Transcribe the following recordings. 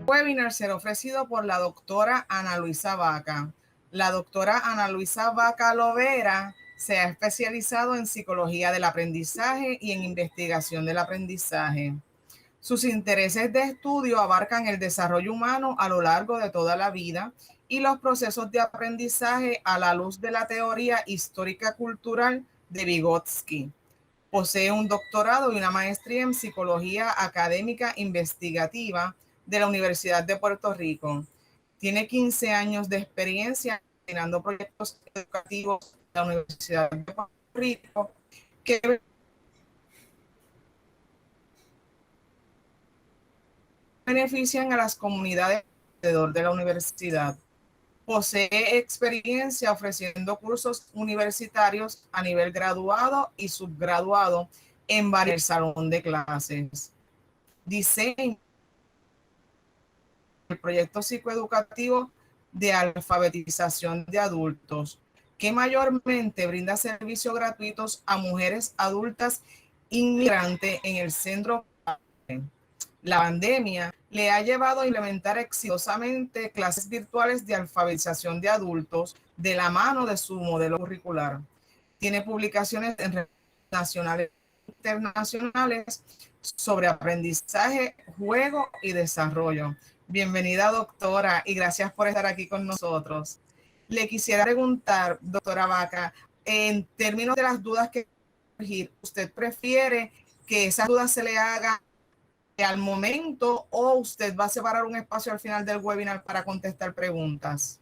webinar será ofrecido por la doctora Ana Luisa Vaca. La doctora Ana Luisa Vaca Lovera se ha especializado en psicología del aprendizaje y en investigación del aprendizaje. Sus intereses de estudio abarcan el desarrollo humano a lo largo de toda la vida y los procesos de aprendizaje a la luz de la teoría histórica cultural de Vygotsky. Posee un doctorado y una maestría en psicología académica investigativa de la Universidad de Puerto Rico. Tiene 15 años de experiencia coordinando proyectos educativos de la Universidad de Puerto Rico que benefician a las comunidades alrededor de la universidad. Posee experiencia ofreciendo cursos universitarios a nivel graduado y subgraduado en varios salón de clases. Diseña el proyecto psicoeducativo de alfabetización de adultos, que mayormente brinda servicios gratuitos a mujeres adultas inmigrantes en el centro. La pandemia le ha llevado a implementar exitosamente clases virtuales de alfabetización de adultos de la mano de su modelo curricular. Tiene publicaciones en revistas nacionales e internacionales sobre aprendizaje, juego y desarrollo. Bienvenida, doctora, y gracias por estar aquí con nosotros. Le quisiera preguntar, doctora Vaca, en términos de las dudas que surgir, ¿usted prefiere que esas dudas se le hagan al momento o usted va a separar un espacio al final del webinar para contestar preguntas?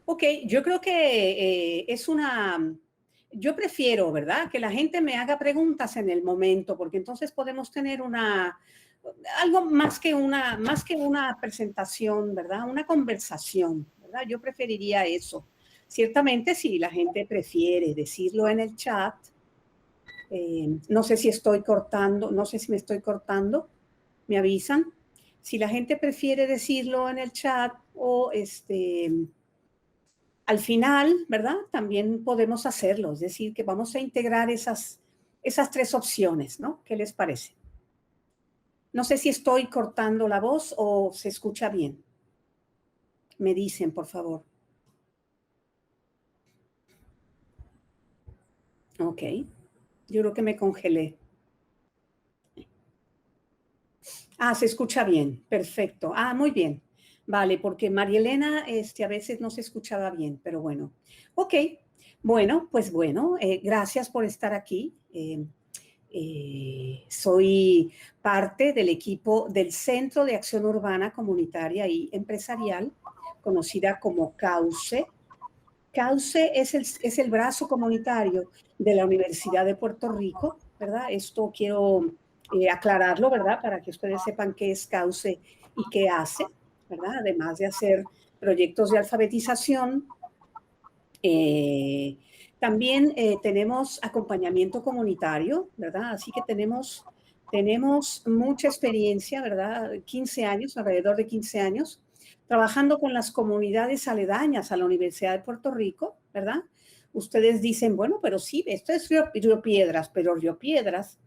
Ok, yo creo que yo prefiero, ¿verdad? Que la gente me haga preguntas en el momento, porque entonces podemos tener algo más que una presentación, ¿verdad? Una conversación, ¿verdad? Yo preferiría eso. Ciertamente, si la gente prefiere decirlo en el chat, no sé si estoy cortando, no sé si me estoy cortando, me avisan. Si la gente prefiere decirlo en el chat o al final, ¿verdad? También podemos hacerlo, es decir, que vamos a integrar esas tres opciones, ¿no? ¿Qué les parece? No sé si estoy cortando la voz o se escucha bien. Me dicen, por favor. Ok. Yo creo que me congelé. Ah, se escucha bien. Perfecto. Ah, muy bien. Vale, porque María Elena a veces no se escuchaba bien, pero bueno. Ok. Bueno, pues bueno, gracias por estar aquí. Soy parte del equipo del Centro de Acción Urbana Comunitaria y Empresarial, conocida como CAUCE. CAUCE es el brazo comunitario de la Universidad de Puerto Rico, ¿verdad? Esto quiero aclararlo, ¿verdad? Para que ustedes sepan qué es CAUCE y qué hace, ¿verdad? Además de hacer proyectos de alfabetización, también tenemos acompañamiento comunitario, ¿verdad? Así que tenemos mucha experiencia, ¿verdad? 15 años, alrededor de 15 años, trabajando con las comunidades aledañas a la Universidad de Puerto Rico, ¿verdad? Ustedes dicen, bueno, pero sí, esto es Río Piedras, pero Río Piedras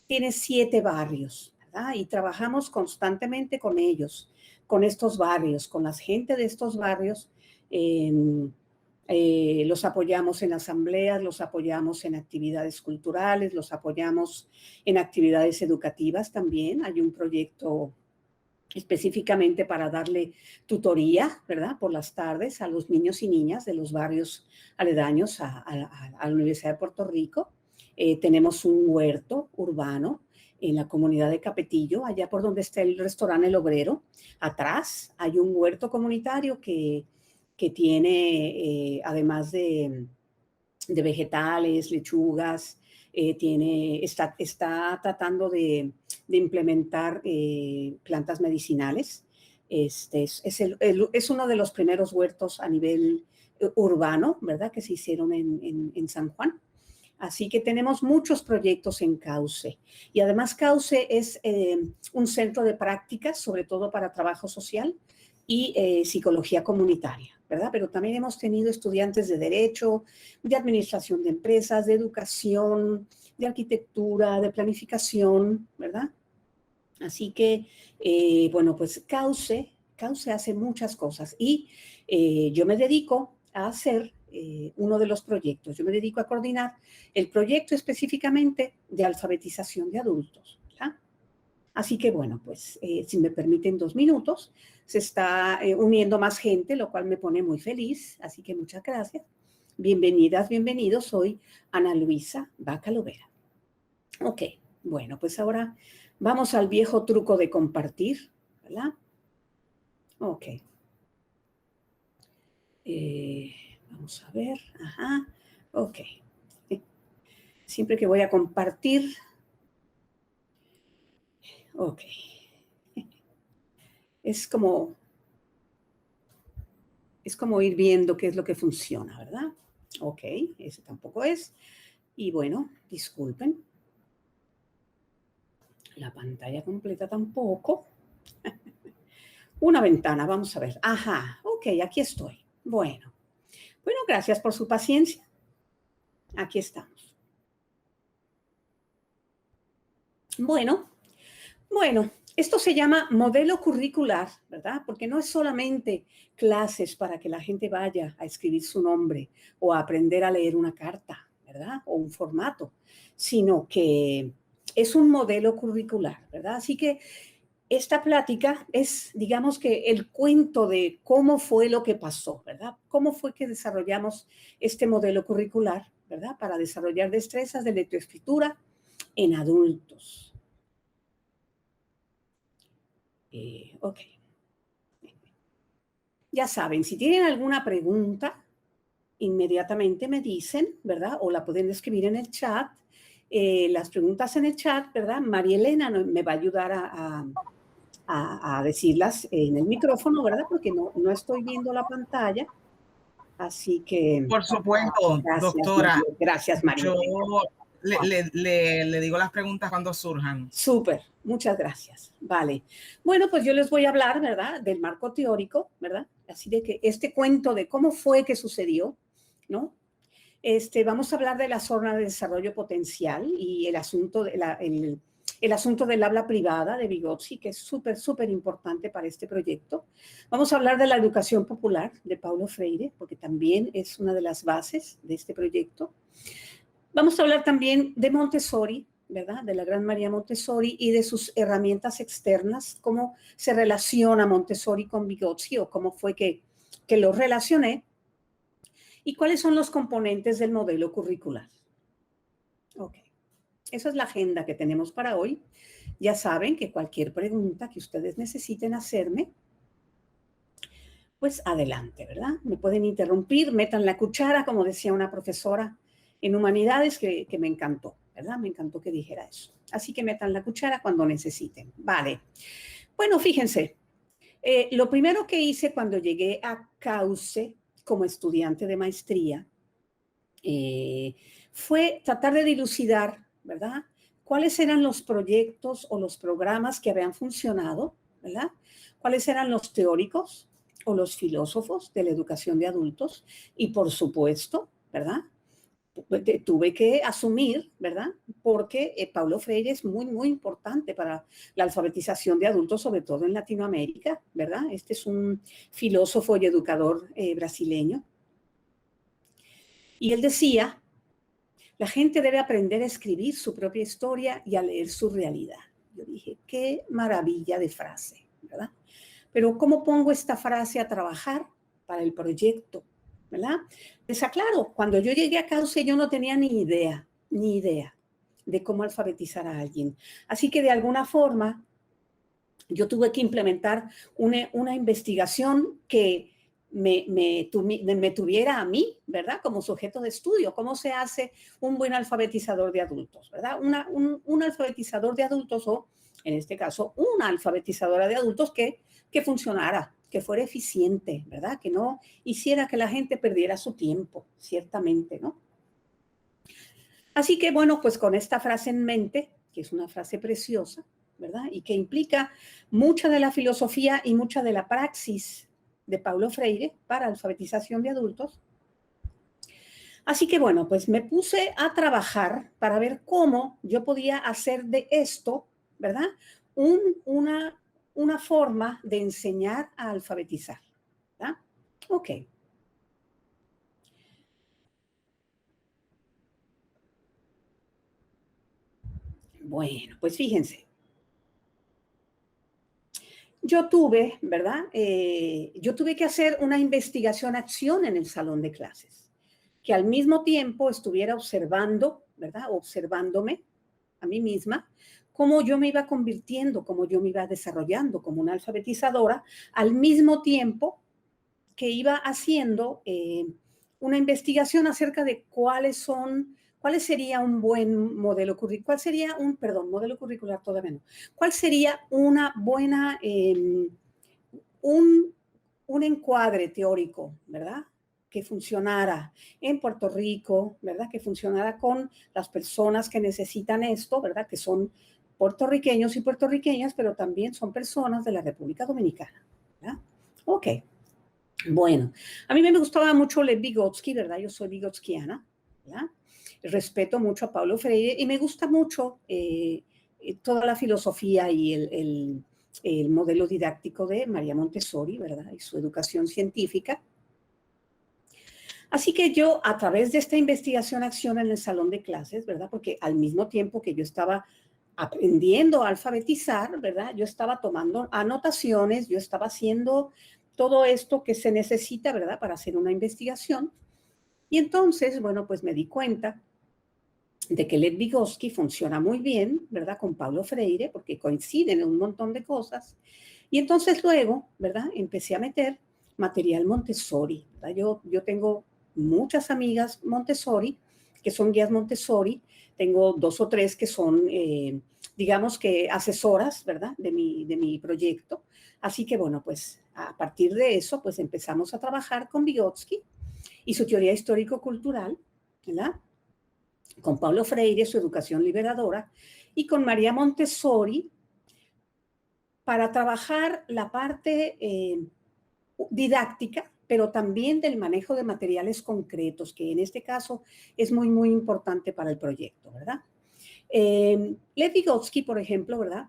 tiene 7 barrios, ¿verdad? Y trabajamos constantemente con ellos, con estos barrios, con la gente de estos barrios. Los apoyamos en asambleas, los apoyamos en actividades culturales, los apoyamos en actividades educativas también. Hay un proyecto específicamente para darle tutoría, ¿verdad? Por las tardes a los niños y niñas de los barrios aledaños a la Universidad de Puerto Rico. Tenemos un huerto urbano en la comunidad de Capetillo, allá por donde está el restaurante El Obrero. Atrás hay un huerto comunitario que tiene, además de vegetales, lechugas, está tratando de implementar plantas medicinales. Es uno de los primeros huertos a nivel urbano, ¿verdad?, que se hicieron en San Juan. Así que tenemos muchos proyectos en CAUCE. Y además CAUCE es un centro de prácticas, sobre todo para trabajo social y psicología comunitaria, ¿verdad? Pero también hemos tenido estudiantes de derecho, de administración de empresas, de educación, de arquitectura, de planificación, ¿verdad? Así que, bueno, pues Cauce hace muchas cosas y yo me dedico a hacer uno de los proyectos. Yo me dedico a coordinar el proyecto específicamente de alfabetización de adultos, ¿verdad? Así que, bueno, pues si me permiten 2 minutos, se está uniendo más gente, lo cual me pone muy feliz. Así que muchas gracias. Bienvenidas, bienvenidos. Soy Ana Luisa Vaca Lovera. Ok, bueno, pues ahora vamos al viejo truco de compartir, ¿verdad? Ok. Vamos a ver. Ajá. Ok. Siempre que voy a compartir. Ok. Es como ir viendo qué es lo que funciona, ¿verdad? Ok, ese tampoco es. Y bueno, disculpen. La pantalla completa tampoco. Una ventana, vamos a ver. Ajá, ok, aquí estoy. Bueno, gracias por su paciencia. Aquí estamos. Bueno, esto se llama modelo curricular, ¿verdad? Porque no es solamente clases para que la gente vaya a escribir su nombre o a aprender a leer una carta, ¿verdad? O un formato, sino que es un modelo curricular, ¿verdad? Así que esta plática es, digamos que el cuento de cómo fue lo que pasó, ¿verdad? Cómo fue que desarrollamos este modelo curricular, ¿verdad? Para desarrollar destrezas de lectoescritura en adultos. Ok. Ya saben, si tienen alguna pregunta, inmediatamente me dicen, ¿verdad? O la pueden escribir en el chat. Las preguntas en el chat, ¿verdad? María Elena me va a ayudar a decirlas en el micrófono, ¿verdad? Porque no estoy viendo la pantalla. Así que... Por supuesto, doctora. Gracias, María. Yo le digo las preguntas cuando surjan. Súper, muchas gracias. Vale. Bueno, pues yo les voy a hablar, ¿verdad? Del marco teórico, ¿verdad? Así de que este cuento de cómo fue que sucedió, ¿no? Vamos a hablar de la zona de desarrollo potencial y el asunto, el asunto del habla privada de Vygotsky, que es súper, súper importante para este proyecto. Vamos a hablar de la educación popular de Paulo Freire, porque también es una de las bases de este proyecto. Vamos a hablar también de Montessori, ¿verdad? De la gran María Montessori y de sus herramientas externas, cómo se relaciona Montessori con Vygotsky o cómo fue que lo relacioné. ¿Y cuáles son los componentes del modelo curricular? Ok, esa es la agenda que tenemos para hoy. Ya saben que cualquier pregunta que ustedes necesiten hacerme, pues adelante, ¿verdad? Me pueden interrumpir, metan la cuchara, como decía una profesora en Humanidades que me encantó, ¿verdad? Me encantó que dijera eso. Así que metan la cuchara cuando necesiten. Vale. Bueno, fíjense, lo primero que hice cuando llegué a Cauce como estudiante de maestría fue tratar de dilucidar, ¿verdad? ¿Cuáles eran los proyectos o los programas que habían funcionado, ¿verdad? ¿Cuáles eran los teóricos o los filósofos de la educación de adultos? Y por supuesto, ¿verdad? Tuve que asumir, ¿verdad? Porque Paulo Freire es muy, muy importante para la alfabetización de adultos, sobre todo en Latinoamérica, ¿verdad? Este es un filósofo y educador brasileño. Y él decía, la gente debe aprender a escribir su propia historia y a leer su realidad. Yo dije, qué maravilla de frase, ¿verdad? Pero ¿cómo pongo esta frase a trabajar para el proyecto? ¿Verdad? Pues aclaro, cuando yo llegué a Cauce yo no tenía ni idea de cómo alfabetizar a alguien. Así que de alguna forma yo tuve que implementar una investigación que me tuviera a mí, ¿verdad? Como sujeto de estudio, cómo se hace un buen alfabetizador de adultos, ¿verdad? Un alfabetizador de adultos o, en este caso, una alfabetizadora de adultos que funcionara, que fuera eficiente, ¿verdad? Que no hiciera que la gente perdiera su tiempo, ciertamente, ¿no? Así que, bueno, pues con esta frase en mente, que es una frase preciosa, ¿verdad? Y que implica mucha de la filosofía y mucha de la praxis de Paulo Freire para alfabetización de adultos. Así que, bueno, pues me puse a trabajar para ver cómo yo podía hacer de esto, ¿verdad? una forma de enseñar a alfabetizar, ¿verdad? Ok. Bueno, pues fíjense. Yo tuve, ¿verdad? Yo tuve que hacer una investigación-acción en el salón de clases, que al mismo tiempo estuviera observando, ¿verdad? Observándome a mí misma, cómo yo me iba convirtiendo, cómo yo me iba desarrollando como una alfabetizadora, al mismo tiempo que iba haciendo una investigación acerca de cuál sería un buen modelo curricular, modelo curricular todavía no, cuál sería una buena, un encuadre teórico, ¿verdad? Que funcionara en Puerto Rico, ¿verdad? Que funcionara con las personas que necesitan esto, ¿verdad? Que son puertorriqueños y puertorriqueñas, pero también son personas de la República Dominicana, ¿verdad? Ok. Bueno, a mí me gustaba mucho Lev Vygotsky, ¿verdad? Yo soy vigotskiana, ¿verdad? Respeto mucho a Paulo Freire y me gusta mucho toda la filosofía y el modelo didáctico de María Montessori, ¿verdad? Y su educación científica. Así que yo, a través de esta investigación-acción en el salón de clases, ¿verdad? Porque al mismo tiempo que yo estaba aprendiendo a alfabetizar, ¿verdad? Yo estaba tomando anotaciones, yo estaba haciendo todo esto que se necesita, ¿verdad? Para hacer una investigación. Y entonces, bueno, pues me di cuenta de que Lev Vygotsky funciona muy bien, ¿verdad? Con Paulo Freire, porque coinciden en un montón de cosas. Y entonces luego, ¿verdad? Empecé a meter material Montessori, ¿verdad? Yo tengo muchas amigas Montessori, que son guías Montessori. Tengo 2 o 3 que son, digamos que asesoras, ¿verdad? De mi proyecto. Así que, bueno, pues a partir de eso, pues empezamos a trabajar con Vygotsky y su teoría histórico-cultural, ¿verdad? Con Paulo Freire, su educación liberadora, y con María Montessori, para trabajar la parte didáctica, pero también del manejo de materiales concretos, que en este caso es muy, muy importante para el proyecto, ¿verdad? Lev Vygotsky, por ejemplo, ¿verdad?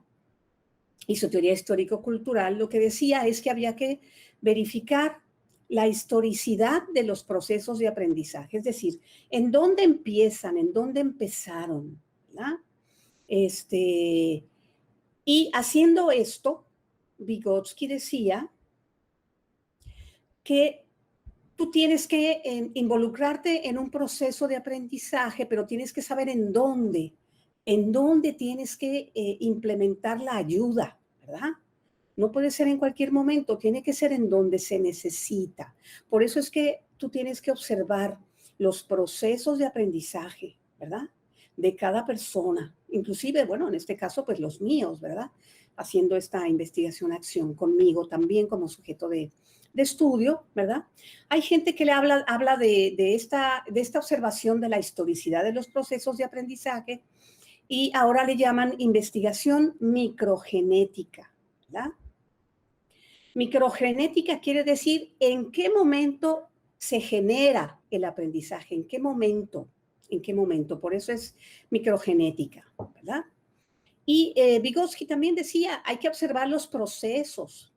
Y su teoría histórico-cultural, lo que decía es que había que verificar la historicidad de los procesos de aprendizaje, es decir, en dónde empiezan, en dónde empezaron, ¿verdad? Y haciendo esto, Vygotsky decía que tú tienes que involucrarte en un proceso de aprendizaje, pero tienes que saber en dónde tienes que implementar la ayuda, ¿verdad? No puede ser en cualquier momento, tiene que ser en donde se necesita. Por eso es que tú tienes que observar los procesos de aprendizaje, ¿verdad? De cada persona, inclusive, bueno, en este caso, pues los míos, ¿verdad? Haciendo esta investigación-acción conmigo también como sujeto de estudio, ¿verdad? Hay gente que le habla de esta observación de la historicidad de los procesos de aprendizaje y ahora le llaman investigación microgenética, ¿verdad? Microgenética quiere decir en qué momento se genera el aprendizaje, en qué momento. Por eso es microgenética, ¿verdad? Y Vygotsky también decía, hay que observar los procesos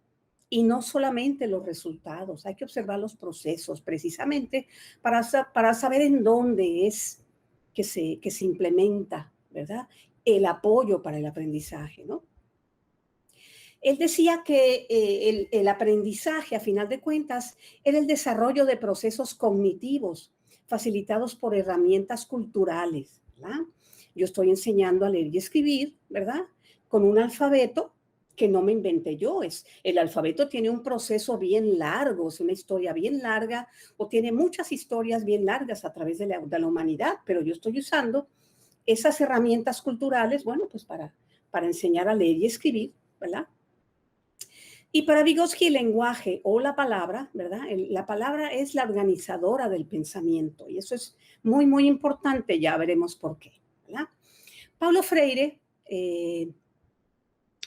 y no solamente los resultados, hay que observar los procesos precisamente para saber en dónde es que se implementa, ¿verdad? El apoyo para el aprendizaje, ¿no? Él decía que el aprendizaje, a final de cuentas, era el desarrollo de procesos cognitivos facilitados por herramientas culturales, ¿verdad? Yo estoy enseñando a leer y escribir, ¿verdad? Con un alfabeto que no me inventé yo. El alfabeto tiene un proceso bien largo, es una historia bien larga, o tiene muchas historias bien largas a través de la humanidad, pero yo estoy usando esas herramientas culturales, bueno, pues para enseñar a leer y escribir, ¿verdad? Y para Vygotsky el lenguaje o la palabra, ¿verdad? La palabra es la organizadora del pensamiento y eso es muy, muy importante, ya veremos por qué, ¿verdad? Paulo Freire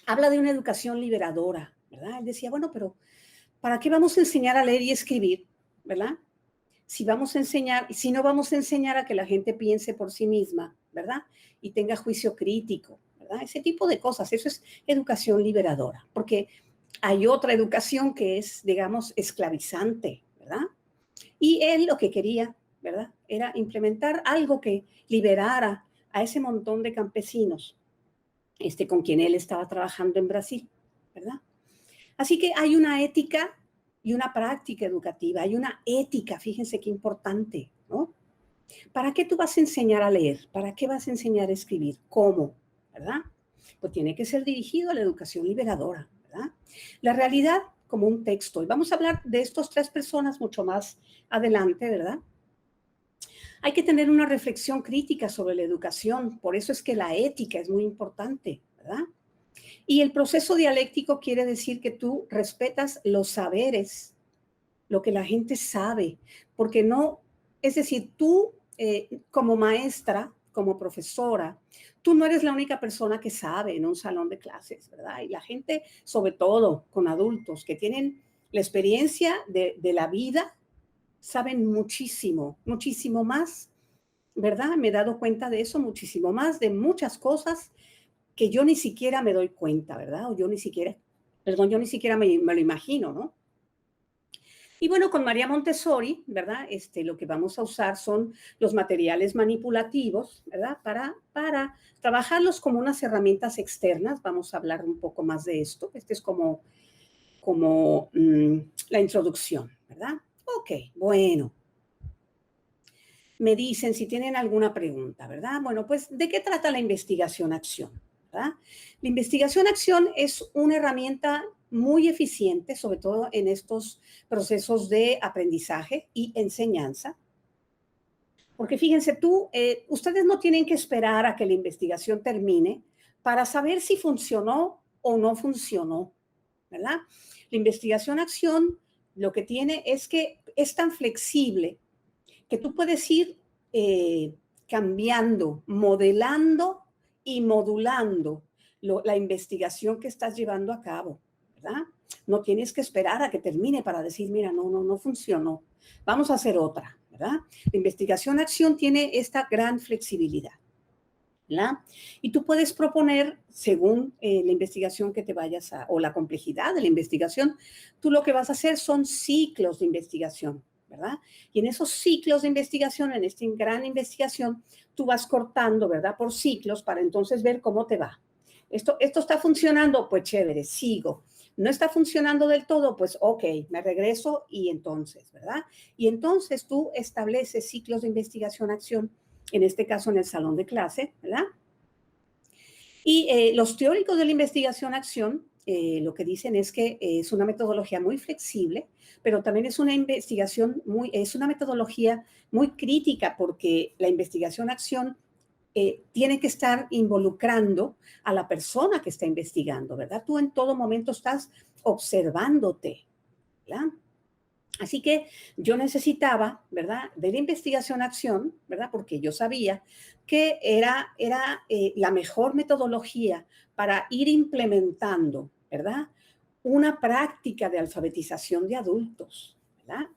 habla de una educación liberadora, ¿verdad? Él decía, bueno, pero ¿para qué vamos a enseñar a leer y escribir, ¿verdad? Si no vamos a enseñar a que la gente piense por sí misma, ¿verdad? Y tenga juicio crítico, ¿verdad? Ese tipo de cosas, eso es educación liberadora, porque hay otra educación que es, digamos, esclavizante, ¿verdad? Y él lo que quería, ¿verdad? Era implementar algo que liberara a ese montón de campesinos con quien él estaba trabajando en Brasil, ¿verdad? Así que hay una ética y una práctica educativa, hay una ética, fíjense qué importante, ¿no? ¿Para qué tú vas a enseñar a leer? ¿Para qué vas a enseñar a escribir? ¿Cómo? ¿Verdad? Pues tiene que ser dirigido a la educación liberadora, ¿verdad? La realidad como un texto. Y vamos a hablar de estos 3 personas mucho más adelante, ¿verdad? Hay que tener una reflexión crítica sobre la educación, por eso es que la ética es muy importante, ¿verdad? Y el proceso dialéctico quiere decir que tú respetas los saberes, lo que la gente sabe, porque no, es decir, tú como maestra, como profesora, tú no eres la única persona que sabe en un salón de clases, ¿verdad? Y la gente, sobre todo con adultos que tienen la experiencia de la vida, saben muchísimo, muchísimo más, ¿verdad? Me he dado cuenta de eso, muchísimo más, de muchas cosas que yo ni siquiera me doy cuenta, ¿verdad? O yo ni siquiera, perdón, yo ni siquiera me lo imagino, ¿no? Y bueno, con María Montessori, ¿verdad? Lo que vamos a usar son los materiales manipulativos, ¿verdad? Para trabajarlos como unas herramientas externas. Vamos a hablar un poco más de esto. Este es como la introducción, ¿verdad? Ok, bueno. Me dicen si tienen alguna pregunta, ¿verdad? Bueno, pues, ¿de qué trata la investigación-acción? ¿Verdad? La investigación-acción es una herramienta muy eficiente, sobre todo en estos procesos de aprendizaje y enseñanza, porque fíjense ustedes no tienen que esperar a que la investigación termine para saber si funcionó o no funcionó, ¿verdad? La investigación-acción lo que tiene es que es tan flexible que tú puedes ir cambiando, modelando y modulando la investigación que estás llevando a cabo, ¿verdad? No tienes que esperar a que termine para decir, mira, no funcionó. Vamos a hacer otra, ¿verdad? La investigación-acción tiene esta gran flexibilidad, ¿verdad? Y tú puedes proponer, según la investigación que te vayas o la complejidad de la investigación, tú lo que vas a hacer son ciclos de investigación, ¿verdad? Y en esos ciclos de investigación, en esta gran investigación, tú vas cortando, ¿verdad? Por ciclos para entonces ver cómo te va. Esto está funcionando, pues chévere, sigo. No está funcionando del todo, pues ok, me regreso y entonces, ¿verdad? Y entonces tú estableces ciclos de investigación-acción, en este caso en el salón de clase, ¿verdad? Y los teóricos de la investigación-acción lo que dicen es que es una metodología muy flexible, pero también es una es una metodología muy crítica porque la investigación-acción tiene que estar involucrando a la persona que está investigando, ¿verdad? Tú en todo momento estás observándote, ¿verdad? Así que yo necesitaba, ¿verdad?, de la investigación-acción, ¿verdad?, porque yo sabía que era la mejor metodología para ir implementando, ¿verdad?, una práctica de alfabetización de adultos, ¿verdad?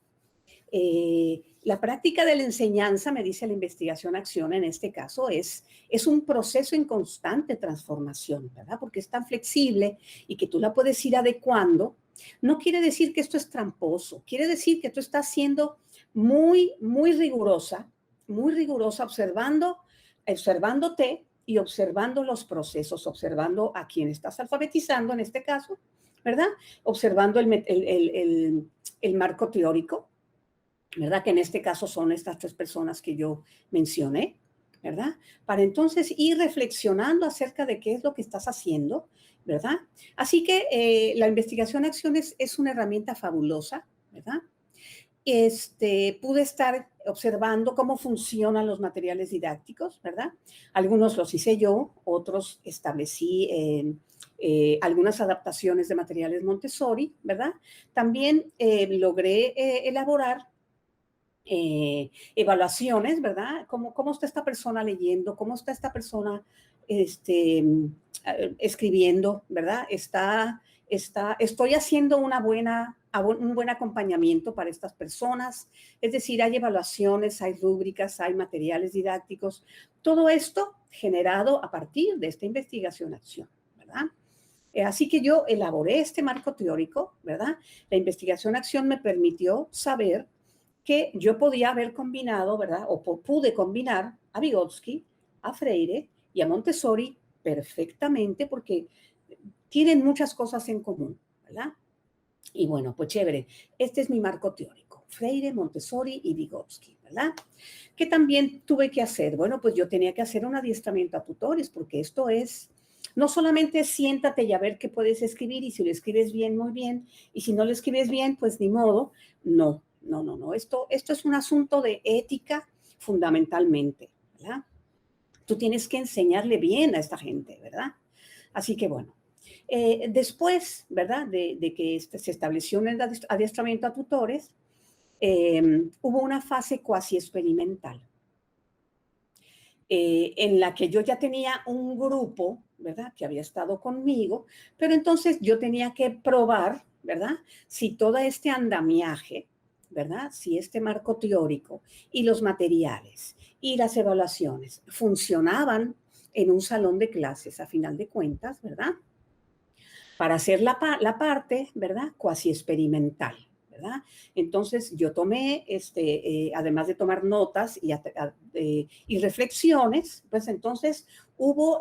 La práctica de la enseñanza, me dice la investigación-acción en este caso, es un proceso en constante transformación, ¿verdad? Porque es tan flexible y que tú la puedes ir adecuando. No quiere decir que esto es tramposo, quiere decir que tú estás siendo muy rigurosa observándote y observando los procesos, observando a quien estás alfabetizando en este caso, ¿verdad? Observando el marco teórico, ¿verdad? Que en este caso son estas 3 personas que yo mencioné, ¿verdad? Para entonces ir reflexionando acerca de qué es lo que estás haciendo, ¿verdad? Así que la investigación-acción es una herramienta fabulosa, ¿verdad? Pude estar observando cómo funcionan los materiales didácticos, ¿verdad? Algunos los hice yo, otros establecí algunas adaptaciones de materiales Montessori, ¿verdad? También logré elaborar evaluaciones, ¿verdad? ¿Cómo está esta persona leyendo? ¿Cómo está esta persona escribiendo? ¿Verdad? Estoy haciendo un buen acompañamiento para estas personas. Es decir, hay evaluaciones, hay rúbricas, hay materiales didácticos. Todo esto generado a partir de esta investigación-acción, ¿verdad? Así que yo elaboré este marco teórico, ¿verdad? La investigación-acción me permitió saber que yo podía haber combinado, ¿verdad? O pude combinar a Vygotsky, a Freire y a Montessori perfectamente porque tienen muchas cosas en común, ¿verdad? Y bueno, pues chévere. Este es mi marco teórico. Freire, Montessori y Vygotsky, ¿verdad? ¿Qué también tuve que hacer? Bueno, pues yo tenía que hacer un adiestramiento a tutores porque esto es, no solamente siéntate y a ver qué puedes escribir y si lo escribes bien, muy bien, y si no lo escribes bien, pues ni modo. No, no, no, no. Esto es un asunto de ética fundamentalmente, ¿verdad? Tú tienes que enseñarle bien a esta gente, ¿verdad? Así que bueno. Después, ¿verdad? De que se estableció un adiestramiento a tutores, hubo una fase cuasi experimental en la que yo ya tenía un grupo, ¿verdad? Que había estado conmigo, pero entonces yo tenía que probar, ¿verdad? Si todo este andamiaje, ¿verdad? Si este marco teórico y los materiales y las evaluaciones funcionaban en un salón de clases a final de cuentas, ¿verdad? Para hacer la parte, ¿verdad? Cuasi experimental, ¿verdad? Entonces yo tomé, además de tomar notas y reflexiones, pues entonces hubo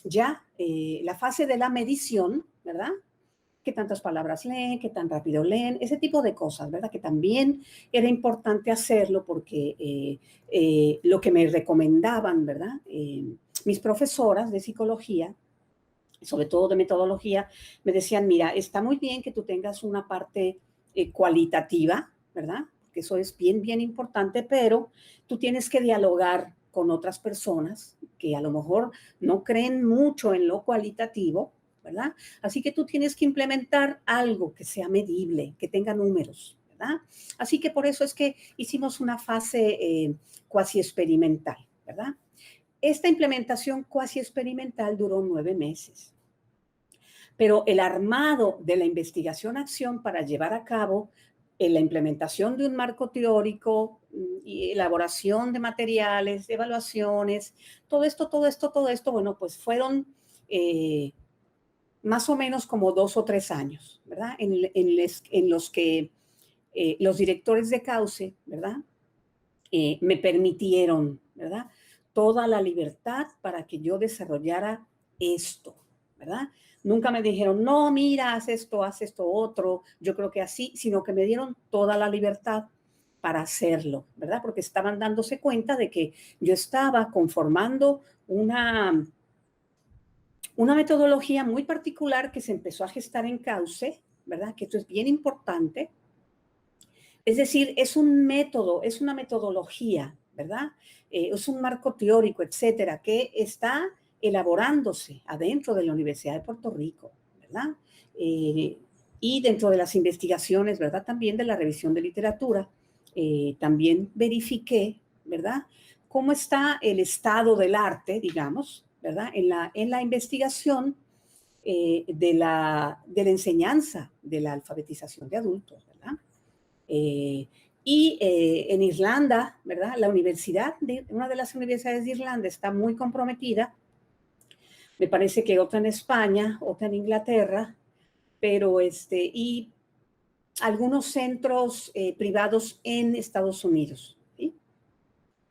ya la fase de la medición, ¿verdad? Qué tantas palabras leen, qué tan rápido leen, ese tipo de cosas, ¿verdad? Que también era importante hacerlo porque lo que me recomendaban, ¿verdad? Mis profesoras de psicología, sobre todo de metodología, me decían, mira, está muy bien que tú tengas una parte cualitativa, ¿verdad? Porque eso es bien, bien importante, pero tú tienes que dialogar con otras personas que a lo mejor no creen mucho en lo cualitativo, ¿verdad? Así que tú tienes que implementar algo que sea medible, que tenga números, ¿verdad? Así que por eso es que hicimos una fase cuasi experimental, ¿verdad? Esta implementación cuasi experimental duró 9 meses. Pero el armado de la investigación-acción para llevar a cabo la implementación de un marco teórico y elaboración de materiales, de evaluaciones, todo esto, bueno, pues fueron más o menos como 2 o 3 años, ¿verdad? En los que los directores de Cauce, ¿verdad? Me permitieron, ¿verdad? Toda la libertad para que yo desarrollara esto, ¿verdad? Nunca me dijeron, no, mira, haz esto otro, yo creo que así, sino que me dieron toda la libertad para hacerlo, ¿verdad? Porque estaban dándose cuenta de que yo estaba conformando una metodología muy particular que se empezó a gestar en Cauce, ¿verdad? Que esto es bien importante. Es decir, es un método, es una metodología, ¿verdad? Es un marco teórico, etcétera, que está elaborándose adentro de la Universidad de Puerto Rico, ¿verdad? Y dentro de las investigaciones, ¿verdad? También de la revisión de literatura, también verifiqué, ¿verdad? Cómo está el estado del arte, digamos, ¿verdad? En la investigación de la enseñanza de la alfabetización de adultos, ¿verdad? En Irlanda, ¿verdad? Una de las universidades de Irlanda está muy comprometida. Me parece que otra en España, otra en Inglaterra, pero y algunos centros privados en Estados Unidos. ¿Sí?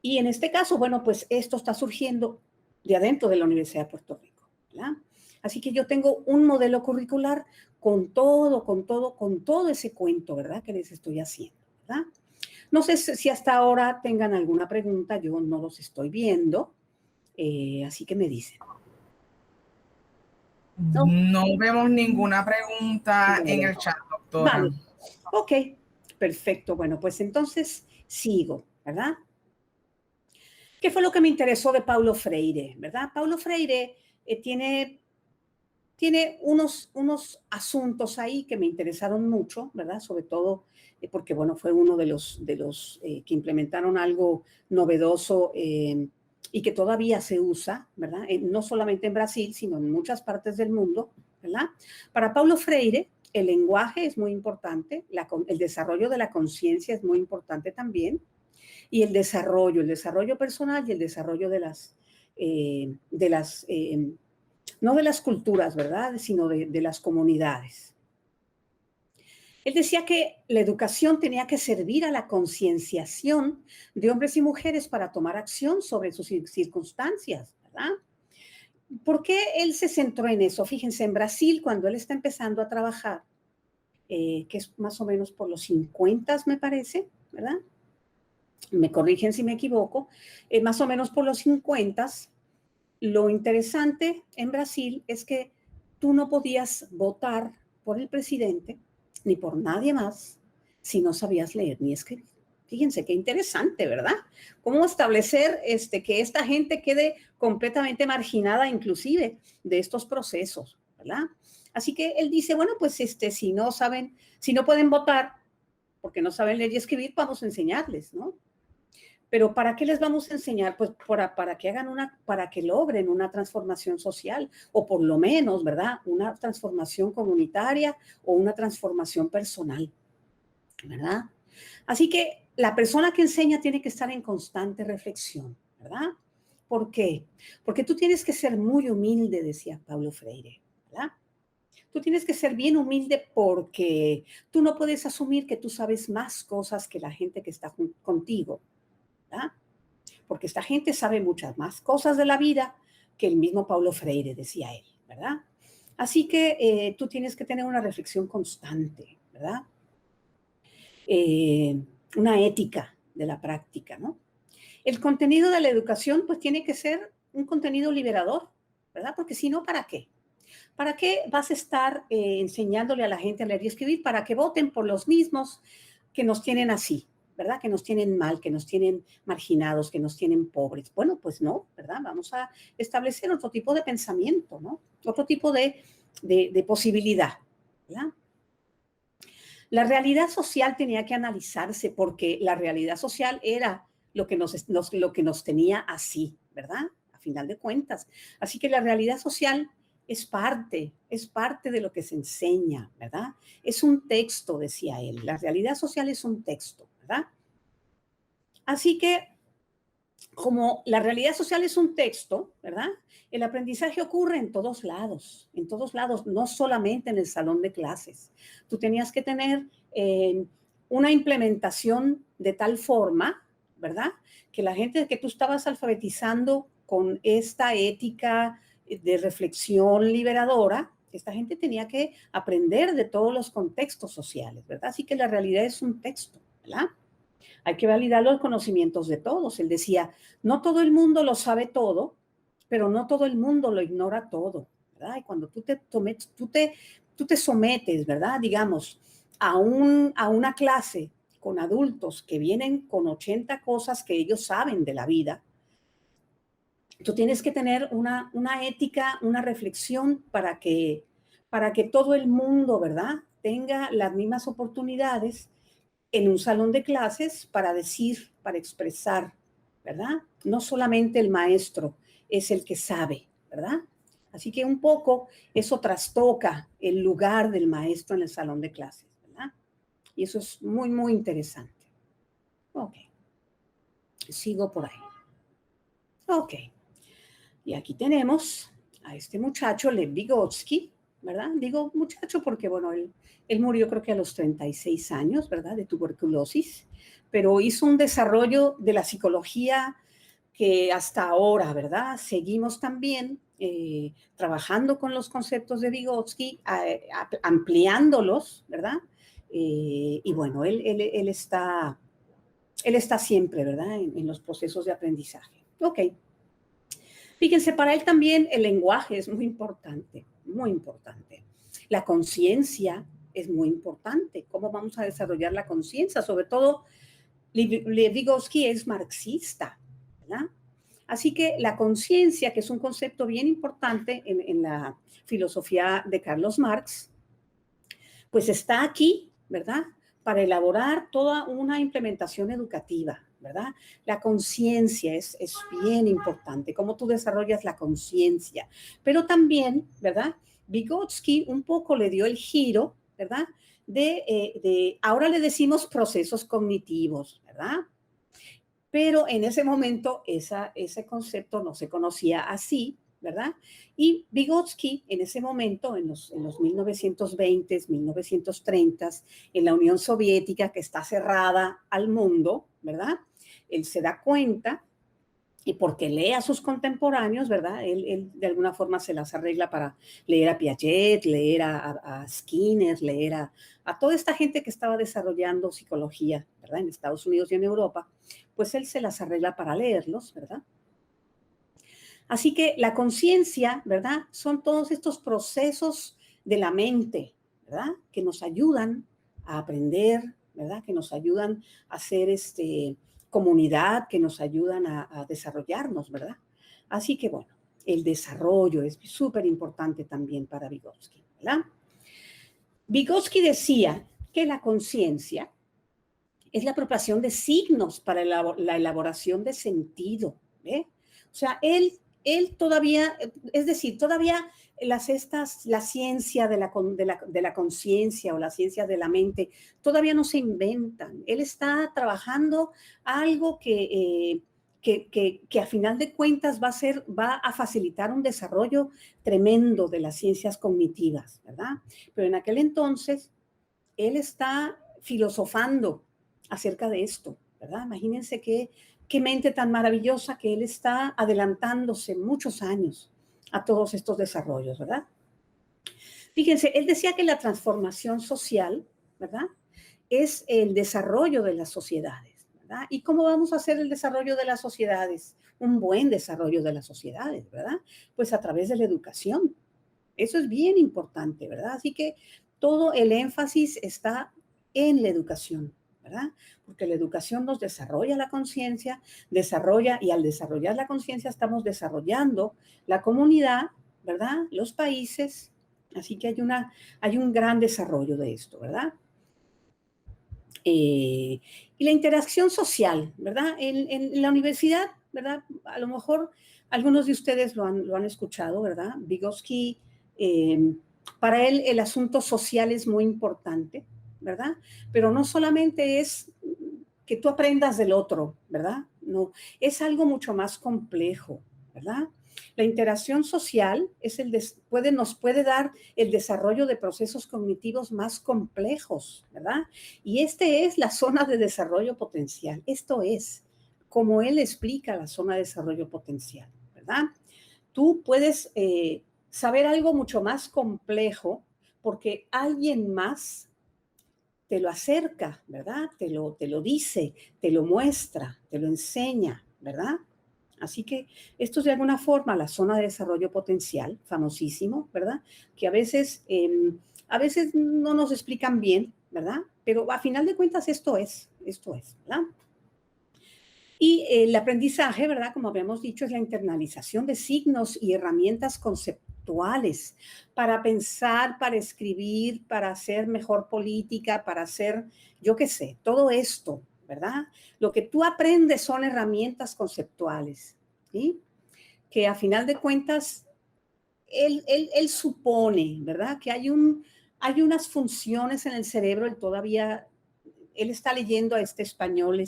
Y en este caso, bueno, pues esto está surgiendo de adentro de la Universidad de Puerto Rico, ¿verdad? Así que yo tengo un modelo curricular con todo ese cuento, ¿verdad? Que les estoy haciendo, ¿verdad? No sé si hasta ahora tengan alguna pregunta, yo no los estoy viendo, así que me dicen. No, no vemos ninguna pregunta en el chat, doctora. Vale, ok, perfecto. Bueno, pues entonces sigo, ¿verdad? ¿Qué fue lo que me interesó de Paulo Freire, verdad? Paulo Freire tiene unos asuntos ahí que me interesaron mucho, ¿verdad? Sobre todo porque, bueno, fue uno de los que implementaron algo novedoso y que todavía se usa, ¿verdad? No solamente en Brasil, sino en muchas partes del mundo, ¿verdad? Para Paulo Freire, el lenguaje es muy importante, el desarrollo de la conciencia es muy importante también, y el desarrollo personal y el desarrollo de no de las culturas, ¿verdad?, sino de las comunidades. Él decía que la educación tenía que servir a la concienciación de hombres y mujeres para tomar acción sobre sus circunstancias, ¿verdad? ¿Por qué él se centró en eso? Fíjense, en Brasil, cuando él está empezando a trabajar, que es más o menos por los 50, me parece, ¿verdad? Me corrigen si me equivoco, más o menos por los 50, lo interesante en Brasil es que tú no podías votar por el presidente ni por nadie más si no sabías leer ni escribir. Fíjense qué interesante, ¿verdad? Cómo establecer que esta gente quede completamente marginada inclusive de estos procesos, ¿verdad? Así que él dice, bueno, pues si no pueden votar porque no saben leer y escribir, vamos a enseñarles, ¿no? Pero ¿para qué les vamos a enseñar? Pues para que logren una transformación social, o por lo menos, ¿verdad?, una transformación comunitaria o una transformación personal, ¿verdad? Así que la persona que enseña tiene que estar en constante reflexión, ¿verdad? ¿Por qué? Porque tú tienes que ser muy humilde, decía Paulo Freire, ¿verdad? Tú tienes que ser bien humilde porque tú no puedes asumir que tú sabes más cosas que la gente que está contigo, ¿verdad? Porque esta gente sabe muchas más cosas de la vida que el mismo Paulo Freire, decía él, ¿verdad? Así que tú tienes que tener una reflexión constante, ¿verdad? Una ética de la práctica, ¿no? El contenido de la educación pues tiene que ser un contenido liberador, ¿verdad? Porque si no, ¿para qué? ¿Para qué vas a estar enseñándole a la gente a leer y escribir? Para que voten por los mismos que nos tienen así, ¿verdad? Que nos tienen mal, que nos tienen marginados, que nos tienen pobres. Bueno, pues no, ¿verdad? Vamos a establecer otro tipo de pensamiento, ¿no? Otro tipo de posibilidad, ¿verdad? La realidad social tenía que analizarse porque la realidad social era lo que nos tenía así, ¿verdad? A final de cuentas. Así que la realidad social es parte de lo que se enseña, ¿verdad? Es un texto, decía él. La realidad social es un texto, ¿verdad? Así que, como la realidad social es un texto, ¿verdad? El aprendizaje ocurre en todos lados, no solamente en el salón de clases. Tú tenías que tener una implementación de tal forma, ¿verdad? Que la gente que tú estabas alfabetizando con esta ética de reflexión liberadora, esta gente tenía que aprender de todos los contextos sociales, ¿verdad? Así que la realidad es un texto, ¿verdad? Hay que validar los conocimientos de todos. Él decía, no todo el mundo lo sabe todo, pero no todo el mundo lo ignora todo, ¿verdad? Y cuando tú te sometes, ¿verdad? Digamos, a una clase con adultos que vienen con 80 cosas que ellos saben de la vida, tú tienes que tener una ética, una reflexión para que todo el mundo, ¿verdad?, tenga las mismas oportunidades en un salón de clases para decir, para expresar, ¿verdad? No solamente el maestro es el que sabe, ¿verdad? Así que un poco eso trastoca el lugar del maestro en el salón de clases, ¿verdad? Y eso es muy, muy interesante. Ok. Sigo por ahí. Ok. Y aquí tenemos a este muchacho, Lev Vygotsky, ¿verdad? Digo muchacho porque, bueno, él murió creo que a los 36 años, ¿verdad? De tuberculosis, pero hizo un desarrollo de la psicología que hasta ahora, ¿verdad? Seguimos también trabajando con los conceptos de Vygotsky, ampliándolos, ¿verdad? Y bueno, él está siempre, ¿verdad? En los procesos de aprendizaje. Ok. Fíjense, para él también el lenguaje es muy importante, muy importante. La conciencia es muy importante. ¿Cómo vamos a desarrollar la conciencia? Sobre todo, Vygotsky es marxista, ¿verdad? Así que la conciencia, que es un concepto bien importante en la filosofía de Carlos Marx, pues está aquí, ¿verdad?, para elaborar toda una implementación educativa, ¿verdad? La conciencia es bien importante, cómo tú desarrollas la conciencia. Pero también, ¿verdad?, Vygotsky un poco le dio el giro, ¿verdad?, ahora le decimos procesos cognitivos, ¿verdad? Pero en ese momento ese concepto no se conocía así, ¿verdad? Y Vygotsky en ese momento, en los 1920s, 1930s, en la Unión Soviética, que está cerrada al mundo, ¿verdad? Él se da cuenta y porque lee a sus contemporáneos, ¿verdad? Él de alguna forma se las arregla para leer a Piaget, leer a Skinner, leer a toda esta gente que estaba desarrollando psicología, ¿verdad? En Estados Unidos y en Europa, pues él se las arregla para leerlos, ¿verdad? Así que la conciencia, ¿verdad? Son todos estos procesos de la mente, ¿verdad? Que nos ayudan a aprender, ¿verdad? Que nos ayudan a hacer comunidad, que nos ayudan a desarrollarnos, ¿verdad? Así que bueno, el desarrollo es súper importante también para Vygotsky, ¿verdad? Vygotsky decía que la conciencia es la apropiación de signos para la elaboración de sentido, ¿ve? O sea, él todavía, es decir, todavía la ciencia de la conciencia o la ciencia de la mente todavía no se inventan. Él está trabajando algo que a final de cuentas va a facilitar un desarrollo tremendo de las ciencias cognitivas, ¿verdad? Pero en aquel entonces, él está filosofando acerca de esto, ¿verdad? Imagínense qué mente tan maravillosa que él está adelantándose muchos años a todos estos desarrollos, ¿verdad? Fíjense, él decía que la transformación social, ¿verdad? Es el desarrollo de las sociedades, ¿verdad? ¿Y cómo vamos a hacer el desarrollo de las sociedades? Un buen desarrollo de las sociedades, ¿verdad? Pues a través de la educación. Eso es bien importante, ¿verdad? Así que todo el énfasis está en la educación, ¿verdad? Porque la educación nos desarrolla la conciencia, y al desarrollar la conciencia estamos desarrollando la comunidad, ¿verdad? Los países, así que hay un gran desarrollo de esto, ¿verdad? Y la interacción social, ¿verdad? En la universidad, ¿verdad? A lo mejor algunos de ustedes lo han escuchado, ¿verdad? Vygotsky, para él el asunto social es muy importante, ¿verdad? Pero no solamente es que tú aprendas del otro, ¿verdad? No, es algo mucho más complejo, ¿verdad? La interacción social nos puede dar el desarrollo de procesos cognitivos más complejos, ¿verdad? Y es la zona de desarrollo potencial. Esto es como él explica la zona de desarrollo potencial, ¿verdad? Tú puedes saber algo mucho más complejo porque alguien más te lo acerca, ¿verdad? Te lo dice, te lo muestra, te lo enseña, ¿verdad? Así que esto es de alguna forma la zona de desarrollo potencial, famosísimo, ¿verdad? Que a veces no nos explican bien, ¿verdad? Pero a final de cuentas esto es, ¿verdad? Y el aprendizaje, ¿verdad? Como habíamos dicho, es la internalización de signos y herramientas conceptuales para pensar, para escribir, para hacer mejor política, para hacer, yo qué sé, todo esto, ¿verdad? Lo que tú aprendes son herramientas conceptuales, ¿sí? Que a final de cuentas, él supone, ¿verdad? Que hay unas funciones en el cerebro, él está leyendo a este español,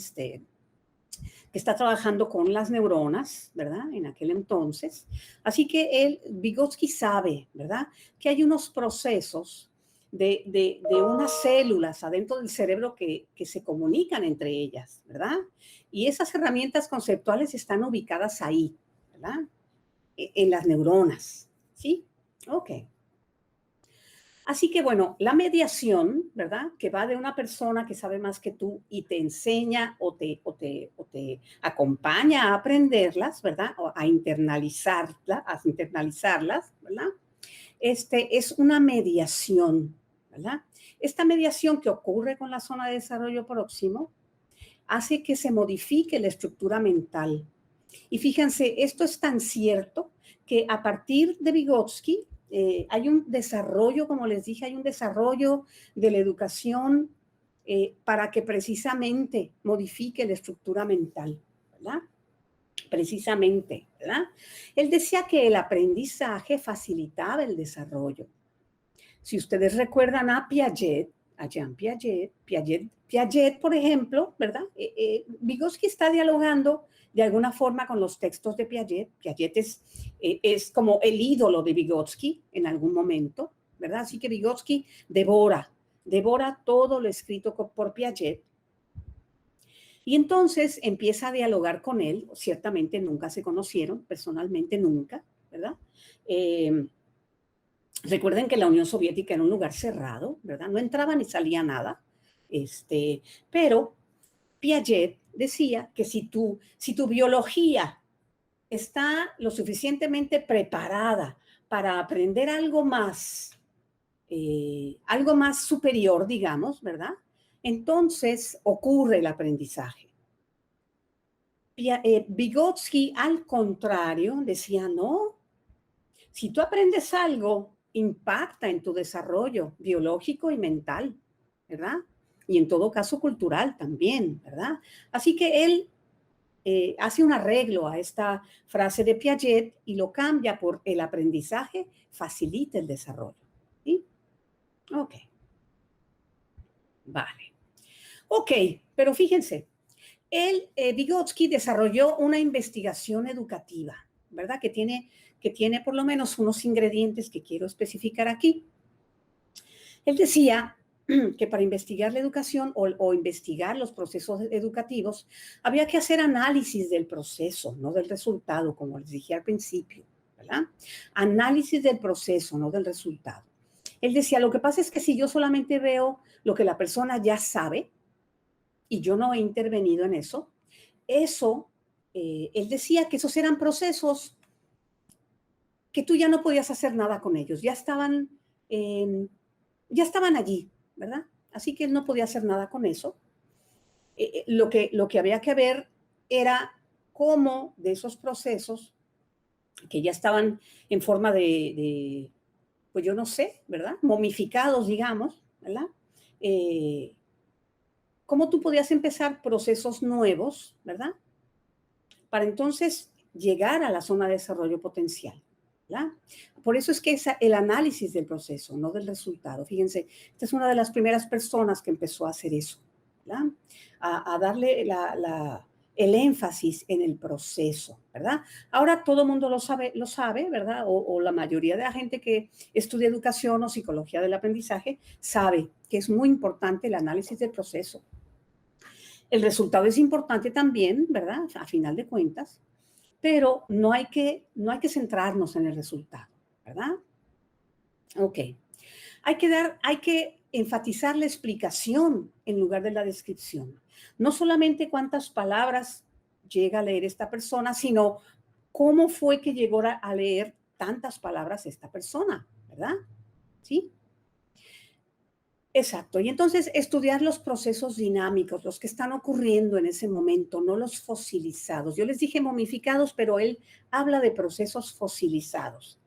que está trabajando con las neuronas, ¿verdad? En aquel entonces. Así que Vygotsky sabe, ¿verdad? Que hay unos procesos de unas células adentro del cerebro que se comunican entre ellas, ¿verdad? Y esas herramientas conceptuales están ubicadas ahí, ¿verdad? En las neuronas, ¿sí? Ok. Así que bueno, la mediación, ¿verdad? Que va de una persona que sabe más que tú y te enseña o te acompaña a aprenderlas, ¿verdad? O a internalizarlas, ¿verdad? Es una mediación, ¿verdad? Esta mediación que ocurre con la zona de desarrollo próximo hace que se modifique la estructura mental. Y fíjense, esto es tan cierto que a partir de Vygotsky, hay un desarrollo, como les dije, hay un desarrollo de la educación para que precisamente modifique la estructura mental, ¿verdad? Precisamente, ¿verdad? Él decía que el aprendizaje facilitaba el desarrollo. Si ustedes recuerdan a Piaget, a Jean Piaget. Piaget, por ejemplo, ¿verdad? Vygotsky está dialogando de alguna forma con los textos de Piaget. Piaget es como el ídolo de Vygotsky en algún momento, ¿verdad? Así que Vygotsky devora todo lo escrito por Piaget. Y entonces empieza a dialogar con él. Ciertamente nunca se conocieron, personalmente nunca, ¿verdad? Recuerden que la Unión Soviética era un lugar cerrado, ¿verdad? No entraba ni salía nada. Pero Piaget decía que si tu biología está lo suficientemente preparada para aprender algo más superior, digamos, ¿verdad? Entonces ocurre el aprendizaje. Vygotsky, al contrario, decía, no, si tú aprendes algo, impacta en tu desarrollo biológico y mental, ¿verdad? Y en todo caso cultural también, ¿verdad? Así que él hace un arreglo a esta frase de Piaget y lo cambia por el aprendizaje facilita el desarrollo. ¿Sí? Ok. Vale. Ok, pero fíjense, Vygotsky desarrolló una investigación educativa, ¿verdad? Que tiene por lo menos unos ingredientes que quiero especificar aquí. Él decía que para investigar la educación o investigar los procesos educativos, había que hacer análisis del proceso, no del resultado, como les dije al principio, ¿verdad? Análisis del proceso, no del resultado. Él decía, lo que pasa es que si yo solamente veo lo que la persona ya sabe y yo no he intervenido en eso, él decía que esos eran procesos que tú ya no podías hacer nada con ellos, ya estaban allí, ¿verdad? Así que él no podía hacer nada con eso. Lo que había que ver era cómo de esos procesos que ya estaban en forma pues yo no sé, ¿verdad? Momificados, digamos, ¿verdad? Cómo tú podías empezar procesos nuevos, ¿verdad? Para entonces llegar a la zona de desarrollo potencial, ¿verdad? Por eso es que es el análisis del proceso, no del resultado. Fíjense, esta es una de las primeras personas que empezó a hacer eso, ¿verdad? A darle el énfasis en el proceso, ¿verdad? Ahora todo el mundo lo sabe, ¿verdad? O la mayoría de la gente que estudia educación o psicología del aprendizaje sabe que es muy importante el análisis del proceso. El resultado es importante también, ¿verdad? A final de cuentas, pero no hay que centrarnos en el resultado, ¿verdad? Ok. Hay que enfatizar la explicación en lugar de la descripción. No solamente cuántas palabras llega a leer esta persona, sino cómo fue que llegó a leer tantas palabras esta persona, ¿verdad? ¿Sí? Exacto. Y entonces estudiar los procesos dinámicos, los que están ocurriendo en ese momento, no los fosilizados. Yo les dije momificados, pero él habla de procesos fosilizados.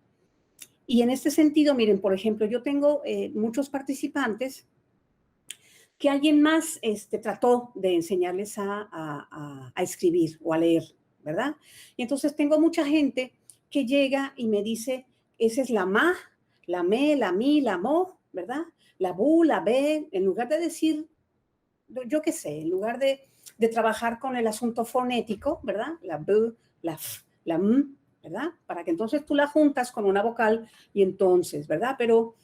Y en este sentido, miren, por ejemplo, yo tengo muchos participantes que alguien más trató de enseñarles a escribir o a leer, ¿verdad? Y entonces tengo mucha gente que llega y me dice, esa es la ma, la me, la mi, la mo, ¿verdad? La bu, la be, en lugar de decir, yo qué sé, en lugar de trabajar con el asunto fonético, ¿verdad? La b, la f, la m, ¿verdad? Para que entonces tú la juntas con una vocal y entonces, ¿verdad? Pero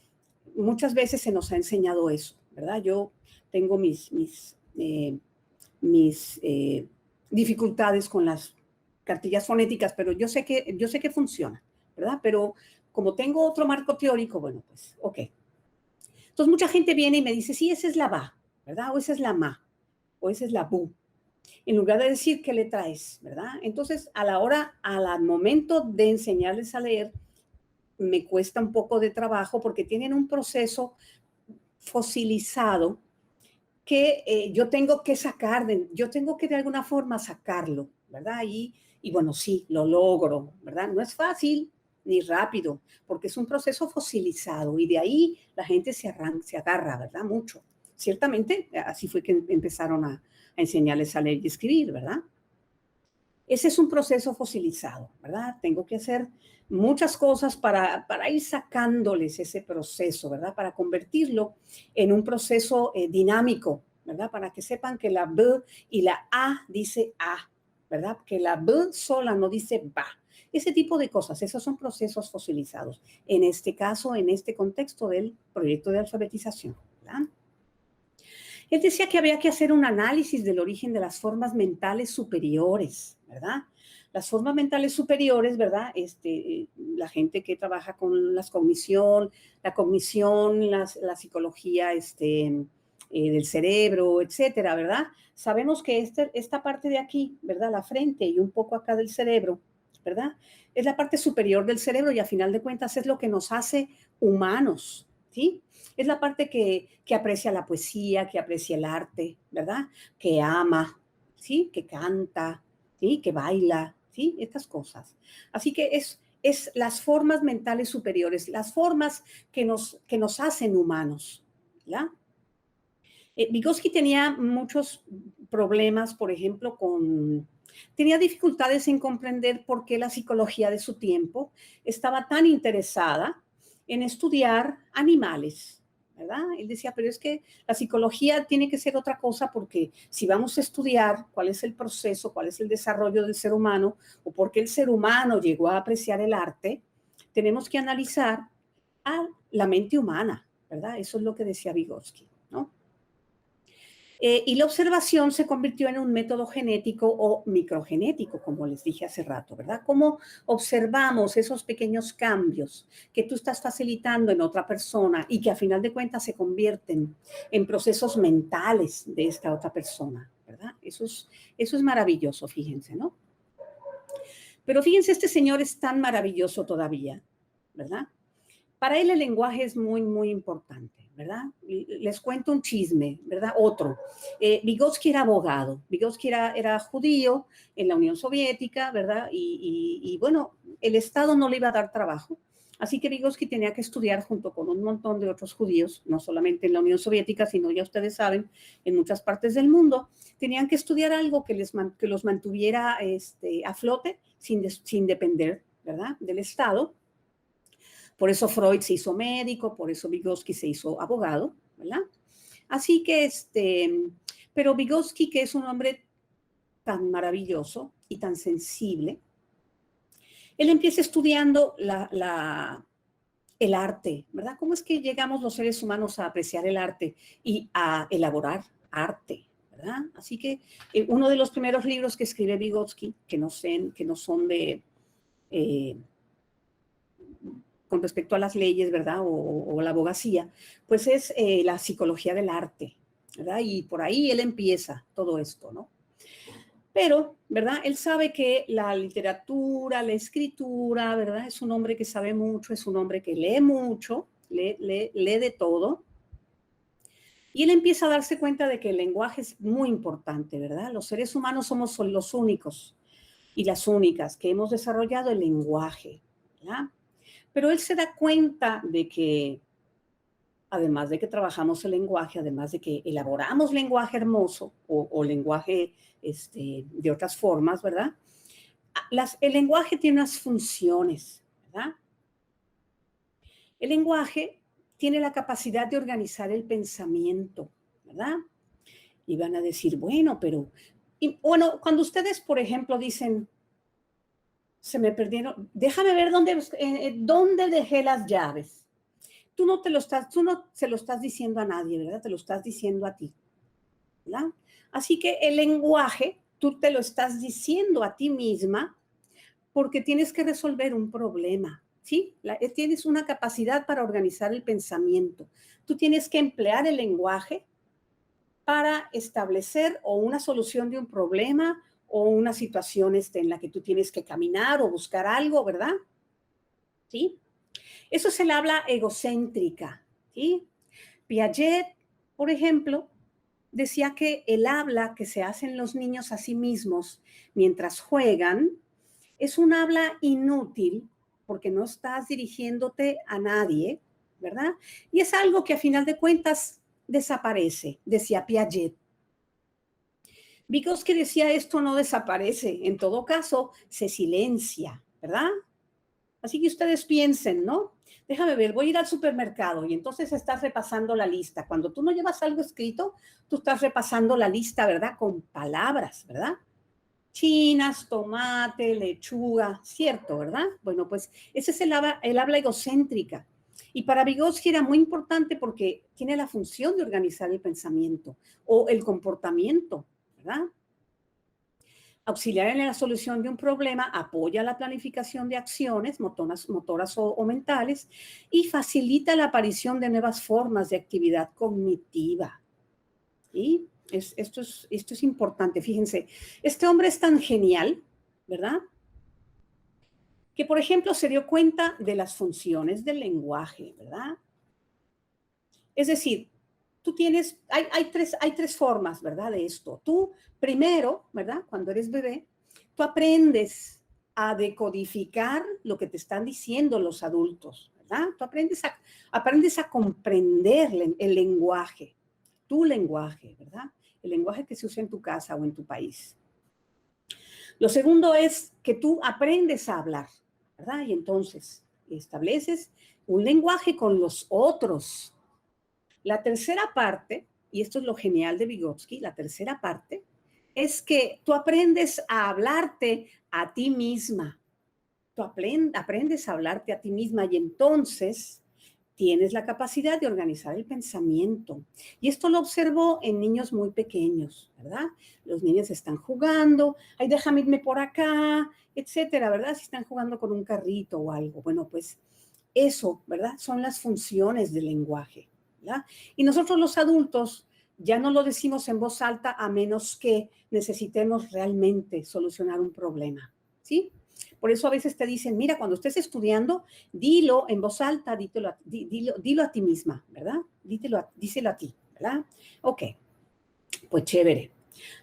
muchas veces se nos ha enseñado eso, ¿verdad? Yo tengo mis dificultades con las cartillas fonéticas, pero yo sé que funciona, ¿verdad? Pero como tengo otro marco teórico, bueno, pues, ok. Entonces, mucha gente viene y me dice, sí, esa es la ba, ¿verdad? O esa es la ma, o esa es la bu. En lugar de decir qué letra es, ¿verdad? Entonces, al momento de enseñarles a leer, me cuesta un poco de trabajo porque tienen un proceso fosilizado que yo tengo que yo tengo que de alguna forma sacarlo, ¿verdad? Y bueno, sí, lo logro, ¿verdad? No es fácil ni rápido, porque es un proceso fosilizado y de ahí la gente se agarra, ¿verdad? Mucho. Ciertamente, así fue que empezaron a enseñarles a leer y escribir, ¿verdad? Ese es un proceso fosilizado, ¿verdad? Tengo que hacer muchas cosas para ir sacándoles ese proceso, ¿verdad? Para convertirlo en un proceso dinámico, ¿verdad? Para que sepan que la B y la A dice A, ¿verdad? Que la B sola no dice ba. Ese tipo de cosas, esos son procesos fosilizados. En este caso, en este contexto del proyecto de alfabetización, ¿verdad? Él decía que había que hacer un análisis del origen de las formas mentales superiores, ¿verdad? Las formas mentales superiores, ¿verdad? La gente que trabaja con la cognición, la psicología del cerebro, etcétera, ¿verdad? Sabemos que esta parte de aquí, ¿verdad? La frente y un poco acá del cerebro, ¿verdad? Es la parte superior del cerebro y a final de cuentas es lo que nos hace humanos, ¿sí? Es la parte que aprecia la poesía, que aprecia el arte, ¿verdad? Que ama, ¿sí? Que canta, ¿sí? Que baila, ¿sí? Estas cosas. Así que es las formas mentales superiores, las formas que nos hacen humanos, ¿verdad? Vygotsky tenía muchos problemas, por ejemplo, tenía dificultades en comprender por qué la psicología de su tiempo estaba tan interesada en estudiar animales, ¿verdad? Él decía, pero es que la psicología tiene que ser otra cosa porque si vamos a estudiar cuál es el proceso, cuál es el desarrollo del ser humano o por qué el ser humano llegó a apreciar el arte, tenemos que analizar a la mente humana, ¿verdad? Eso es lo que decía Vygotsky, ¿no? Y la observación se convirtió en un método genético o microgenético, como les dije hace rato, ¿verdad? Cómo observamos esos pequeños cambios que tú estás facilitando en otra persona y que a final de cuentas se convierten en procesos mentales de esta otra persona, ¿verdad? Eso es maravilloso, fíjense, ¿no? Pero fíjense, este señor es tan maravilloso todavía, ¿verdad? Para él el lenguaje es muy, muy importante, ¿verdad? Les cuento un chisme, ¿verdad? Otro. Vygotsky era abogado. Vygotsky era judío en la Unión Soviética, ¿verdad? Y bueno, el Estado no le iba a dar trabajo. Así que Vygotsky tenía que estudiar junto con un montón de otros judíos, no solamente en la Unión Soviética, sino ya ustedes saben, en muchas partes del mundo. Tenían que estudiar algo que los mantuviera a flote sin depender, ¿verdad? Del Estado. Por eso Freud se hizo médico, por eso Vygotsky se hizo abogado, ¿verdad? Así que pero Vygotsky, que es un hombre tan maravilloso y tan sensible, él empieza estudiando el arte, ¿verdad? ¿Cómo es que llegamos los seres humanos a apreciar el arte y a elaborar arte, ¿verdad? Así que uno de los primeros libros que escribe Vygotsky, que no son de... con respecto a las leyes, ¿verdad? O la abogacía, pues es la psicología del arte, ¿verdad? Y por ahí él empieza todo esto, ¿no? Pero, ¿verdad? Él sabe que la literatura, la escritura, ¿verdad? Es un hombre que sabe mucho, es un hombre que lee mucho, lee de todo. Y él empieza a darse cuenta de que el lenguaje es muy importante, ¿verdad? Los seres humanos somos los únicos y las únicas que hemos desarrollado el lenguaje, ¿verdad? Pero él se da cuenta de que, además de que trabajamos el lenguaje, además de que elaboramos lenguaje hermoso o lenguaje de otras formas, ¿verdad? El lenguaje tiene unas funciones, ¿verdad? El lenguaje tiene la capacidad de organizar el pensamiento, ¿verdad? Y van a decir, bueno, pero... bueno, cuando ustedes, por ejemplo, dicen, se me perdieron, déjame ver dónde dejé las llaves. Tú no se lo estás diciendo a nadie, ¿verdad? Te lo estás diciendo a ti, ¿verdad? Así que el lenguaje, tú te lo estás diciendo a ti misma porque tienes que resolver un problema, ¿sí? Tienes una capacidad para organizar el pensamiento. Tú tienes que emplear el lenguaje para establecer o una solución de un problema o una situación en la que tú tienes que caminar o buscar algo, ¿verdad? ¿Sí? Eso es el habla egocéntrica, ¿sí? Piaget, por ejemplo, decía que el habla que se hacen los niños a sí mismos mientras juegan es un habla inútil porque no estás dirigiéndote a nadie, ¿verdad? Y es algo que a final de cuentas desaparece, decía Piaget. Vygotsky decía, esto no desaparece, en todo caso, se silencia, ¿verdad? Así que ustedes piensen, ¿no? Déjame ver, voy a ir al supermercado y entonces estás repasando la lista. Cuando tú no llevas algo escrito, tú estás repasando la lista, ¿verdad? Con palabras, ¿verdad? Chinas, tomate, lechuga, cierto, ¿verdad? Bueno, pues ese es el habla egocéntrica. Y para Vygotsky era muy importante porque tiene la función de organizar el pensamiento o el comportamiento, ¿verdad? Auxiliar en la solución de un problema, apoya la planificación de acciones motoras o mentales y facilita la aparición de nuevas formas de actividad cognitiva. ¿Sí? Esto es importante, fíjense. Este hombre es tan genial, ¿verdad? Que, por ejemplo, se dio cuenta de las funciones del lenguaje, ¿verdad? Es decir, tú tienes, hay tres formas, ¿verdad? De esto. Tú, primero, ¿verdad? Cuando eres bebé, tú aprendes a decodificar lo que te están diciendo los adultos, ¿verdad? Tú aprendes a comprender el lenguaje, tu lenguaje, ¿verdad? El lenguaje que se usa en tu casa o en tu país. Lo segundo es que tú aprendes a hablar, ¿verdad? Y entonces estableces un lenguaje con los otros. La tercera parte, y esto es lo genial de Vygotsky, la tercera parte, es que tú aprendes a hablarte a ti misma. Tú aprendes a hablarte a ti misma y entonces tienes la capacidad de organizar el pensamiento. Y esto lo observo en niños muy pequeños, ¿verdad? Los niños están jugando, ay, déjame irme por acá, etcétera, ¿verdad? Si están jugando con un carrito o algo. Bueno, pues eso, ¿verdad? Son las funciones del lenguaje, ¿verdad? Y nosotros los adultos ya no lo decimos en voz alta a menos que necesitemos realmente solucionar un problema, ¿sí? Por eso a veces te dicen, mira, cuando estés estudiando, dilo en voz alta, dilo a ti misma, ¿verdad? Díselo a ti, ¿verdad? Ok, pues chévere.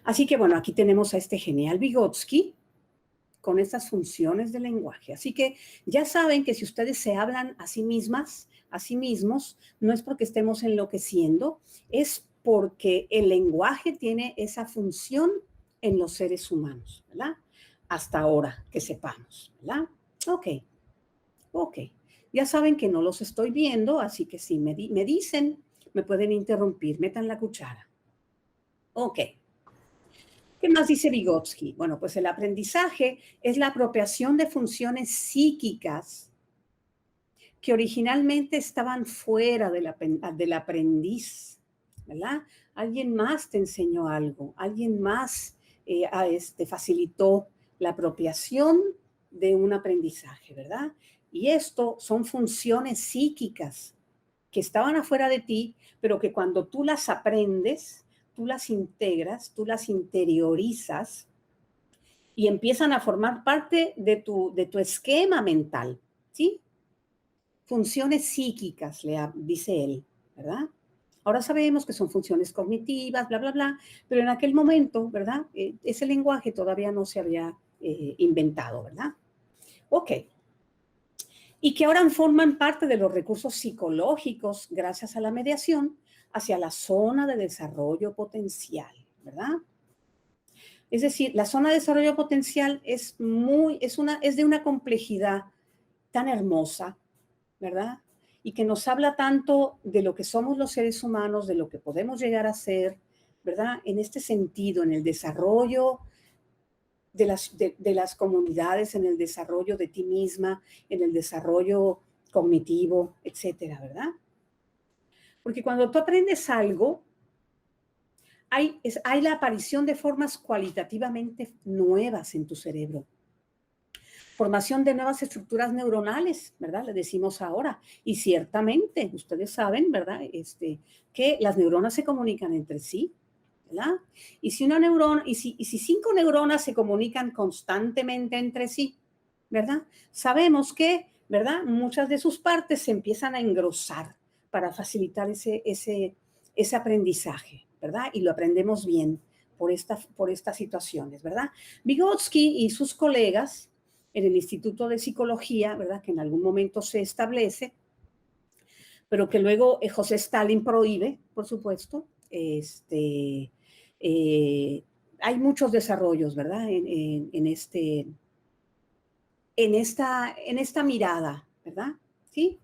Así que bueno, aquí tenemos a este genial Vygotsky con estas funciones del lenguaje. Así que ya saben que si ustedes se hablan a sí mismas, a sí mismos, no es porque estemos enloqueciendo, es porque el lenguaje tiene esa función en los seres humanos, ¿verdad? Hasta ahora que sepamos, ¿verdad? Ok, ok. Ya saben que no los estoy viendo, así que si me dicen, me pueden interrumpir, metan la cuchara. Ok. ¿Qué más dice Vygotsky? Bueno, pues el aprendizaje es la apropiación de funciones psíquicas que originalmente estaban fuera del aprendiz, ¿verdad? Alguien más te enseñó algo, alguien más facilitó la apropiación de un aprendizaje, ¿verdad? Y esto son funciones psíquicas que estaban afuera de ti, pero que cuando tú las aprendes, tú las integras, tú las interiorizas y empiezan a formar parte de tu esquema mental, ¿sí? Funciones psíquicas, dice él, ¿verdad? Ahora sabemos que son funciones cognitivas, bla, bla, bla, pero en aquel momento, ¿verdad? Ese lenguaje todavía no se había inventado, ¿verdad? Ok. Y que ahora forman parte de los recursos psicológicos gracias a la mediación hacia la zona de desarrollo potencial, ¿verdad? Es decir, la zona de desarrollo potencial es de una complejidad tan hermosa, ¿verdad? Y que nos habla tanto de lo que somos los seres humanos, de lo que podemos llegar a ser, ¿verdad? En este sentido, en el desarrollo de las comunidades, en el desarrollo de ti misma, en el desarrollo cognitivo, etcétera, ¿verdad? Porque cuando tú aprendes algo, hay la aparición de formas cualitativamente nuevas en tu cerebro. Formación de nuevas estructuras neuronales, ¿verdad? Le decimos ahora. Y ciertamente, ustedes saben, ¿verdad? Que las neuronas se comunican entre sí, ¿verdad? Y si una neurona, y si 5 neuronas se comunican constantemente entre sí, ¿verdad? Sabemos que, ¿verdad? Muchas de sus partes se empiezan a engrosar para facilitar ese aprendizaje, ¿verdad? Y lo aprendemos bien por estas situaciones, ¿verdad? Vygotsky y sus colegas en el Instituto de Psicología, ¿verdad? Que en algún momento se establece, pero que luego José Stalin prohíbe, por supuesto, hay muchos desarrollos, ¿verdad? En esta mirada, ¿verdad? ¿Sí?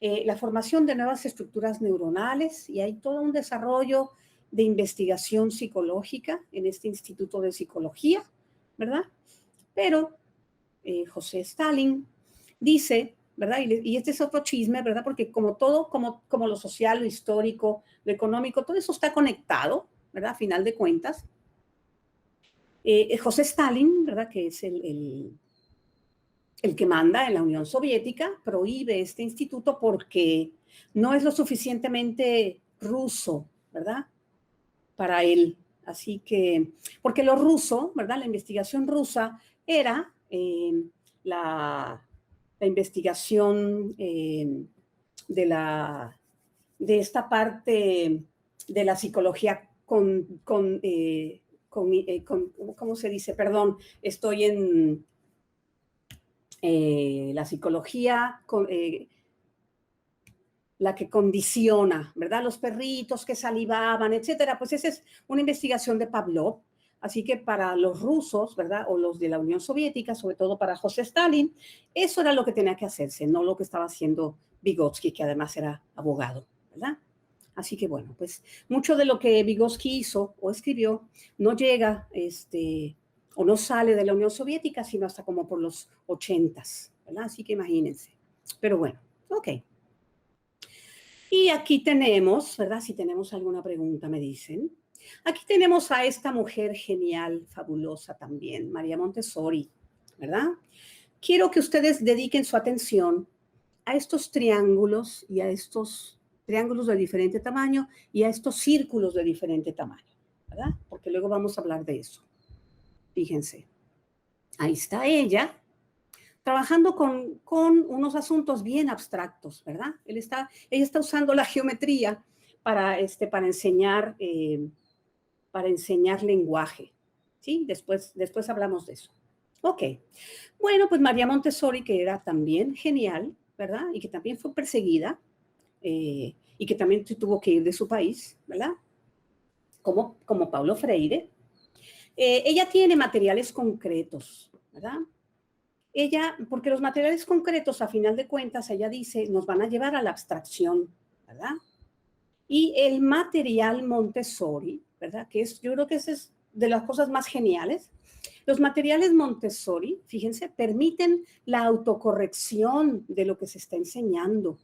La formación de nuevas estructuras neuronales y hay todo un desarrollo de investigación psicológica en este Instituto de Psicología, ¿verdad? Pero José Stalin dice, ¿verdad? Y este es otro chisme, ¿verdad? Porque como todo, como lo social, lo histórico, lo económico, todo eso está conectado, ¿verdad? A final de cuentas. José Stalin, ¿verdad? Que es el que manda en la Unión Soviética, prohíbe este instituto porque no es lo suficientemente ruso, ¿verdad? Para él. Así que, porque lo ruso, ¿verdad? La investigación rusa era la investigación de esta parte de la psicología ¿cómo se dice? Perdón, estoy en la psicología la que condiciona, ¿verdad? Los perritos que salivaban, etcétera. Pues esa es una investigación de Pavlov. Así que para los rusos, ¿verdad? O los de la Unión Soviética, sobre todo para José Stalin, eso era lo que tenía que hacerse, no lo que estaba haciendo Vygotsky, que además era abogado, ¿verdad? Así que bueno, pues mucho de lo que Vygotsky hizo o escribió no llega, o no sale de la Unión Soviética, sino hasta como por los 80s, ¿verdad? Así que imagínense. Pero bueno, ok. Y aquí tenemos, ¿verdad? Si tenemos alguna pregunta, me dicen. Aquí tenemos a esta mujer genial, fabulosa también, María Montessori, ¿verdad? Quiero que ustedes dediquen su atención a estos triángulos y a estos triángulos de diferente tamaño y a estos círculos de diferente tamaño, ¿verdad? Porque luego vamos a hablar de eso. Fíjense, ahí está ella, trabajando con unos asuntos bien abstractos, ¿verdad? Ella está usando la geometría para enseñar lenguaje, ¿sí? Después hablamos de eso. Ok, bueno, pues María Montessori, que era también genial, ¿verdad? Y que también fue perseguida y que también tuvo que ir de su país, ¿verdad? Como Paulo Freire. Ella tiene materiales concretos, ¿verdad? Porque los materiales concretos, a final de cuentas, ella dice, nos van a llevar a la abstracción, ¿verdad? Y el material Montessori, ¿verdad? Yo creo que esa es de las cosas más geniales. Los materiales Montessori, fíjense, permiten la autocorrección de lo que se está enseñando.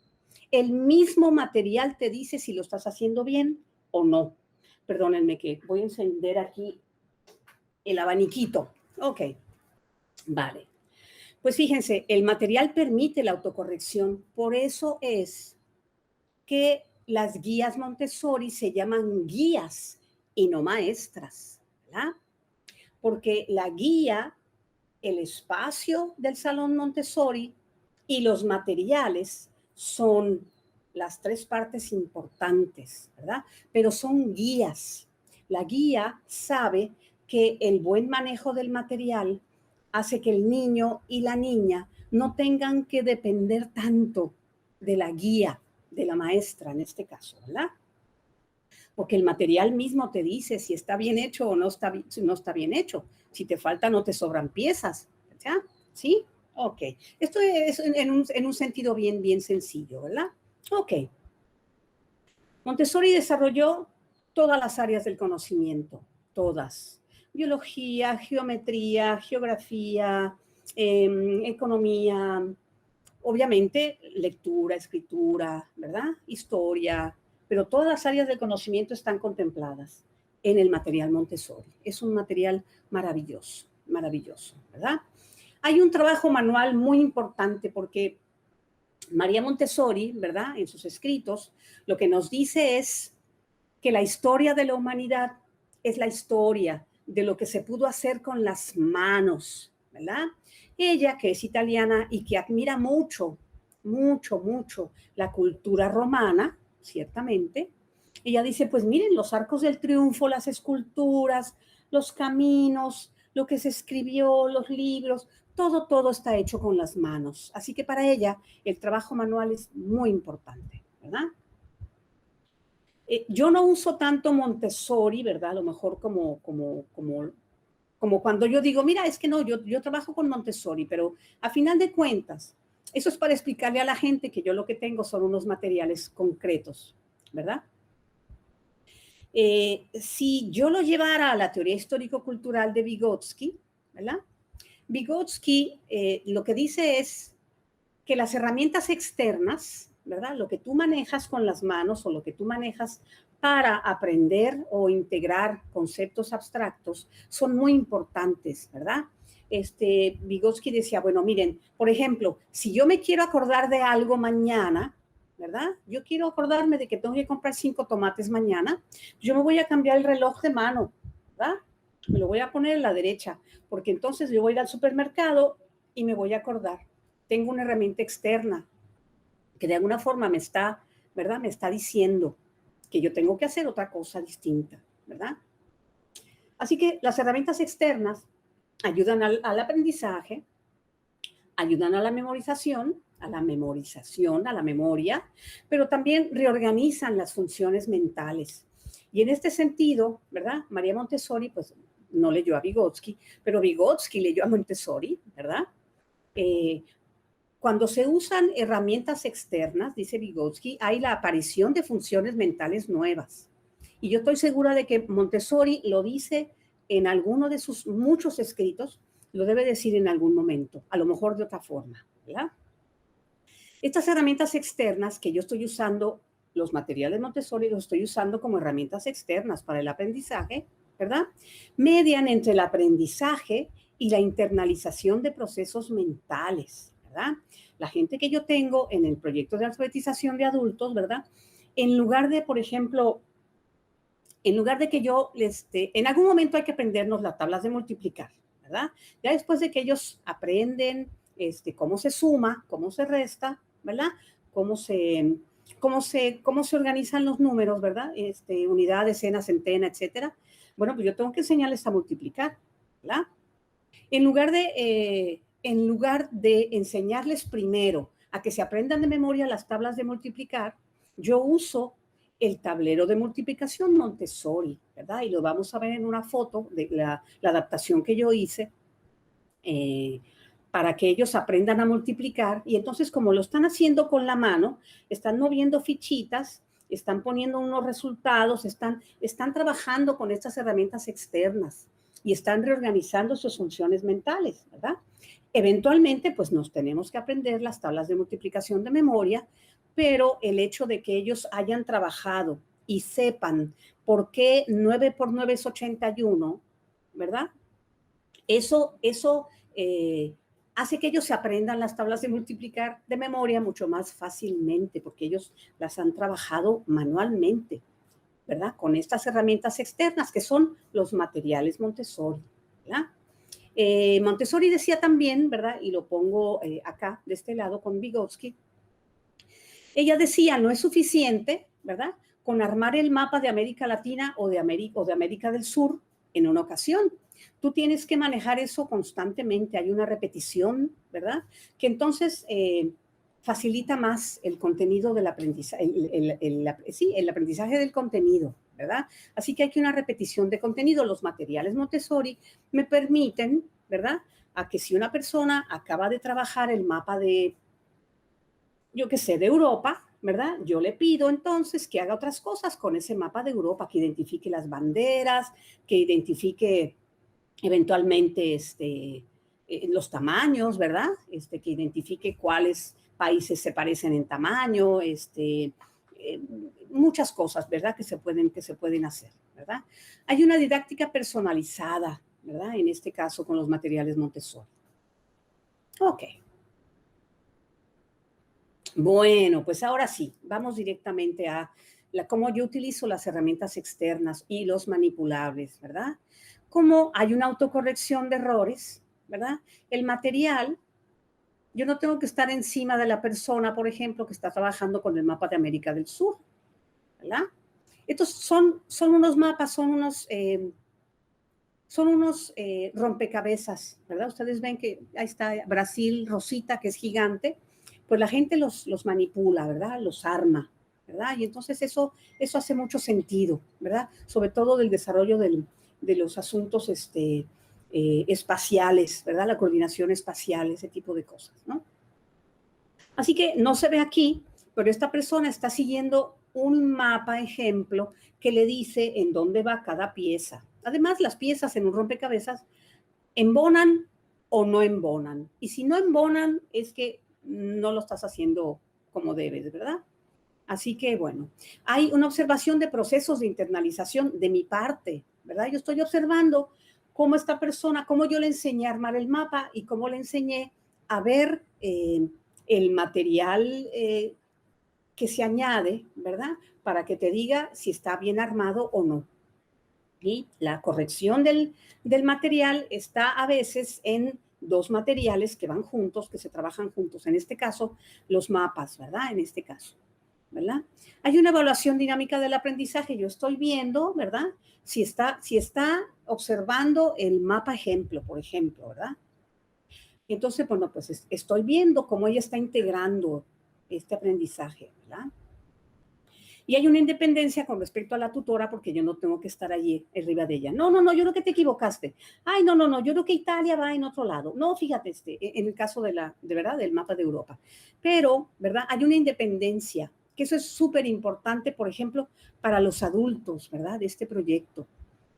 El mismo material te dice si lo estás haciendo bien o no. Perdónenme que voy a encender aquí el abaniquito. Ok, vale. Pues fíjense, el material permite la autocorrección. Por eso es que las guías Montessori se llaman guías y no maestras, ¿verdad? Porque la guía, el espacio del salón Montessori y los materiales son las tres partes importantes, ¿verdad? Pero son guías. La guía sabe que el buen manejo del material hace que el niño y la niña no tengan que depender tanto de la guía, de la maestra en este caso, ¿verdad? Porque el material mismo te dice si está bien hecho o no está bien hecho. Si te falta, no te sobran piezas, ¿ya? ¿Sí? Ok. Esto es en un sentido bien sencillo, ¿verdad? Ok. Montessori desarrolló todas las áreas del conocimiento, todas. Biología, geometría, geografía, economía, obviamente lectura, escritura, ¿verdad? Historia, pero todas las áreas del conocimiento están contempladas en el material Montessori. Es un material maravilloso, maravilloso, ¿verdad? Hay un trabajo manual muy importante porque María Montessori, ¿verdad? En sus escritos, lo que nos dice es que la historia de la humanidad es la historia de lo que se pudo hacer con las manos, ¿verdad? Ella, que es italiana y que admira mucho la cultura romana, ciertamente, ella dice, pues miren, los arcos del triunfo, las esculturas, los caminos, lo que se escribió, los libros, todo está hecho con las manos. Así que para ella el trabajo manual es muy importante, ¿verdad? Yo no uso tanto Montessori, ¿verdad? A lo mejor como cuando yo digo, mira, es que no, yo trabajo con Montessori, pero a final de cuentas, eso es para explicarle a la gente que yo lo que tengo son unos materiales concretos, ¿verdad? Si yo lo llevara a la teoría histórico-cultural de Vygotsky, ¿verdad? Vygotsky lo que dice es que las herramientas externas, ¿verdad? Lo que tú manejas con las manos o lo que tú manejas para aprender o integrar conceptos abstractos son muy importantes, ¿verdad? Vygotsky decía, bueno, miren, por ejemplo, si yo me quiero acordar de algo mañana, ¿verdad? Yo quiero acordarme de que tengo que comprar 5 tomates mañana, yo me voy a cambiar el reloj de mano, ¿verdad? Me lo voy a poner en la derecha, porque entonces yo voy a ir al supermercado y me voy a acordar. Tengo una herramienta externa que de alguna forma me está, ¿verdad? Me está diciendo que yo tengo que hacer otra cosa distinta, ¿verdad? Así que las herramientas externas ayudan al aprendizaje, ayudan a la memorización, a la memoria, pero también reorganizan las funciones mentales. Y en este sentido, ¿verdad? María Montessori, pues no leyó a Vygotsky, pero Vygotsky leyó a Montessori, ¿verdad? Cuando se usan herramientas externas, dice Vygotsky, hay la aparición de funciones mentales nuevas. Y yo estoy segura de que Montessori lo dice en alguno de sus muchos escritos, lo debe decir en algún momento, a lo mejor de otra forma, ¿verdad? Estas herramientas externas que yo estoy usando, los materiales Montessori los estoy usando como herramientas externas para el aprendizaje, ¿verdad? Median entre el aprendizaje y la internalización de procesos mentales, ¿verdad? La gente que yo tengo en el proyecto de alfabetización de adultos, ¿verdad? En lugar de, por ejemplo, en lugar de que yo, en algún momento hay que aprendernos las tablas de multiplicar, ¿verdad? Ya después de que ellos aprenden cómo se suma, cómo se resta, ¿verdad? Cómo se organizan los números, ¿verdad? Unidad, decena, centena, etcétera. Bueno, pues yo tengo que enseñarles a multiplicar, ¿verdad? En lugar de enseñarles primero a que se aprendan de memoria las tablas de multiplicar, yo uso el tablero de multiplicación Montessori, ¿verdad? Y lo vamos a ver en una foto de la adaptación que yo hice para que ellos aprendan a multiplicar. Y entonces, como lo están haciendo con la mano, están moviendo fichitas, están poniendo unos resultados, están trabajando con estas herramientas externas y están reorganizando sus funciones mentales, ¿verdad? Eventualmente, pues nos tenemos que aprender las tablas de multiplicación de memoria, pero el hecho de que ellos hayan trabajado y sepan por qué 9 por 9 es 81, ¿verdad? Eso hace que ellos se aprendan las tablas de multiplicar de memoria mucho más fácilmente, porque ellos las han trabajado manualmente, ¿verdad? Con estas herramientas externas que son los materiales Montessori, ¿verdad? Montessori decía también, ¿verdad? Y lo pongo acá, de este lado, con Vygotsky. Ella decía, no es suficiente, ¿verdad? Con armar el mapa de América Latina o de América del Sur en una ocasión. Tú tienes que manejar eso constantemente. Hay una repetición, ¿verdad? Que entonces facilita más el contenido del aprendizaje, el aprendizaje del contenido, ¿verdad? Así que hay que una repetición de contenido. Los materiales Montessori me permiten, ¿verdad? A que si una persona acaba de trabajar el mapa de, yo qué sé, de Europa, ¿verdad? Yo le pido entonces que haga otras cosas con ese mapa de Europa, que identifique las banderas, que identifique eventualmente los tamaños, ¿verdad? Que identifique cuáles países se parecen en tamaño, muchas cosas, ¿verdad? Que se pueden hacer, ¿verdad? Hay una didáctica personalizada, ¿verdad? En este caso con los materiales Montessori. Ok. Bueno, pues ahora sí, vamos directamente a cómo yo utilizo las herramientas externas y los manipulables, ¿verdad? Cómo hay una autocorrección de errores, ¿verdad? El material, yo no tengo que estar encima de la persona, por ejemplo, que está trabajando con el mapa de América del Sur, ¿verdad? Estos son unos mapas, son unos rompecabezas, ¿verdad? Ustedes ven que ahí está Brasil, Rosita, que es gigante, pues la gente los manipula, ¿verdad? Los arma, ¿verdad? Y entonces eso hace mucho sentido, ¿verdad? Sobre todo del desarrollo de los asuntos espaciales, ¿verdad? La coordinación espacial, ese tipo de cosas, ¿no? Así que no se ve aquí, pero esta persona está siguiendo un mapa ejemplo que le dice en dónde va cada pieza. Además, las piezas en un rompecabezas embonan o no embonan. Y si no embonan, es que no lo estás haciendo como debes, ¿verdad? Así que, bueno, hay una observación de procesos de internalización de mi parte, ¿verdad? Yo estoy observando cómo esta persona, cómo yo le enseñé a armar el mapa y cómo le enseñé a ver el material que se añade, ¿verdad? Para que te diga si está bien armado o no. Y la corrección del material está a veces en dos materiales que van juntos, que se trabajan juntos. En este caso, los mapas, ¿verdad? En este caso, ¿verdad? Hay una evaluación dinámica del aprendizaje. Yo estoy viendo, ¿verdad? Si está observando el mapa ejemplo, por ejemplo, ¿verdad? Entonces, bueno, pues estoy viendo cómo ella está integrando este aprendizaje, ¿verdad? Y hay una independencia con respecto a la tutora porque yo no tengo que estar allí arriba de ella. No, yo creo que te equivocaste. Ay, no, yo creo que Italia va en otro lado. No, fíjate, en el caso de verdad, del mapa de Europa. Pero, ¿verdad? Hay una independencia, que eso es súper importante, por ejemplo, para los adultos, ¿verdad? De este proyecto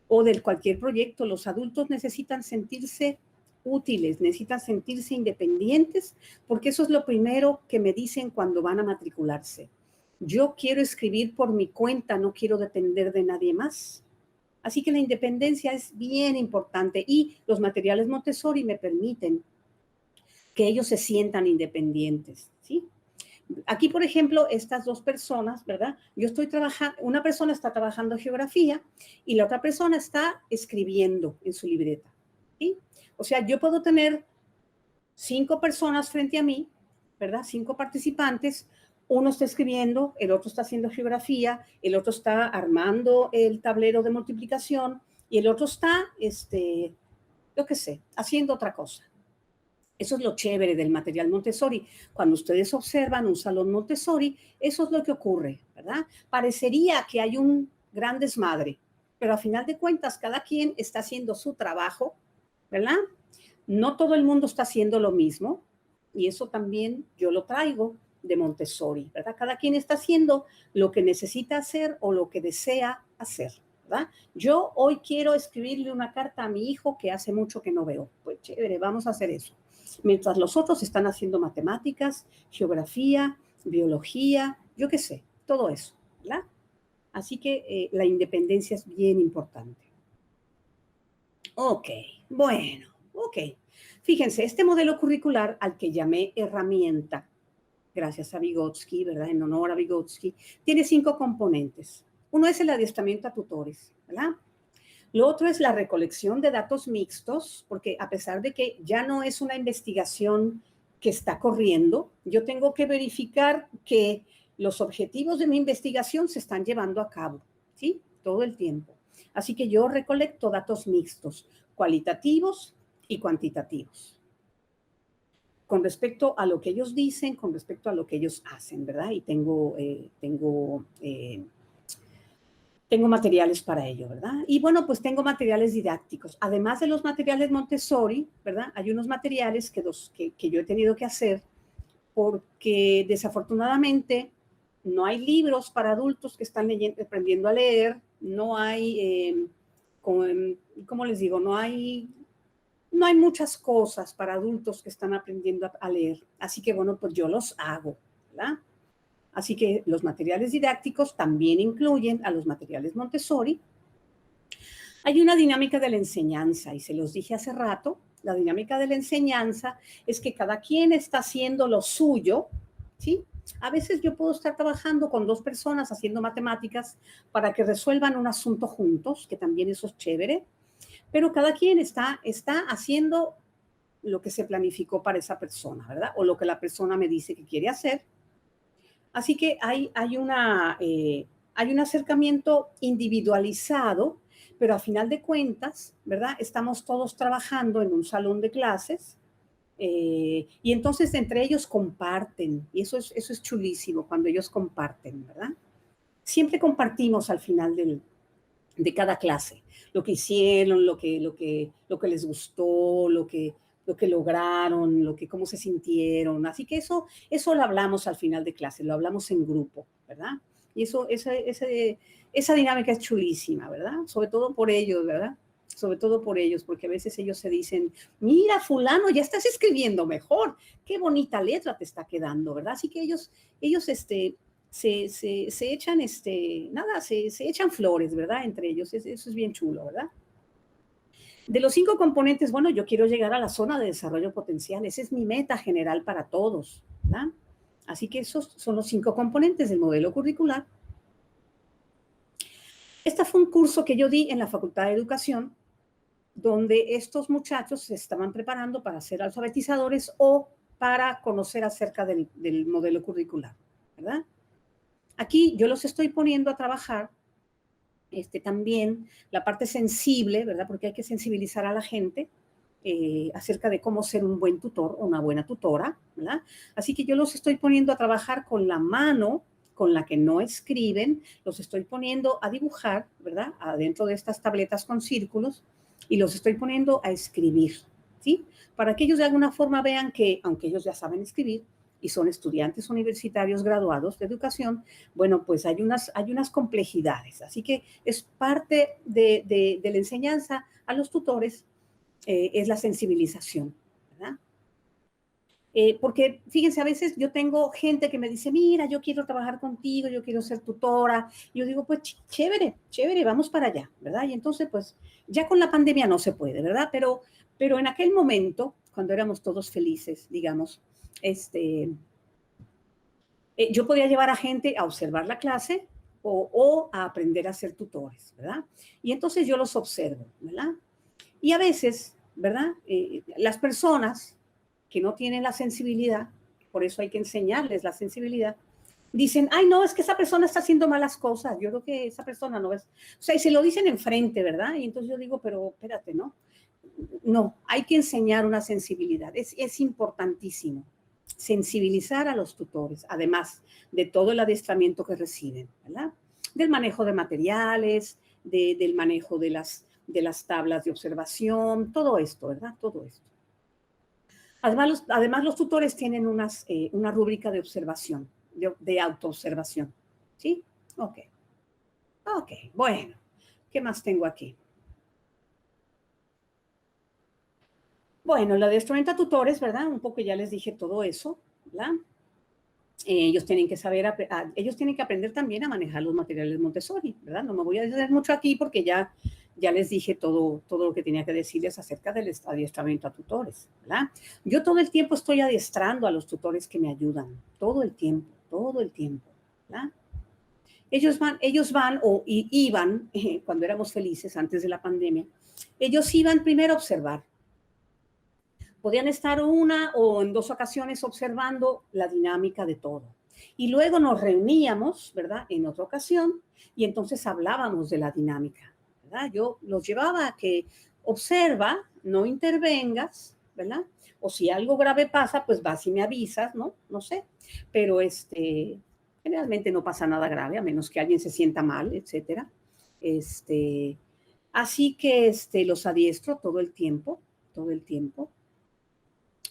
o de cualquier proyecto. Los adultos necesitan sentirse útiles, necesitan sentirse independientes, porque eso es lo primero que me dicen cuando van a matricularse. Yo quiero escribir por mi cuenta, no quiero depender de nadie más. Así que la independencia es bien importante y los materiales Montessori me permiten que ellos se sientan independientes, ¿sí? Aquí, por ejemplo, estas dos personas, ¿verdad? Yo estoy trabajando, una persona está trabajando geografía y la otra persona está escribiendo en su libreta, ¿sí? O sea, yo puedo tener 5 personas frente a mí, ¿verdad? 5 participantes. Uno está escribiendo, el otro está haciendo geografía, el otro está armando el tablero de multiplicación y el otro está, yo qué sé, haciendo otra cosa. Eso es lo chévere del material Montessori. Cuando ustedes observan un salón Montessori, eso es lo que ocurre, ¿verdad? Parecería que hay un gran desmadre, pero a final de cuentas cada quien está haciendo su trabajo, ¿verdad? No todo el mundo está haciendo lo mismo y eso también yo lo traigo de Montessori, ¿verdad? Cada quien está haciendo lo que necesita hacer o lo que desea hacer, ¿verdad? Yo hoy quiero escribirle una carta a mi hijo que hace mucho que no veo. Pues chévere, vamos a hacer eso. Mientras los otros están haciendo matemáticas, geografía, biología, yo qué sé, todo eso, ¿verdad? Así que la independencia es bien importante. Ok, bueno, ok. Fíjense, este modelo curricular al que llamé herramienta, gracias a Vygotsky, ¿verdad? En honor a Vygotsky, tiene 5 componentes. Uno es el adiestramiento a tutores, ¿verdad? Lo otro es la recolección de datos mixtos, porque a pesar de que ya no es una investigación que está corriendo, yo tengo que verificar que los objetivos de mi investigación se están llevando a cabo, ¿sí? Todo el tiempo. Así que yo recolecto datos mixtos, cualitativos y cuantitativos, con respecto a lo que ellos dicen, con respecto a lo que ellos hacen, ¿verdad? Y tengo materiales para ello, ¿verdad? Y bueno, pues tengo materiales didácticos. Además de los materiales Montessori, ¿verdad? Hay unos materiales que yo he tenido que hacer porque desafortunadamente no hay libros para adultos que están aprendiendo a leer, no hay, ¿cómo les digo? No hay muchas cosas para adultos que están aprendiendo a leer. Así que bueno, pues yo los hago, ¿verdad? Así que los materiales didácticos también incluyen a los materiales Montessori. Hay una dinámica de la enseñanza y se los dije hace rato, la dinámica de la enseñanza es que cada quien está haciendo lo suyo, ¿sí? A veces yo puedo estar trabajando con 2 personas haciendo matemáticas para que resuelvan un asunto juntos, que también eso es chévere, pero cada quien está haciendo lo que se planificó para esa persona, ¿verdad? O lo que la persona me dice que quiere hacer. Así que hay un acercamiento individualizado, pero a final de cuentas, ¿verdad? Estamos todos trabajando en un salón de clases Y entonces entre ellos comparten, y eso es chulísimo cuando ellos comparten, ¿verdad? Siempre compartimos al final de cada clase lo que hicieron, lo que les gustó, lo que lograron, cómo se sintieron. Así que eso lo hablamos al final de clase, lo hablamos en grupo, ¿verdad? Y esa dinámica es chulísima, ¿verdad? Sobre todo por ellos, ¿verdad? Sobre todo por ellos, porque a veces ellos se dicen, mira, fulano, ya estás escribiendo mejor, qué bonita letra te está quedando, ¿verdad? Así que ellos se echan, se echan flores, ¿verdad? Entre ellos, eso es bien chulo, ¿verdad? De los 5 componentes, bueno, yo quiero llegar a la zona de desarrollo potencial, esa es mi meta general para todos, ¿verdad? Así que esos son los 5 componentes del modelo curricular. Este fue un curso que yo di en la Facultad de Educación, donde estos muchachos se estaban preparando para ser alfabetizadores o para conocer acerca del modelo curricular, ¿verdad? Aquí yo los estoy poniendo a trabajar también la parte sensible, ¿verdad? Porque hay que sensibilizar a la gente acerca de cómo ser un buen tutor o una buena tutora, ¿verdad? Así que yo los estoy poniendo a trabajar con la mano con la que no escriben, los estoy poniendo a dibujar, ¿verdad? Adentro de estas tabletas con círculos y los estoy poniendo a escribir, ¿sí? Para que ellos de alguna forma vean que, aunque ellos ya saben escribir, y son estudiantes universitarios graduados de educación, bueno, pues hay unas complejidades. Así que es parte de la enseñanza a los tutores, es la sensibilización, ¿verdad? Porque fíjense, a veces yo tengo gente que me dice, mira, yo quiero trabajar contigo, yo quiero ser tutora. Y yo digo, pues chévere, chévere, vamos para allá, ¿verdad? Y entonces, pues ya con la pandemia no se puede, ¿verdad? Pero en aquel momento, cuando éramos todos felices, digamos, yo podía llevar a gente a observar la clase o a aprender a ser tutores, ¿verdad? Y entonces yo los observo, ¿verdad? Y a veces, ¿verdad? Las personas que no tienen la sensibilidad, por eso hay que enseñarles la sensibilidad, dicen, ay, no, es que esa persona está haciendo malas cosas, yo creo que esa persona no es, o sea, y se lo dicen enfrente, ¿verdad? Y entonces yo digo, pero espérate, ¿no? No, hay que enseñar una sensibilidad, es importantísimo sensibilizar a los tutores, además de todo el adiestramiento que reciben, ¿verdad? Del manejo de materiales, del manejo de las tablas de observación, todo esto, ¿verdad? Todo esto. Además los tutores tienen una rúbrica de observación, de autoobservación, ¿sí? Ok. Ok, bueno, ¿qué más tengo aquí? Bueno, la adiestramiento a tutores, ¿verdad? Un poco ya les dije todo eso, ¿verdad? Ellos tienen que ellos tienen que aprender también a manejar los materiales Montessori, ¿verdad? No me voy a decir mucho aquí porque ya les dije todo lo que tenía que decirles acerca del adiestramiento a tutores, ¿verdad? Yo todo el tiempo estoy adiestrando a los tutores que me ayudan, todo el tiempo, ¿verdad? Ellos van iban, cuando éramos felices antes de la pandemia, ellos iban primero a observar. Podían estar una o en 2 ocasiones observando la dinámica de todo. Y luego nos reuníamos, ¿verdad? En otra ocasión y entonces hablábamos de la dinámica, ¿verdad? Yo los llevaba a que observa, no intervengas, ¿verdad? O si algo grave pasa, pues vas y me avisas, ¿no? No sé. Pero generalmente no pasa nada grave, a menos que alguien se sienta mal, etcétera. Así que los adiestro todo el tiempo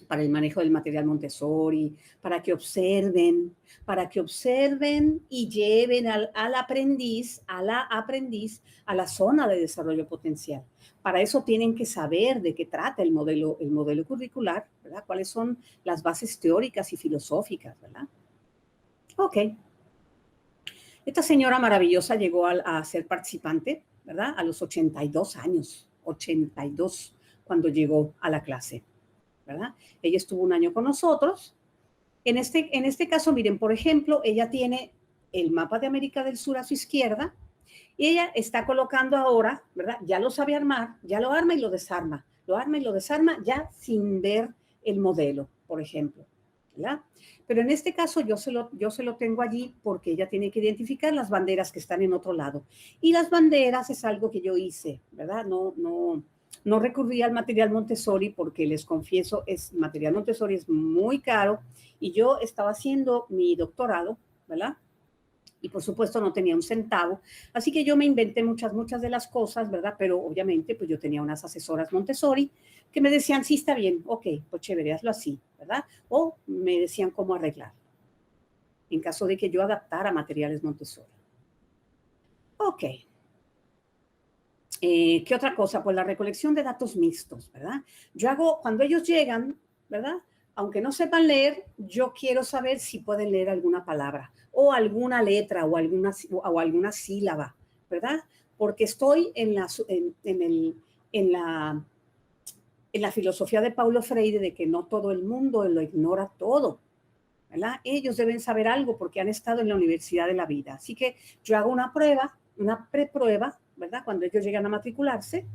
para el manejo del material Montessori, para que observen y lleven al aprendiz, a la aprendiz, a la zona de desarrollo potencial. Para eso tienen que saber de qué trata el modelo curricular, ¿verdad? Cuáles son las bases teóricas y filosóficas, ¿verdad? Ok. Esta señora maravillosa llegó a ser participante, ¿verdad? A los 82 años, 82, cuando llegó a la clase, ¿verdad? Ella estuvo un año con nosotros. En este caso, miren, por ejemplo, ella tiene el mapa de América del Sur a su izquierda y ella está colocando ahora, ¿verdad? Ya lo sabe armar, ya lo arma y lo desarma, ya sin ver el modelo, por ejemplo, ¿verdad? Pero en este caso yo se lo tengo allí porque ella tiene que identificar las banderas que están en otro lado. Y las banderas es algo que yo hice, ¿verdad? No recurrí al material Montessori porque les confieso, material Montessori es muy caro y yo estaba haciendo mi doctorado, ¿verdad? Y por supuesto no tenía un centavo, así que yo me inventé muchas de las cosas, ¿verdad? Pero obviamente pues yo tenía unas asesoras Montessori que me decían, sí, está bien, ok, pues chévere, hazlo así, ¿verdad? O me decían cómo arreglar, en caso de que yo adaptara materiales Montessori. Ok. ¿Qué otra cosa? Pues la recolección de datos mixtos, ¿verdad? Yo hago, cuando ellos llegan, ¿verdad? Aunque no sepan leer, yo quiero saber si pueden leer alguna palabra o alguna letra o alguna sílaba, ¿verdad? Porque estoy en la filosofía de Paulo Freire de que no todo el mundo lo ignora todo, ¿verdad? Ellos deben saber algo porque han estado en la universidad de la vida. Así que yo hago una prueba, una preprueba, ¿verdad? Cuando ellos llegan a matricularse,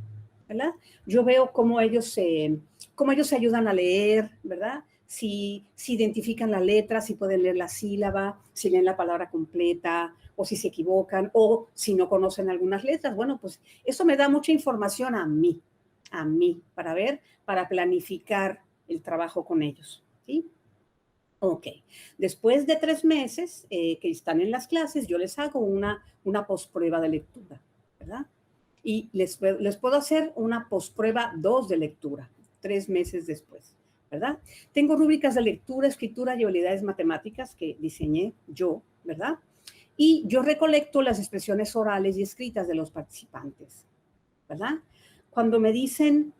¿verdad? Yo veo cómo ellos se ayudan a leer, ¿verdad? Si identifican la letra, si pueden leer la sílaba, si leen la palabra completa, o si se equivocan, o si no conocen algunas letras. Bueno, pues eso me da mucha información a mí, para ver, para planificar el trabajo con ellos, ¿sí? Ok, después de 3 meses que están en las clases, yo les hago una posprueba de lectura, ¿verdad? Y les puedo hacer una posprueba 2 de lectura, 3 meses después, ¿verdad? Tengo rúbricas de lectura, escritura y habilidades matemáticas que diseñé yo, ¿verdad? Y yo recolecto las expresiones orales y escritas de los participantes, ¿verdad? Cuando me dicen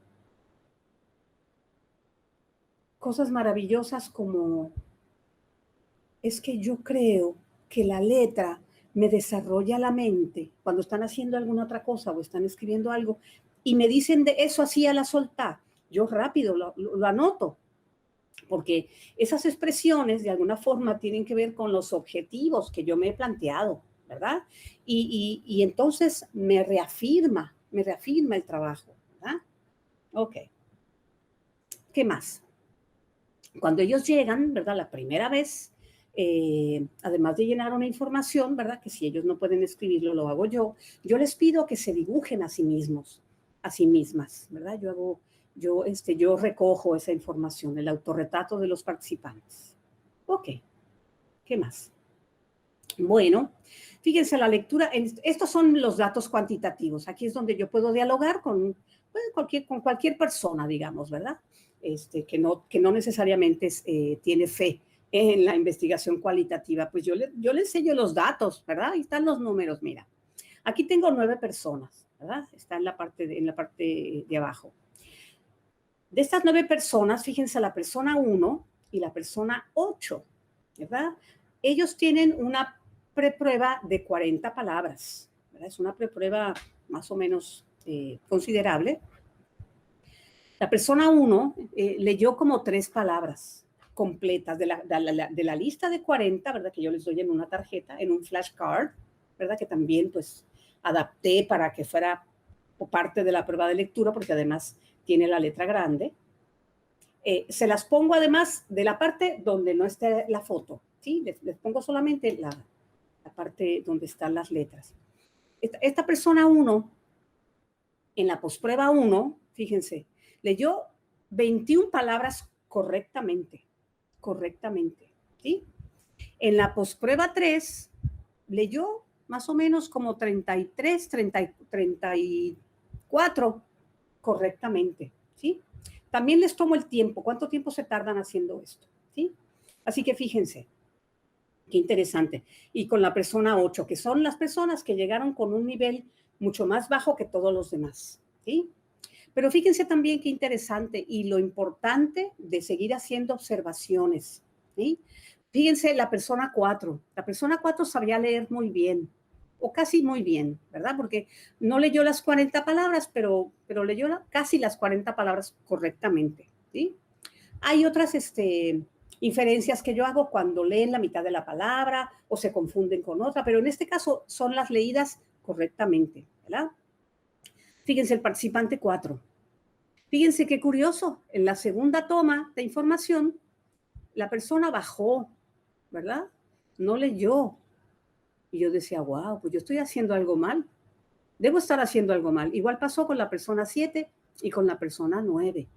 cosas maravillosas como es que yo creo que la letra me desarrolla la mente cuando están haciendo alguna otra cosa o están escribiendo algo y me dicen de eso así a la solta, yo rápido lo anoto, porque esas expresiones de alguna forma tienen que ver con los objetivos que yo me he planteado, ¿verdad? Y entonces me reafirma el trabajo, ¿verdad? Ok. ¿Qué más? Cuando ellos llegan, ¿verdad? La primera vez, además de llenar una información, ¿verdad? Que si ellos no pueden escribirlo, lo hago yo les pido que se dibujen a sí mismos, a sí mismas, ¿verdad? Yo recojo esa información, el autorretrato de los participantes. Ok, ¿qué más? Bueno, fíjense la lectura, estos son los datos cuantitativos. Aquí es donde yo puedo dialogar con cualquier persona, digamos, ¿verdad? Que no necesariamente tiene fe en la investigación cualitativa. Pues yo le enseño los datos, ¿verdad? Ahí están los números, mira. Aquí tengo 9 personas, ¿verdad? Está en la parte de abajo. De estas 9 personas, fíjense la persona 1 y la persona 8, ¿verdad? Ellos tienen una preprueba de 40 palabras, ¿verdad? Es una preprueba más o menos considerable. La persona 1 leyó como 3 palabras completas de la lista de 40, ¿verdad? Que yo les doy en una tarjeta, en un flashcard, ¿verdad? Que también pues adapté para que fuera parte de la prueba de lectura, porque además tiene la letra grande. Se las pongo además de la parte donde no esté la foto, ¿sí? Les pongo solamente la parte donde están las letras. Esta persona 1, en la posprueba 1, fíjense, leyó 21 palabras correctamente, ¿sí? En la posprueba 3, leyó más o menos como 33, 34 correctamente, ¿sí? También les tomo el tiempo, cuánto tiempo se tardan haciendo esto, ¿sí? Así que fíjense, qué interesante. Y con la persona 8, que son las personas que llegaron con un nivel mucho más bajo que todos los demás, ¿sí? Pero fíjense también qué interesante y lo importante de seguir haciendo observaciones, ¿sí? Fíjense la persona 4. La persona 4 sabía leer muy bien, o casi muy bien, ¿verdad? Porque no leyó las 40 palabras, pero leyó casi las 40 palabras correctamente, ¿sí? Hay otras inferencias que yo hago cuando leen la mitad de la palabra o se confunden con otra, pero en este caso son las leídas correctamente, ¿verdad? Fíjense el participante 4. Fíjense qué curioso, en la segunda toma de información, la persona bajó, ¿verdad? No leyó. Y yo decía, wow, pues yo estoy haciendo algo mal. Debo estar haciendo algo mal. Igual pasó con la persona 7 y con la persona 9.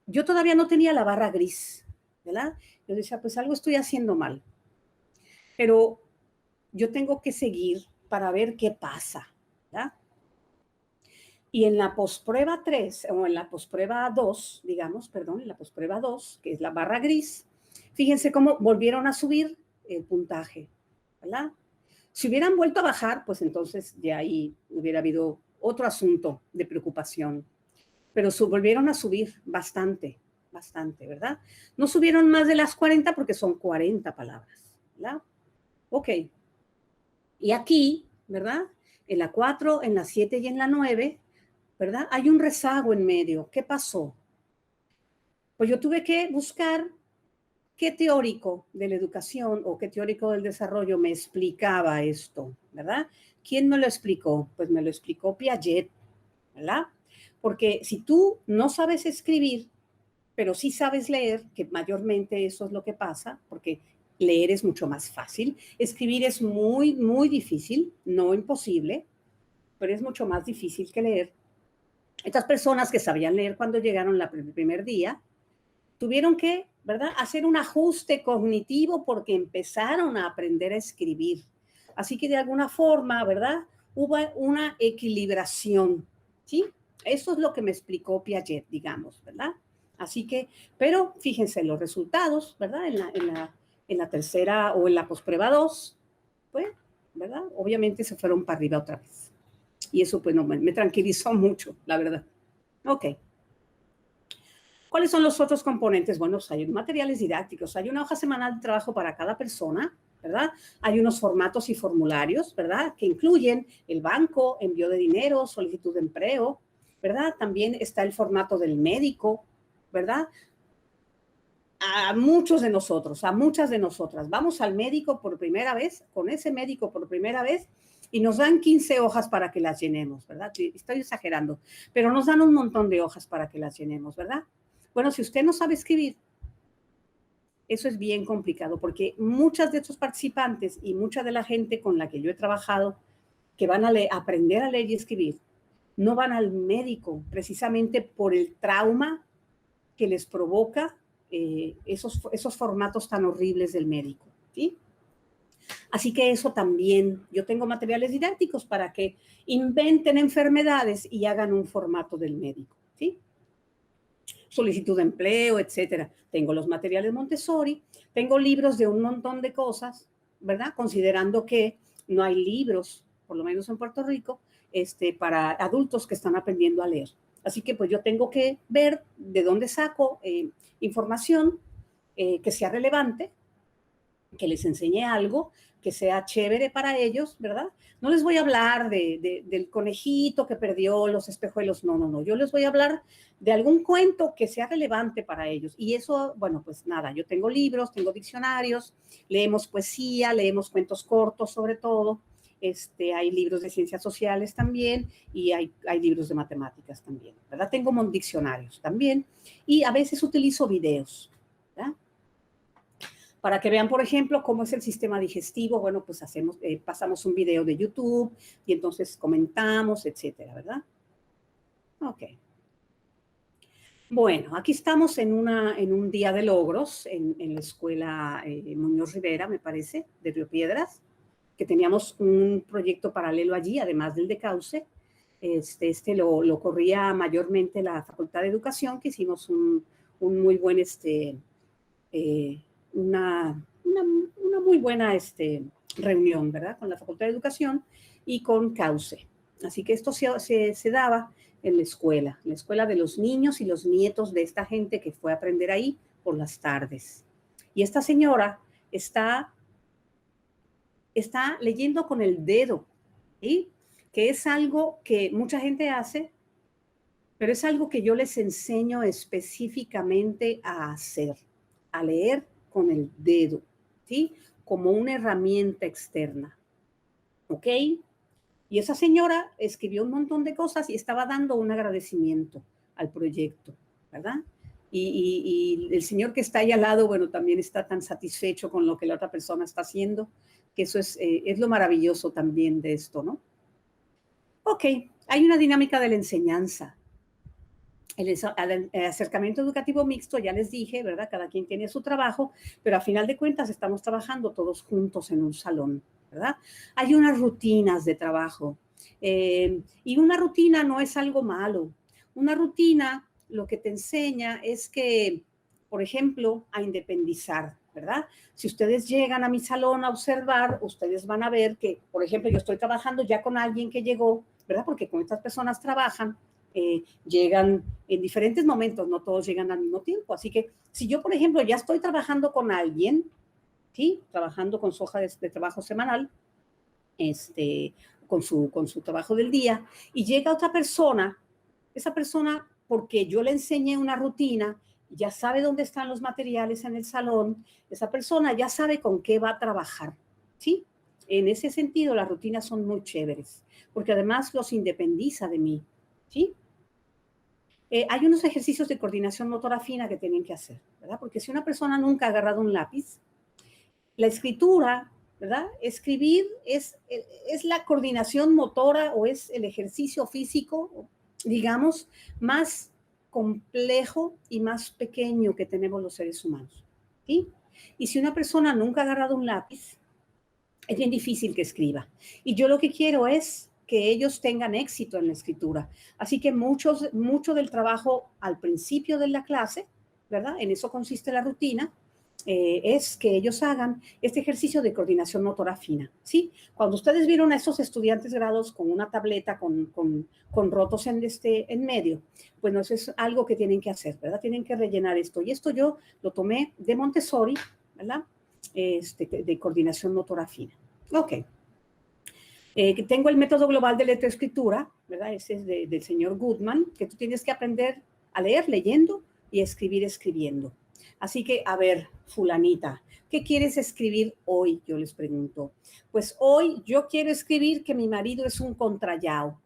Yo todavía no tenía la barra gris, ¿verdad? Yo decía, pues algo estoy haciendo mal, pero yo tengo que seguir para ver qué pasa, ¿verdad? Y en la posprueba 3, o en la posprueba 2, digamos, perdón, en la posprueba 2, que es la barra gris, fíjense cómo volvieron a subir el puntaje, ¿verdad? Si hubieran vuelto a bajar, pues entonces ya ahí hubiera habido otro asunto de preocupación. Pero volvieron a subir bastante, bastante, ¿verdad? No subieron más de las 40 porque son 40 palabras, ¿verdad? Ok. Y aquí, ¿verdad? En la 4, en la 7 y en la 9, ¿verdad? Hay un rezago en medio. ¿Qué pasó? Pues yo tuve que buscar qué teórico de la educación o qué teórico del desarrollo me explicaba esto, ¿verdad? ¿Quién me lo explicó? Pues me lo explicó Piaget, ¿verdad? Porque si tú no sabes escribir, pero sí sabes leer, que mayormente eso es lo que pasa, porque leer es mucho más fácil, escribir es muy, muy difícil, no imposible, pero es mucho más difícil que leer. Estas personas que sabían leer cuando llegaron el primer día, tuvieron que, ¿verdad?, hacer un ajuste cognitivo porque empezaron a aprender a escribir. Así que de alguna forma, ¿verdad?, hubo una equilibración, ¿sí? Eso es lo que me explicó Piaget, digamos, ¿verdad? Así que, pero fíjense los resultados, ¿verdad? En la tercera o en la posprueba 2, pues, ¿verdad? Obviamente se fueron para arriba otra vez. Y eso pues no, me tranquilizó mucho, la verdad. Ok. ¿Cuáles son los otros componentes? Bueno, pues hay materiales didácticos, hay una hoja semanal de trabajo para cada persona, ¿verdad? Hay unos formatos y formularios, ¿verdad? Que incluyen el banco, envío de dinero, solicitud de empleo, ¿verdad? También está el formato del médico, ¿verdad? A muchos de nosotros, a muchas de nosotras, vamos al médico por primera vez, con ese médico por primera vez, y nos dan 15 hojas para que las llenemos, ¿verdad? Estoy exagerando, pero nos dan un montón de hojas para que las llenemos, ¿verdad? Bueno, si usted no sabe escribir, eso es bien complicado, porque muchas de estos participantes y mucha de la gente con la que yo he trabajado, que van a aprender a leer y escribir, no van al médico precisamente por el trauma que les provoca esos formatos tan horribles del médico, ¿sí? Así que eso también, yo tengo materiales didácticos para que inventen enfermedades y hagan un formato del médico, ¿sí? Solicitud de empleo, etcétera. Tengo los materiales Montessori, tengo libros de un montón de cosas, ¿verdad? Considerando que no hay libros, por lo menos en Puerto Rico, para adultos que están aprendiendo a leer. Así que pues yo tengo que ver de dónde saco información que sea relevante, que les enseñe algo, que sea chévere para ellos, ¿verdad? No les voy a hablar del conejito que perdió los espejuelos, no, no, no. Yo les voy a hablar de algún cuento que sea relevante para ellos. Y eso, bueno, pues nada, yo tengo libros, tengo diccionarios, leemos poesía, leemos cuentos cortos sobre todo. Hay libros de ciencias sociales también y hay libros de matemáticas también, ¿verdad? Tengo diccionarios también y a veces utilizo videos, ¿verdad? Para que vean, por ejemplo, cómo es el sistema digestivo, bueno, pues pasamos un video de YouTube y entonces comentamos, etcétera, ¿verdad? Ok. Bueno, aquí estamos en un día de logros en la escuela Muñoz Rivera, me parece, de Río Piedras, que teníamos un proyecto paralelo allí, además del de Cauce. Lo corría mayormente la Facultad de Educación, que hicimos un muy buen, una muy buena reunión, ¿verdad? Con la Facultad de Educación y con Cauce. Así que esto se daba en la escuela de los niños y los nietos de esta gente que fue a aprender ahí por las tardes. Y esta señora está leyendo con el dedo, ¿sí? Que es algo que mucha gente hace, pero es algo que yo les enseño específicamente a hacer, a leer con el dedo, ¿sí? Como una herramienta externa, ¿ok? Y esa señora escribió un montón de cosas y estaba dando un agradecimiento al proyecto, ¿verdad? Y el señor que está ahí al lado, bueno, también está tan satisfecho con lo que la otra persona está haciendo, que eso es lo maravilloso también de esto, ¿no? Ok, hay una dinámica de la enseñanza. El acercamiento educativo mixto, ya les dije, ¿verdad? Cada quien tiene su trabajo, pero a final de cuentas estamos trabajando todos juntos en un salón, ¿verdad? Hay unas rutinas de trabajo y una rutina no es algo malo. Una rutina lo que te enseña es que, por ejemplo, a independizar, ¿verdad? Si ustedes llegan a mi salón a observar, ustedes van a ver que, por ejemplo, yo estoy trabajando ya con alguien que llegó, ¿verdad? Porque con estas personas trabajan, llegan en diferentes momentos, no todos llegan al mismo tiempo. Así que si yo, por ejemplo, ya estoy trabajando con alguien, ¿sí? Trabajando con su hoja de trabajo semanal, con su trabajo del día, y llega otra persona, esa persona, porque yo le enseñé una rutina, ya sabe dónde están los materiales en el salón, esa persona ya sabe con qué va a trabajar, ¿sí? En ese sentido, las rutinas son muy chéveres, porque además los independiza de mí, ¿sí? Hay unos ejercicios de coordinación motora fina que tienen que hacer, ¿verdad? Porque si una persona nunca ha agarrado un lápiz, la escritura, ¿verdad? Escribir es la coordinación motora o es el ejercicio físico, digamos, más complejo y más pequeño que tenemos los seres humanos, ¿sí? Y si una persona nunca ha agarrado un lápiz, es bien difícil que escriba. Y yo lo que quiero es que ellos tengan éxito en la escritura. Así que mucho del trabajo al principio de la clase, ¿verdad? En eso consiste la rutina, es que ellos hagan este ejercicio de coordinación motora fina, ¿sí? Cuando ustedes vieron a esos estudiantes grados con una tableta con rotos en medio, pues no, eso es algo que tienen que hacer, ¿verdad? Tienen que rellenar esto. Y esto yo lo tomé de Montessori, ¿verdad? De coordinación motora fina. Ok. Tengo el método global de lectoescritura, ¿verdad? Ese es del señor Goodman, que tú tienes que aprender a leer leyendo y a escribir escribiendo. Así que, a ver, fulanita, ¿qué quieres escribir hoy? Yo les pregunto. Pues hoy yo quiero escribir que mi marido es un contrallado.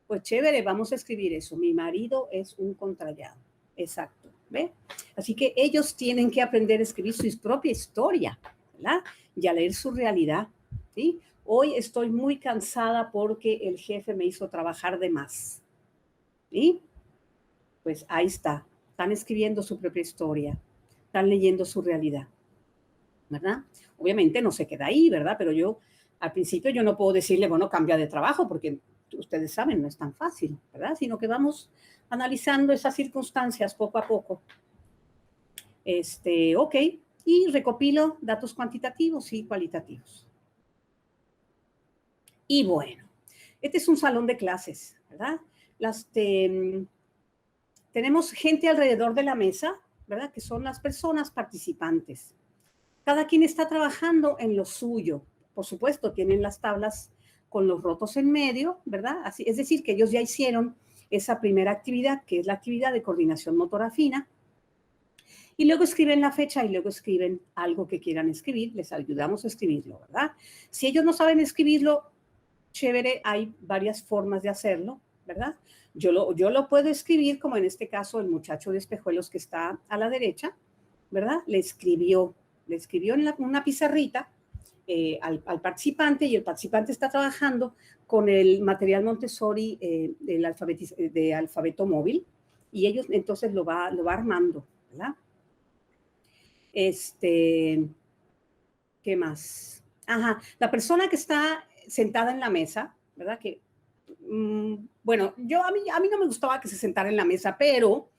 Pues chévere, vamos a escribir eso. Mi marido es un contrallado. Exacto, ¿ve? Así que ellos tienen que aprender a escribir su propia historia, ¿verdad? Y a leer su realidad, ¿sí? Hoy estoy muy cansada porque el jefe me hizo trabajar de más, ¿sí? Pues ahí está. Están escribiendo su propia historia, están leyendo su realidad, ¿verdad? Obviamente no se queda ahí, ¿verdad? Pero yo, al principio, yo no puedo decirle, bueno, cambia de trabajo, porque ustedes saben, no es tan fácil, ¿verdad? Sino que vamos analizando esas circunstancias poco a poco. Ok, y recopilo datos cuantitativos y cualitativos. Y bueno, este es un salón de clases, ¿verdad? Tenemos gente alrededor de la mesa, ¿verdad? Que son las personas participantes. Cada quien está trabajando en lo suyo. Por supuesto, tienen las tablas con los rotos en medio, ¿verdad? Así, es decir, que ellos ya hicieron esa primera actividad, que es la actividad de coordinación motora fina, y luego escriben la fecha y luego escriben algo que quieran escribir, les ayudamos a escribirlo, ¿verdad? Si ellos no saben escribirlo, chévere, hay varias formas de hacerlo, ¿verdad? Yo lo puedo escribir, como en este caso el muchacho de espejuelos que está a la derecha, ¿verdad? Le escribió en una pizarrita al participante, y el participante está trabajando con el material Montessori de alfabeto móvil, y ellos entonces lo va armando, ¿verdad? ¿Qué más? Ajá, la persona que está sentada en la mesa, ¿verdad? Que, bueno, a mí no me gustaba que se sentara en la mesa, pero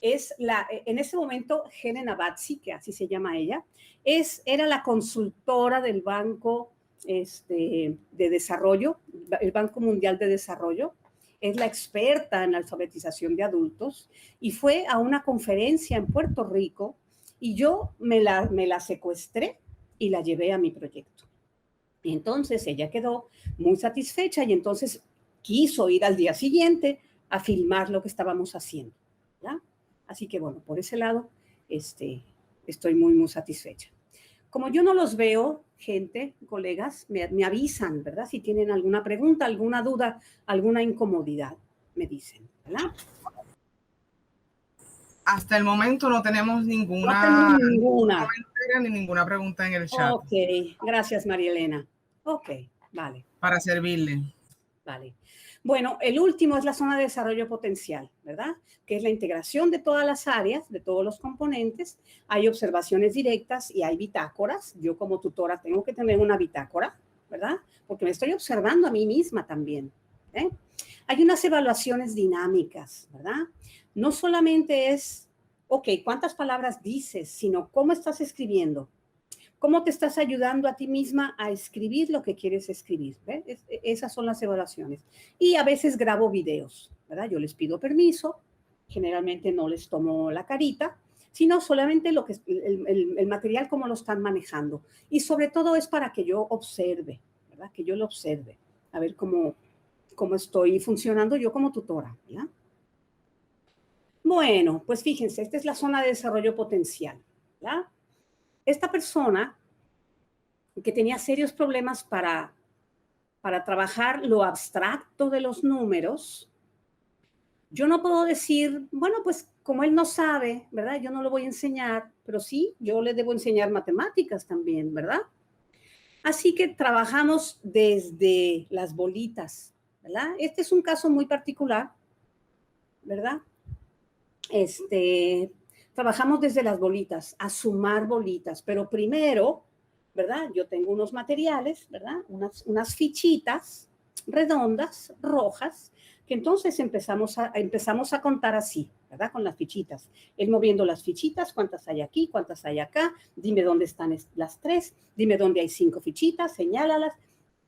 en ese momento, Helena Batzi, que así se llama ella, era la consultora del Banco de Desarrollo, el Banco Mundial de Desarrollo, es la experta en alfabetización de adultos, y fue a una conferencia en Puerto Rico, y yo me la secuestré y la llevé a mi proyecto. Y entonces ella quedó muy satisfecha, y entonces quiso ir al día siguiente a filmar lo que estábamos haciendo, ¿verdad? Así que, bueno, por ese lado, estoy muy, muy satisfecha. Como yo no los veo, gente, colegas, me avisan, ¿verdad? Si tienen alguna pregunta, alguna duda, alguna incomodidad, me dicen, ¿verdad? Hasta el momento no tenemos ninguna ni ninguna pregunta en el chat. Ok, gracias, María Elena. Ok, vale. Para servirle. Vale. Bueno, el último es la zona de desarrollo potencial, ¿verdad? Que es la integración de todas las áreas, de todos los componentes. Hay observaciones directas y hay bitácoras. Yo como tutora tengo que tener una bitácora, ¿verdad? Porque me estoy observando a mí misma también. Hay unas evaluaciones dinámicas, ¿verdad? No solamente es, ok, ¿cuántas palabras dices? Sino cómo estás escribiendo. ¿Cómo te estás ayudando a ti misma a escribir lo que quieres escribir? Esas son las evaluaciones. Y a veces grabo videos, ¿verdad? Yo les pido permiso, generalmente no les tomo la carita, sino solamente lo que, el material, cómo lo están manejando. Y sobre todo es para que yo observe, ¿verdad? Que yo lo observe, a ver cómo estoy funcionando yo como tutora, ¿verdad? Bueno, pues fíjense, esta es la zona de desarrollo potencial, ¿verdad? Esta persona que tenía serios problemas para trabajar lo abstracto de los números, yo no puedo decir, bueno, pues como él no sabe, ¿verdad? Yo no lo voy a enseñar, pero sí, yo le debo enseñar matemáticas también, ¿verdad? Así que trabajamos desde las bolitas, ¿verdad? Este es un caso muy particular, ¿verdad? Trabajamos desde las bolitas, a sumar bolitas, pero primero, ¿verdad? Yo tengo unos materiales, ¿verdad? Unas fichitas redondas, rojas, que entonces empezamos a contar así, ¿verdad? Con las fichitas. Él moviendo las fichitas, cuántas hay aquí, cuántas hay acá, dime dónde están las 3, dime dónde hay 5 fichitas, señálalas,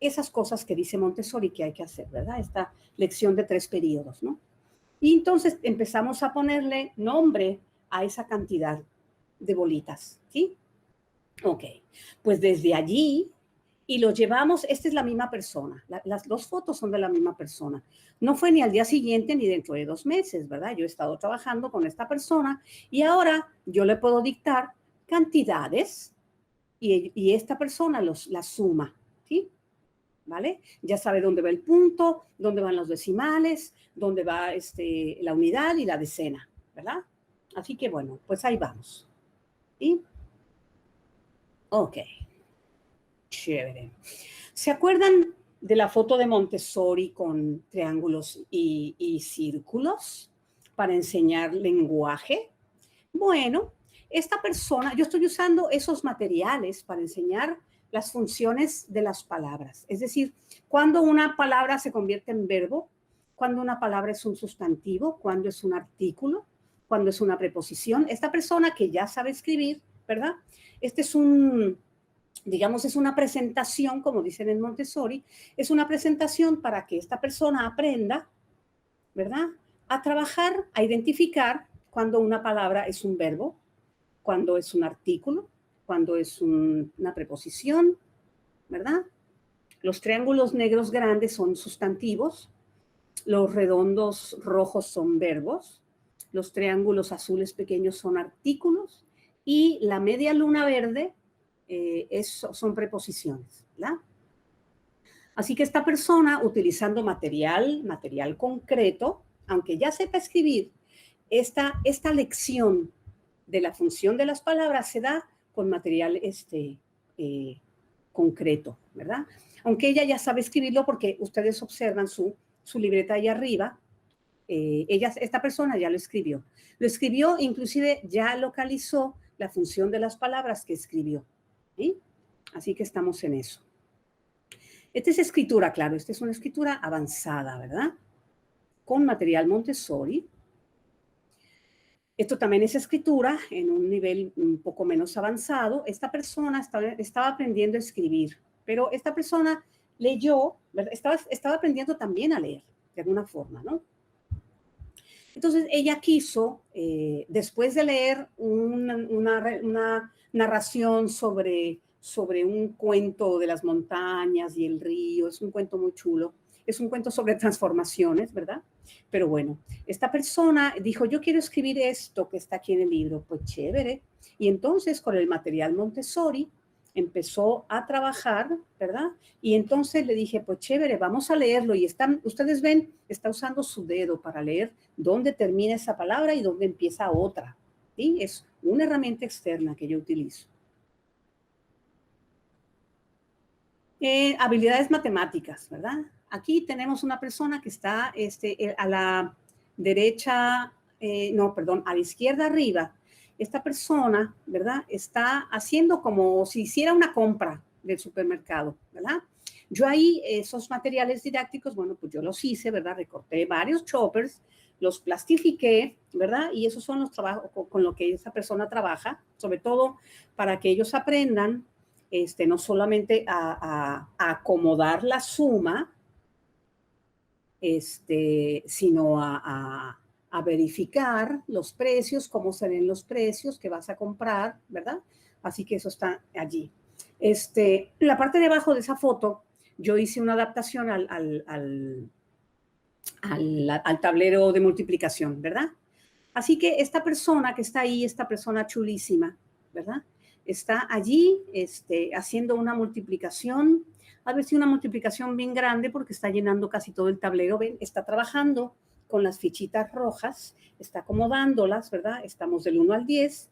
esas cosas que dice Montessori que hay que hacer, ¿verdad? Esta lección de 3 periodos, ¿no? Y entonces empezamos a ponerle nombre a esa cantidad de bolitas, ¿sí? Ok, pues desde allí, y lo llevamos, esta es la misma persona, las 2 fotos son de la misma persona. No fue ni al día siguiente ni dentro de 2 meses, ¿verdad? Yo he estado trabajando con esta persona y ahora yo le puedo dictar cantidades y esta persona las suma, ¿sí? ¿Vale? Ya sabe dónde va el punto, dónde van los decimales, dónde va la unidad y la decena, ¿verdad? Así que bueno, pues ahí vamos. ¿Sí? Ok. Chévere. ¿Se acuerdan de la foto de Montessori con triángulos y círculos para enseñar lenguaje? Bueno, esta persona, yo estoy usando esos materiales para enseñar las funciones de las palabras. Es decir, cuando una palabra se convierte en verbo, cuando una palabra es un sustantivo, cuando es un artículo, cuando es una preposición. Esta persona que ya sabe escribir, ¿verdad? Este es digamos, es una presentación, como dicen en Montessori, es una presentación para que esta persona aprenda, ¿verdad? A trabajar, a identificar cuando una palabra es un verbo, cuando es un artículo, cuando es una preposición, ¿verdad? Los triángulos negros grandes son sustantivos, los redondos rojos son verbos, los triángulos azules pequeños son artículos y la media luna verde son preposiciones, ¿verdad? Así que esta persona, utilizando material concreto, aunque ya sepa escribir, esta lección de la función de las palabras se da con material concreto, ¿verdad? Aunque ella ya sabe escribirlo porque ustedes observan su libreta ahí arriba, esta persona ya lo escribió. Lo escribió, inclusive ya localizó la función de las palabras que escribió, ¿sí? Así que estamos en eso. Esta es escritura, claro, esta es una escritura avanzada, ¿verdad? Con material Montessori. Esto también es escritura en un nivel un poco menos avanzado. Esta persona estaba aprendiendo a escribir, pero esta persona leyó, ¿verdad? Estaba aprendiendo también a leer, de alguna forma, ¿no? Entonces, ella quiso, después de leer una narración sobre un cuento de las montañas y el río, es un cuento muy chulo, es un cuento sobre transformaciones, ¿verdad? Pero bueno, esta persona dijo, yo quiero escribir esto que está aquí en el libro, pues chévere. Y entonces con el material Montessori empezó a trabajar, ¿verdad? Y entonces le dije, pues chévere, vamos a leerlo. Y ustedes ven, está usando su dedo para leer dónde termina esa palabra y dónde empieza otra. ¿Sí? Es una herramienta externa que yo utilizo. Habilidades matemáticas, ¿verdad? Aquí tenemos una persona que está a la derecha, no, perdón, a la izquierda arriba. Esta persona, ¿verdad? Está haciendo como si hiciera una compra del supermercado, ¿verdad? Yo ahí esos materiales didácticos, bueno, pues yo los hice, ¿verdad? Recorté varios choppers, los plastifiqué, ¿verdad? Y esos son los trabajos con lo que esa persona trabaja, sobre todo para que ellos aprendan no solamente a acomodar la suma, sino a verificar los precios, cómo se ven los precios que vas a comprar, ¿verdad? Así que eso está allí. La parte de abajo de esa foto, yo hice una adaptación al tablero de multiplicación, ¿verdad? Así que esta persona que está ahí, esta persona chulísima, ¿verdad? Está allí haciendo una multiplicación, a ver si una multiplicación bien grande porque está llenando casi todo el tablero, ven, está trabajando con las fichitas rojas, está acomodándolas, ¿verdad? Estamos del 1 al 10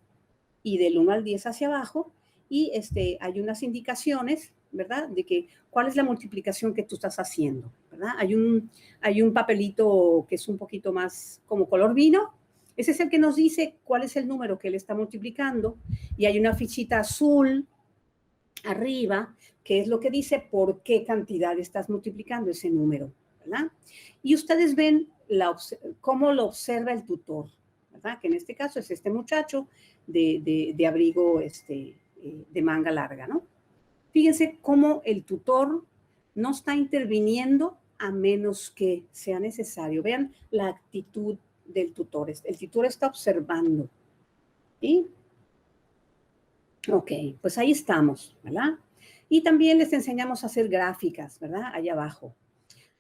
y del 1 al 10 hacia abajo y hay unas indicaciones, ¿verdad? De que cuál es la multiplicación que tú estás haciendo, ¿verdad? Hay un papelito que es un poquito más como color vino. Ese es el que nos dice cuál es el número que él está multiplicando y hay una fichita azul arriba que es lo que dice por qué cantidad estás multiplicando ese número, ¿verdad? Y ustedes ven cómo lo observa el tutor, ¿verdad? Que en este caso es este muchacho de abrigo de manga larga, ¿no? Fíjense cómo el tutor no está interviniendo a menos que sea necesario. Vean la actitud del tutor. El tutor está observando. ¿Sí? Ok, pues ahí estamos, ¿verdad? Y también les enseñamos a hacer gráficas, ¿verdad? Allá abajo.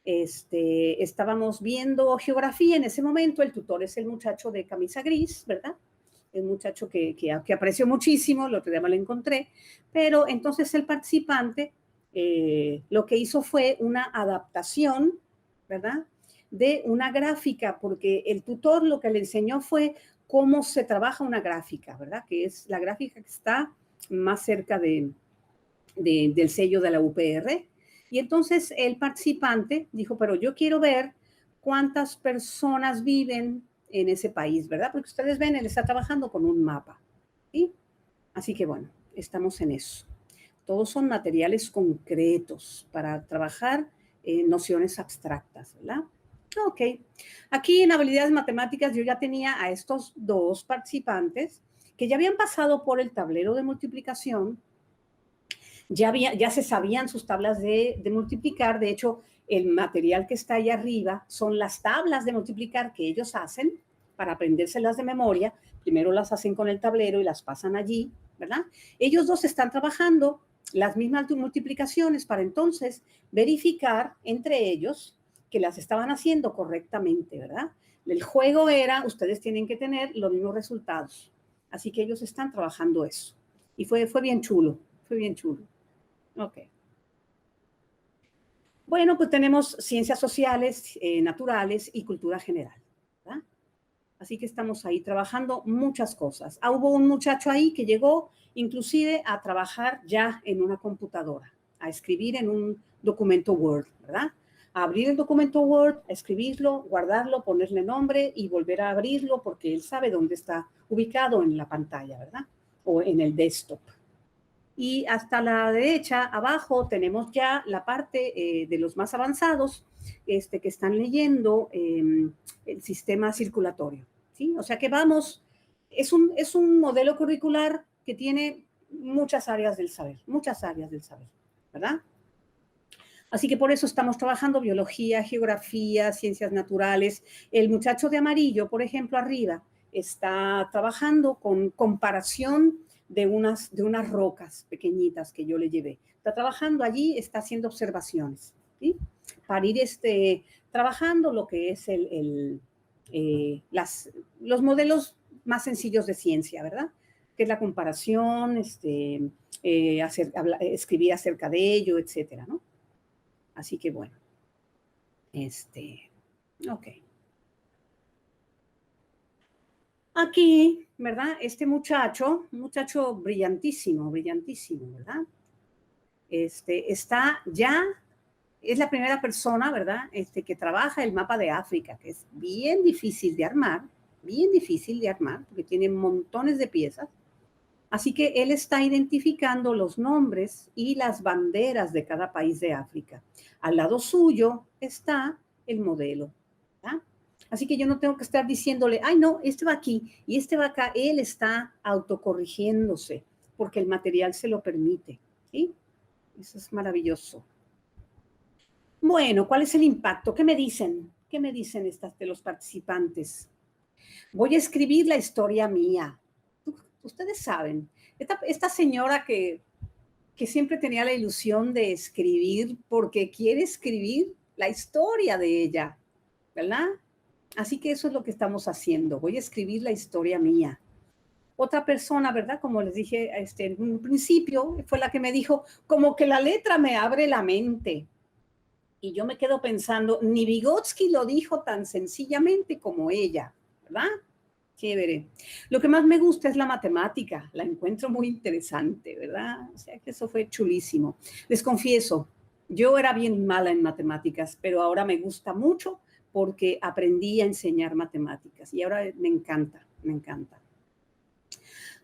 Estábamos viendo geografía en ese momento. El tutor es el muchacho de camisa gris, ¿verdad? El muchacho que aprecio muchísimo, lo otro día me lo encontré. Pero entonces el participante lo que hizo fue una adaptación, ¿verdad? De una gráfica, porque el tutor lo que le enseñó fue cómo se trabaja una gráfica, ¿verdad? Que es la gráfica que está más cerca del sello de la UPR. Y entonces el participante dijo, pero yo quiero ver cuántas personas viven en ese país, ¿verdad? Porque ustedes ven, él está trabajando con un mapa, ¿sí? Así que bueno, estamos en eso. Todos son materiales concretos para trabajar nociones abstractas, ¿verdad? Ok. Aquí en habilidades matemáticas yo ya tenía a estos dos participantes que ya habían pasado por el tablero de multiplicación, ya se sabían sus tablas de multiplicar. De hecho, el material que está ahí arriba son las tablas de multiplicar que ellos hacen para aprendérselas de memoria. Primero las hacen con el tablero y las pasan allí, ¿verdad? Ellos dos están trabajando las mismas multiplicaciones para entonces verificar entre ellos que las estaban haciendo correctamente, ¿verdad? El juego era, ustedes tienen que tener los mismos resultados. Así que ellos están trabajando eso. Y fue bien chulo, fue bien chulo. Ok. Bueno, pues tenemos ciencias sociales, naturales y cultura general, ¿verdad? Así que estamos ahí trabajando muchas cosas. Hubo un muchacho ahí que llegó inclusive a trabajar ya en una computadora, a escribir en un documento Word, ¿verdad? A abrir el documento Word, a escribirlo, guardarlo, ponerle nombre y volver a abrirlo porque él sabe dónde está ubicado en la pantalla, ¿verdad? O en el desktop. Y hasta la derecha, abajo, tenemos ya la parte de los más avanzados que están leyendo el sistema circulatorio, ¿sí? O sea que vamos, es un modelo curricular que tiene muchas áreas del saber, ¿verdad? Así que por eso estamos trabajando biología, geografía, ciencias naturales. El muchacho de amarillo, por ejemplo, arriba, está trabajando con comparación de unas rocas pequeñitas que yo le llevé. Está trabajando allí, está haciendo observaciones, ¿sí? Para ir trabajando lo que es los modelos más sencillos de ciencia, ¿verdad? Que es la comparación, escribir acerca de ello, etcétera, ¿no? Así que bueno, ok. Aquí, ¿verdad? Este muchacho, un muchacho brillantísimo, ¿verdad? Está ya es la primera persona, ¿verdad?, que trabaja el mapa de África, que es bien difícil de armar, porque tiene montones de piezas. Así que él está identificando los nombres y las banderas de cada país de África. Al lado suyo está el modelo, ¿verdad? Así que yo no tengo que estar diciéndole, ay, no, este va aquí y este va acá. Él está autocorrigiéndose porque el material se lo permite, ¿sí? Eso es maravilloso. Bueno, ¿cuál es el impacto? ¿Qué me dicen? ¿Qué me dicen estas de los participantes? Voy a escribir la historia mía. Ustedes saben, esta señora que siempre tenía la ilusión de escribir porque quiere escribir la historia de ella, ¿verdad? Así que eso es lo que estamos haciendo. Voy a escribir la historia mía. Otra persona, ¿verdad? Como les dije en un principio, fue la que me dijo, como que la letra me abre la mente. Y yo me quedo pensando, ni Vygotsky lo dijo tan sencillamente como ella, ¿verdad? Chévere. Lo que más me gusta es la matemática, la encuentro muy interesante, ¿verdad? O sea que eso fue chulísimo. Les confieso, yo era bien mala en matemáticas, pero ahora me gusta mucho porque aprendí a enseñar matemáticas y ahora me encanta, me encanta.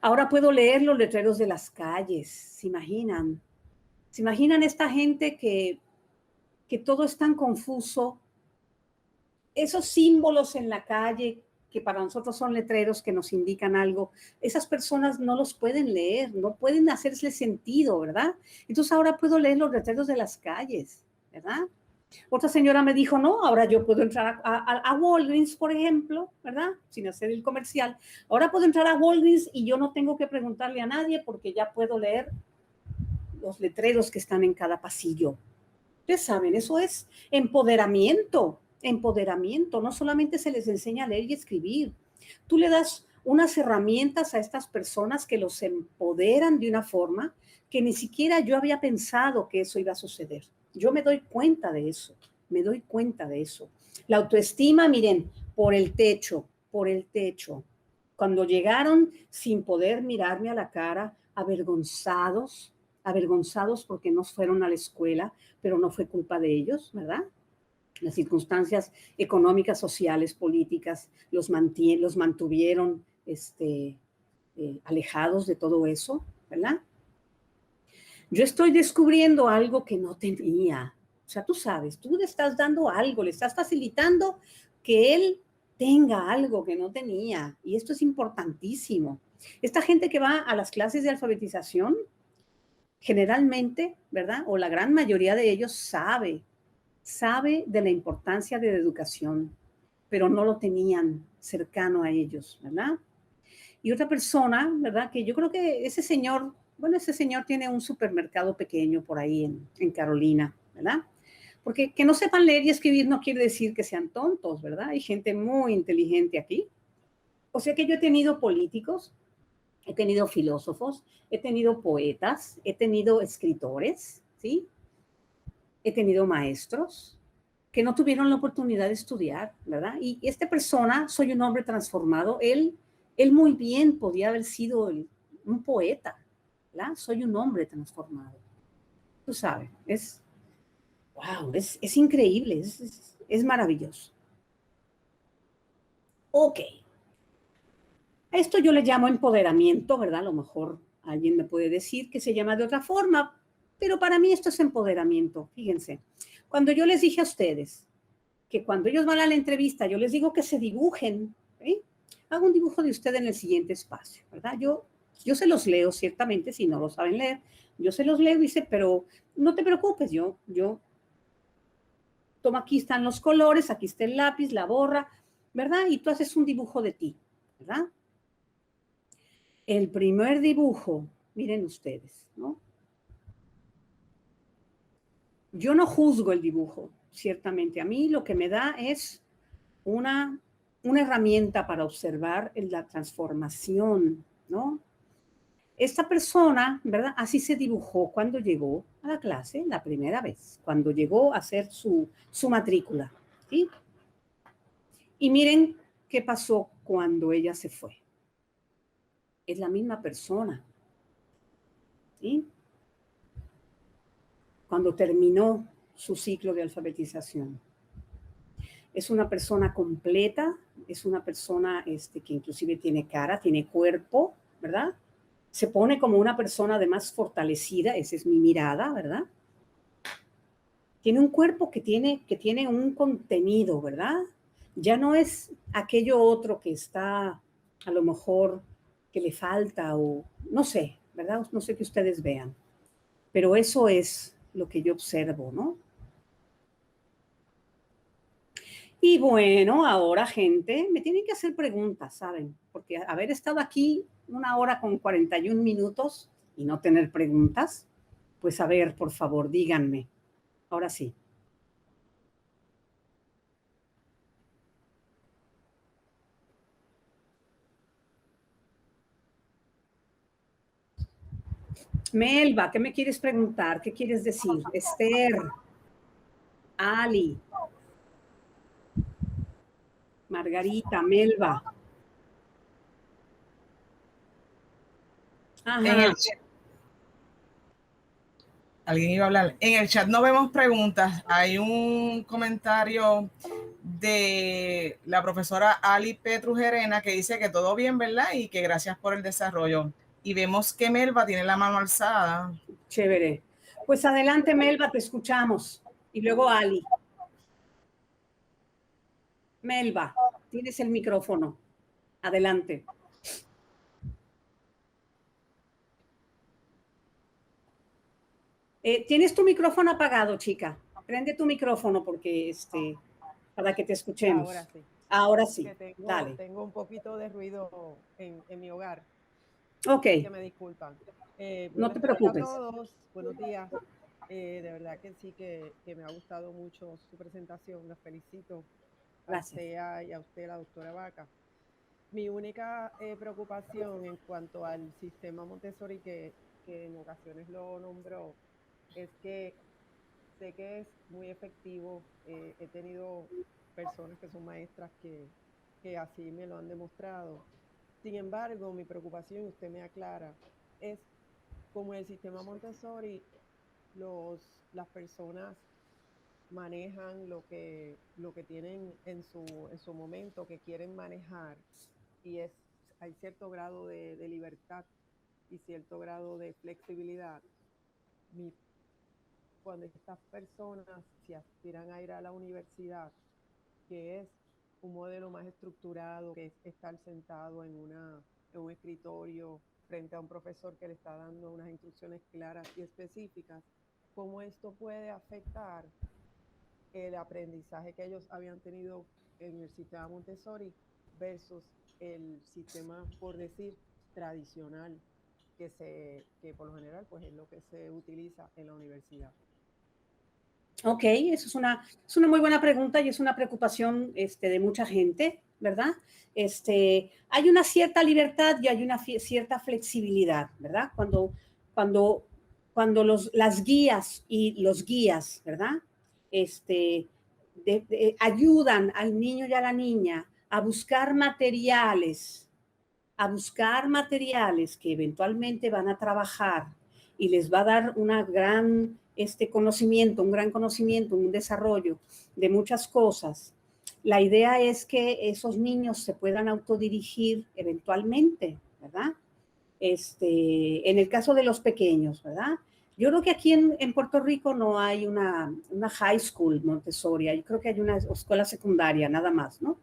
Ahora puedo leer los letreros de las calles, ¿se imaginan? ¿Se imaginan esta gente que todo es tan confuso? Esos símbolos en la calle que para nosotros son letreros que nos indican algo, esas personas no los pueden leer, no pueden hacerse sentido, ¿verdad? Entonces ahora puedo leer los letreros de las calles, ¿verdad? Otra señora me dijo, no, ahora yo puedo entrar a Walgreens, por ejemplo, ¿verdad? Sin hacer el comercial. Ahora puedo entrar a Walgreens y yo no tengo que preguntarle a nadie porque ya puedo leer los letreros que están en cada pasillo. Ustedes saben, eso es empoderamiento. Empoderamiento, no solamente se les enseña a leer y escribir. Tú le das unas herramientas a estas personas que los empoderan de una forma que ni siquiera yo había pensado que eso iba a suceder. Yo me doy cuenta de eso, me doy cuenta de eso. La autoestima, miren, por el techo, por el techo. Cuando llegaron sin poder mirarme a la cara, avergonzados, avergonzados porque no fueron a la escuela, pero no fue culpa de ellos, ¿verdad? Las circunstancias económicas, sociales, políticas los mantuvieron alejados de todo eso, ¿verdad? Yo estoy descubriendo algo que no tenía. O sea, tú sabes, tú le estás dando algo, le estás facilitando que él tenga algo que no tenía. Y esto es importantísimo. Esta gente que va a las clases de alfabetización, generalmente, ¿verdad? O la gran mayoría de ellos sabe de la importancia de la educación, pero no lo tenían cercano a ellos, ¿verdad? Y otra persona, ¿verdad? Que yo creo que ese señor tiene un supermercado pequeño por ahí en Carolina, ¿verdad? Porque que no sepan leer y escribir no quiere decir que sean tontos, ¿verdad? Hay gente muy inteligente aquí. O sea que yo he tenido políticos, he tenido filósofos, he tenido poetas, he tenido escritores, ¿sí? He tenido maestros que no tuvieron la oportunidad de estudiar, ¿verdad? Y esta persona, soy un hombre transformado, él muy bien podía haber sido un poeta, ¿verdad? Soy un hombre transformado. Tú sabes, wow, es increíble, es maravilloso. Ok. Esto yo le llamo empoderamiento, ¿verdad? A lo mejor alguien me puede decir que se llama de otra forma, pero para mí esto es empoderamiento. Fíjense, cuando yo les dije a ustedes que cuando ellos van a la entrevista, yo les digo que se dibujen, ¿eh? Hago un dibujo de usted en el siguiente espacio, ¿verdad? Yo se los leo, ciertamente, si no lo saben leer, yo se los leo y dice, pero no te preocupes, yo toma, aquí están los colores, aquí está el lápiz, la borra, ¿verdad? Y tú haces un dibujo de ti, ¿verdad? El primer dibujo, miren ustedes, ¿no? Yo no juzgo el dibujo, ciertamente. A mí lo que me da es una herramienta para observar la transformación, ¿no? Esta persona, ¿verdad? Así se dibujó cuando llegó a la clase la primera vez, cuando llegó a hacer su matrícula, ¿sí? Y miren qué pasó cuando ella se fue. Es la misma persona, ¿sí? Cuando terminó, su ciclo de alfabetización. Es una persona completa, es una persona que inclusive tiene cara, tiene cuerpo, ¿verdad? Se pone como una persona además fortalecida, esa es mi mirada, ¿verdad? Tiene un cuerpo que tiene un contenido, ¿verdad? Ya no es aquello otro que está a lo mejor que le falta o no sé, ¿verdad? No sé que ustedes vean, pero eso es lo que yo observo, ¿no? Y bueno, ahora, gente, me tienen que hacer preguntas, ¿saben? Porque haber estado aquí 1 hora con 41 minutos y no tener preguntas, pues a ver, por favor, díganme. Ahora sí. Melba, ¿qué me quieres preguntar? ¿Qué quieres decir? Esther, Ali, Margarita, Melba. En Ajá. el chat, alguien iba a hablar. En el chat no vemos preguntas. Hay un comentario de la profesora Ali Petrujerena que dice que todo bien, ¿verdad? Y que gracias por el desarrollo. Y vemos que Melba tiene la mano alzada. Chévere. Pues adelante, Melba, te escuchamos. Y luego Ali. Melba, tienes el micrófono. Adelante. Tienes tu micrófono apagado, chica. Prende tu micrófono porque para que te escuchemos. Ahora sí. Ahora sí. Que Dale. tengo un poquito de ruido en mi hogar. Ok. Que me disculpan. No te Buenos días a preocupes. todos. Buenos días. De verdad que sí, que me ha gustado mucho su presentación. La felicito a Gracias. usted y a usted, la doctora Vaca. Mi única preocupación en cuanto al sistema Montessori, que en ocasiones lo nombró, es que sé que es muy efectivo. He tenido personas que son maestras que así me lo han demostrado. Sin embargo, mi preocupación, y usted me aclara, es como el sistema Montessori, las personas manejan lo que tienen en su momento, que quieren manejar, y hay cierto grado de libertad y cierto grado de flexibilidad. Cuando estas personas se aspiran a ir a la universidad, que es un modelo más estructurado, que es estar sentado en un escritorio frente a un profesor que le está dando unas instrucciones claras y específicas, cómo esto puede afectar el aprendizaje que ellos habían tenido en el sistema Montessori versus el sistema, por decir, tradicional, que por lo general pues es lo que se utiliza en la universidad. Ok, eso es una muy buena pregunta y es una preocupación de mucha gente, ¿verdad? Hay una cierta libertad y hay una cierta flexibilidad, ¿verdad? Cuando las guías y los guías, ¿verdad? Ayudan al niño y a la niña a buscar materiales que eventualmente van a trabajar y les va a dar una gran conocimiento, un gran conocimiento, un desarrollo de muchas cosas. La idea es que esos niños se puedan autodirigir eventualmente, ¿verdad? En el caso de los pequeños, ¿verdad? Yo creo que aquí en Puerto Rico no hay una high school Montessori, yo creo que hay una escuela secundaria nada más, ¿no?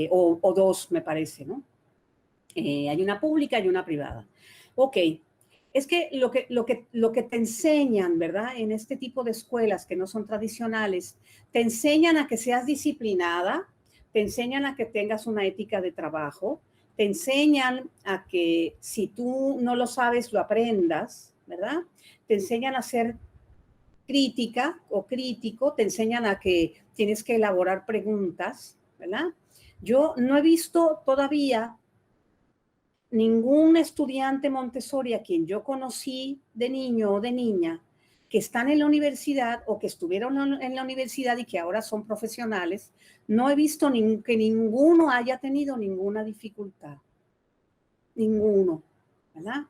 O dos, me parece, ¿no? Hay una pública y una privada. Ok, es que lo que te enseñan, ¿verdad? En este tipo de escuelas que no son tradicionales, te enseñan a que seas disciplinada, te enseñan a que tengas una ética de trabajo, te enseñan a que si tú no lo sabes, lo aprendas, ¿verdad? Te enseñan a ser crítica o crítico, te enseñan a que tienes que elaborar preguntas, ¿verdad? Yo no he visto todavía ningún estudiante Montessori a quien yo conocí de niño o de niña que están en la universidad o que estuvieron en la universidad y que ahora son profesionales, no he visto que ninguno haya tenido ninguna dificultad. Ninguno, ¿verdad?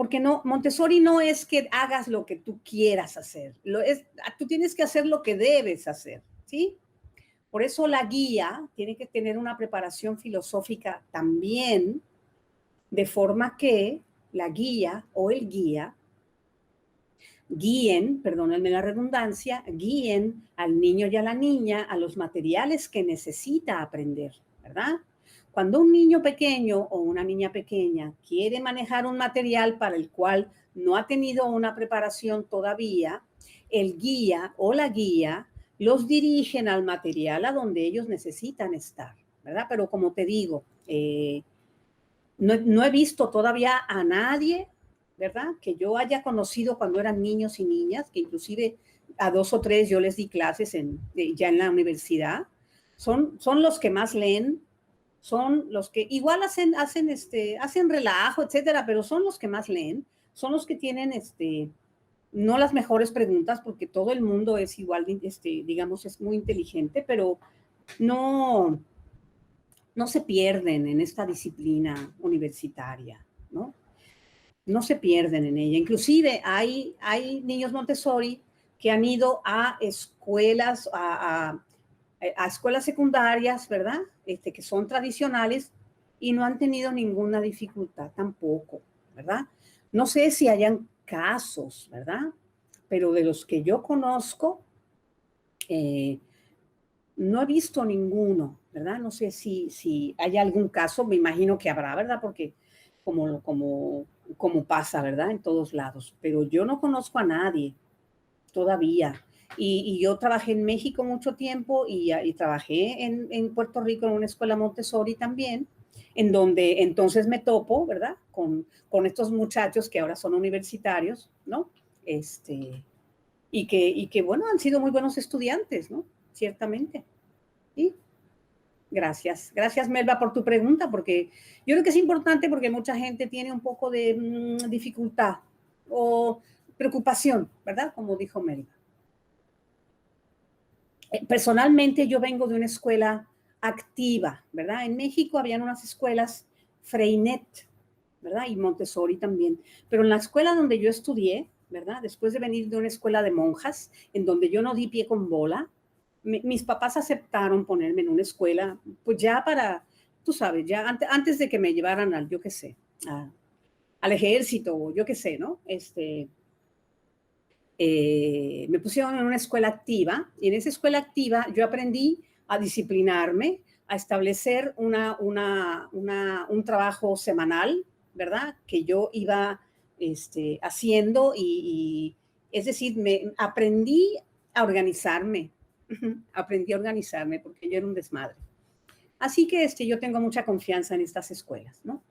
porque no, Montessori no es que hagas lo que tú quieras hacer, tú tienes que hacer lo que debes hacer, ¿sí? Por eso la guía tiene que tener una preparación filosófica también, de forma que la guía o el guía guíen, perdónenme la redundancia, guíen al niño y a la niña a los materiales que necesita aprender, ¿verdad? Cuando un niño pequeño o una niña pequeña quiere manejar un material para el cual no ha tenido una preparación todavía, el guía o la guía los dirigen al material a donde ellos necesitan estar, ¿verdad? Pero como te digo, no he visto todavía a nadie, ¿verdad? Que yo haya conocido cuando eran niños y niñas, que inclusive a 2 o 3 yo les di clases ya en la universidad. Son los que más leen, son los que igual hacen relajo, etcétera, pero son los que más leen, son los que tienen no las mejores preguntas, porque todo el mundo es igual, digamos, es muy inteligente, pero no se pierden en esta disciplina universitaria, ¿no? No se pierden en ella. Inclusive hay niños Montessori que han ido a escuelas, a escuelas secundarias, ¿verdad? Que son tradicionales y no han tenido ninguna dificultad tampoco, ¿verdad? No sé si hayan casos, ¿verdad? Pero de los que yo conozco, no he visto ninguno, ¿verdad? No sé si hay algún caso, me imagino que habrá, ¿verdad? Porque como pasa, ¿verdad? En todos lados. Pero yo no conozco a nadie todavía. Y yo trabajé en México mucho tiempo y trabajé en Puerto Rico en una escuela Montessori también, en donde entonces me topo, ¿verdad? Con estos muchachos que ahora son universitarios, ¿no? Y que, bueno, han sido muy buenos estudiantes, ¿no? Ciertamente. ¿Sí? Gracias. Gracias, Melba, por tu pregunta, porque yo creo que es importante porque mucha gente tiene un poco de dificultad o preocupación, ¿verdad? Como dijo Melba. Personalmente, yo vengo de una escuela activa, ¿verdad? En México habían unas escuelas Freinet, ¿verdad? Y Montessori también. Pero en la escuela donde yo estudié, ¿verdad? Después de venir de una escuela de monjas, en donde yo no di pie con bola, mis papás aceptaron ponerme en una escuela, pues ya para, tú sabes, ya antes de que me llevaran al, yo qué sé, al ejército, o yo qué sé, ¿no? Me pusieron en una escuela activa y en esa escuela activa yo aprendí a disciplinarme, a establecer un trabajo semanal, ¿verdad? Que yo iba haciendo y es decir, aprendí a organizarme, aprendí a organizarme porque yo era un desmadre. Así que yo tengo mucha confianza en estas escuelas, ¿no?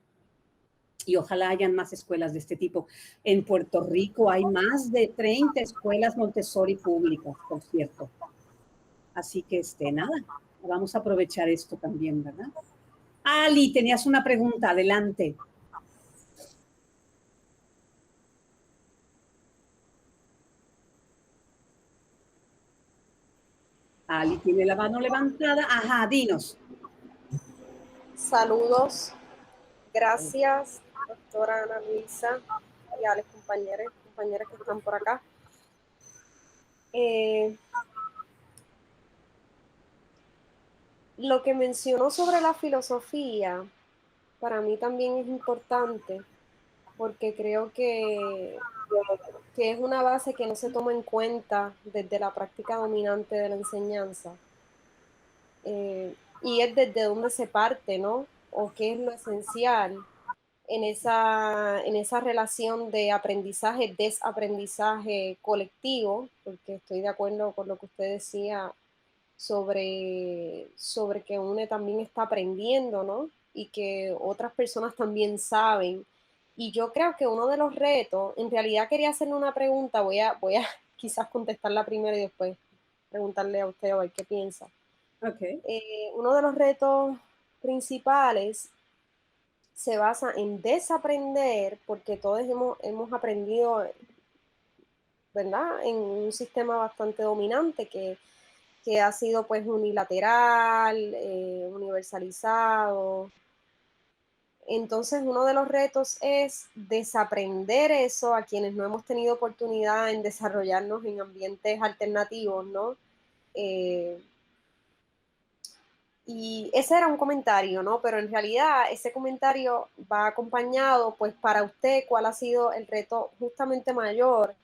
Y ojalá hayan más escuelas de este tipo. En Puerto Rico hay más de 30 escuelas Montessori públicas, por cierto. Así que, nada, vamos a aprovechar esto también, ¿verdad? Ali, tenías una pregunta, adelante. Ali tiene la mano levantada. Ajá, dinos. Saludos. Gracias, doctora Ana Luisa, y a los compañeras que están por acá. Lo que mencionó sobre la filosofía, para mí también es importante, porque creo que es una base que no se toma en cuenta desde la práctica dominante de la enseñanza. Y es desde dónde se parte, ¿no? O qué es lo esencial en esa relación de aprendizaje, desaprendizaje colectivo, porque estoy de acuerdo con lo que usted decía sobre que uno también está aprendiendo, ¿no? Y que otras personas también saben. Y yo creo que uno de los retos, en realidad quería hacerle una pregunta, voy a quizás contestarla primero y después preguntarle a usted a ver qué piensa. Okay. Uno de los retos principales se basa en desaprender, porque todos hemos aprendido, ¿verdad?, en un sistema bastante dominante que ha sido pues unilateral, universalizado. Entonces, uno de los retos es desaprender eso a quienes no hemos tenido oportunidad en desarrollarnos en ambientes alternativos, ¿no? Y ese era un comentario, ¿no? Pero en realidad ese comentario va acompañado, pues para usted, ¿cuál ha sido el reto justamente mayor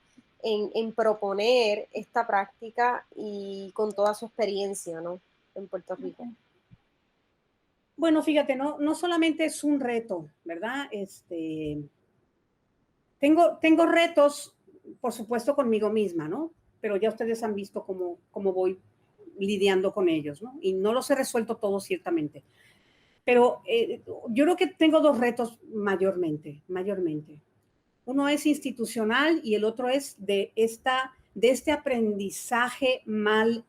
en proponer esta práctica y con toda su experiencia, ¿no? En Puerto Rico. Bueno, fíjate, no solamente es un reto, ¿verdad? Tengo retos, por supuesto, conmigo misma, ¿no? Pero ya ustedes han visto cómo voy lidiando con ellos, ¿no? Y no los he resuelto todos, ciertamente. Pero yo creo que tengo dos retos mayormente. Uno es institucional y el otro es de este aprendizaje mal